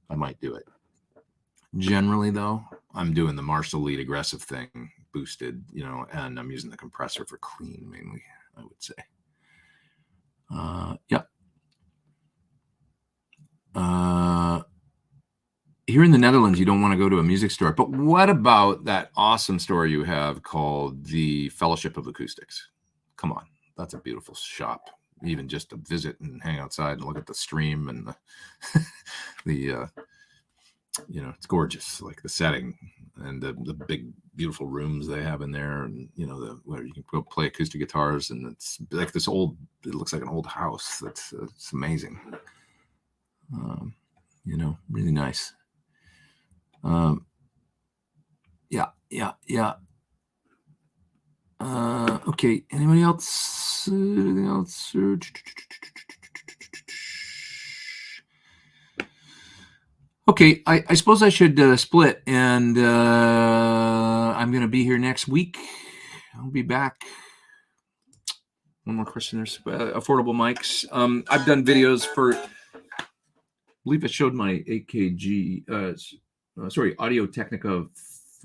I might do it. Generally though, I'm doing the Marshall lead aggressive thing, boosted, you know, and I'm using the compressor for clean mainly, I would say. Yeah. Here in the Netherlands, you don't want to go to a music store, but what about that awesome store you have called the Fellowship of Acoustics? Come on, that's a beautiful shop. Even just to visit and hang outside and look at the stream and the you know, it's gorgeous, like the setting and the big beautiful rooms they have in there, and you know, where you can go play acoustic guitars, and it's like this old, it looks like an old house. That's it's amazing. You know, really nice. Yeah. Okay. Anybody else? Anything else? Okay. I suppose I should split, and I'm going to be here next week. I'll be back. One more question. There's affordable mics. I've done videos for, I believe I showed my AKG, Audio Technica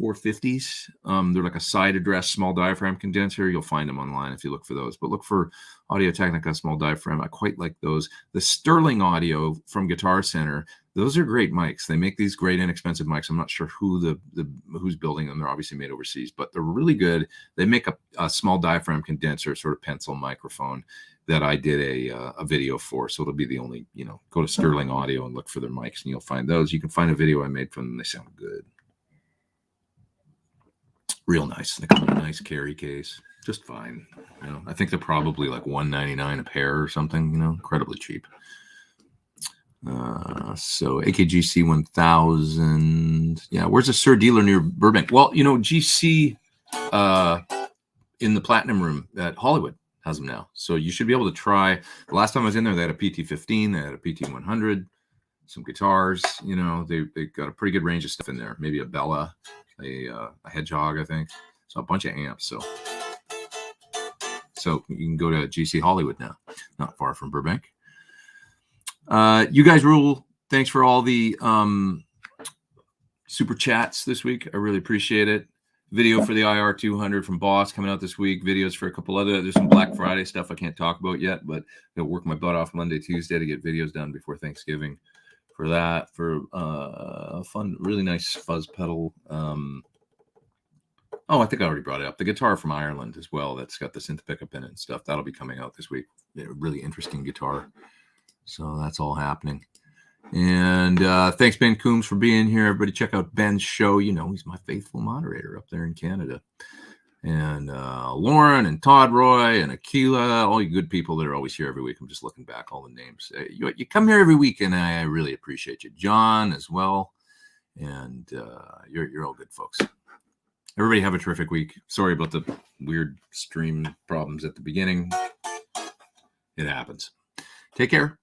450s. They're like a side address small diaphragm condenser. You'll find them online if you look for those, but look for Audio Technica small diaphragm. I quite like those. The Sterling Audio from Guitar Center, those are great mics. They make these great inexpensive mics. I'm not sure who's building them. They're obviously made overseas, but they're really good. They make a small diaphragm condenser, sort of pencil microphone that I did a video for. So it'll be the only, you know, go to Sterling Audio and look for their mics and you'll find those. You can find a video I made from them. They sound good. Real nice. They come in a nice carry case. Just fine. You know, I think they're probably like $1.99 a pair or something, you know, incredibly cheap. So AKG C1000. Yeah, where's a Sir dealer near Burbank? Well, you know, GC in the Platinum Room at Hollywood has them now. So you should be able to try. The last time I was in there, they had a PT15, they had a PT100, some guitars. You know, they got a pretty good range of stuff in there. Maybe a Bella, a Hedgehog, I think. So a bunch of amps. So So you can go to GC Hollywood now, not far from Burbank. You guys rule. Thanks for all the super chats this week. I really appreciate it. Video for the IR 200 from Boss coming out this week. Videos for a couple other. There's some Black Friday stuff I can't talk about yet, but I'll work my butt off Monday, Tuesday to get videos done before Thanksgiving. For that, for a fun, really nice fuzz pedal. I think I already brought it up. The guitar from Ireland as well. That's got the synth pickup in it and stuff. That'll be coming out this week. Really interesting guitar. So that's all happening. And thanks, Ben Coombs, for being here. Everybody check out Ben's show. You know, he's my faithful moderator up there in Canada. And Lauren and Todd Roy and Akila, all you good people that are always here every week. I'm just looking back, all the names. You come here every week, and I really appreciate you. John as well. And you're all good folks. Everybody have a terrific week. Sorry about the weird stream problems at the beginning. It happens. Take care.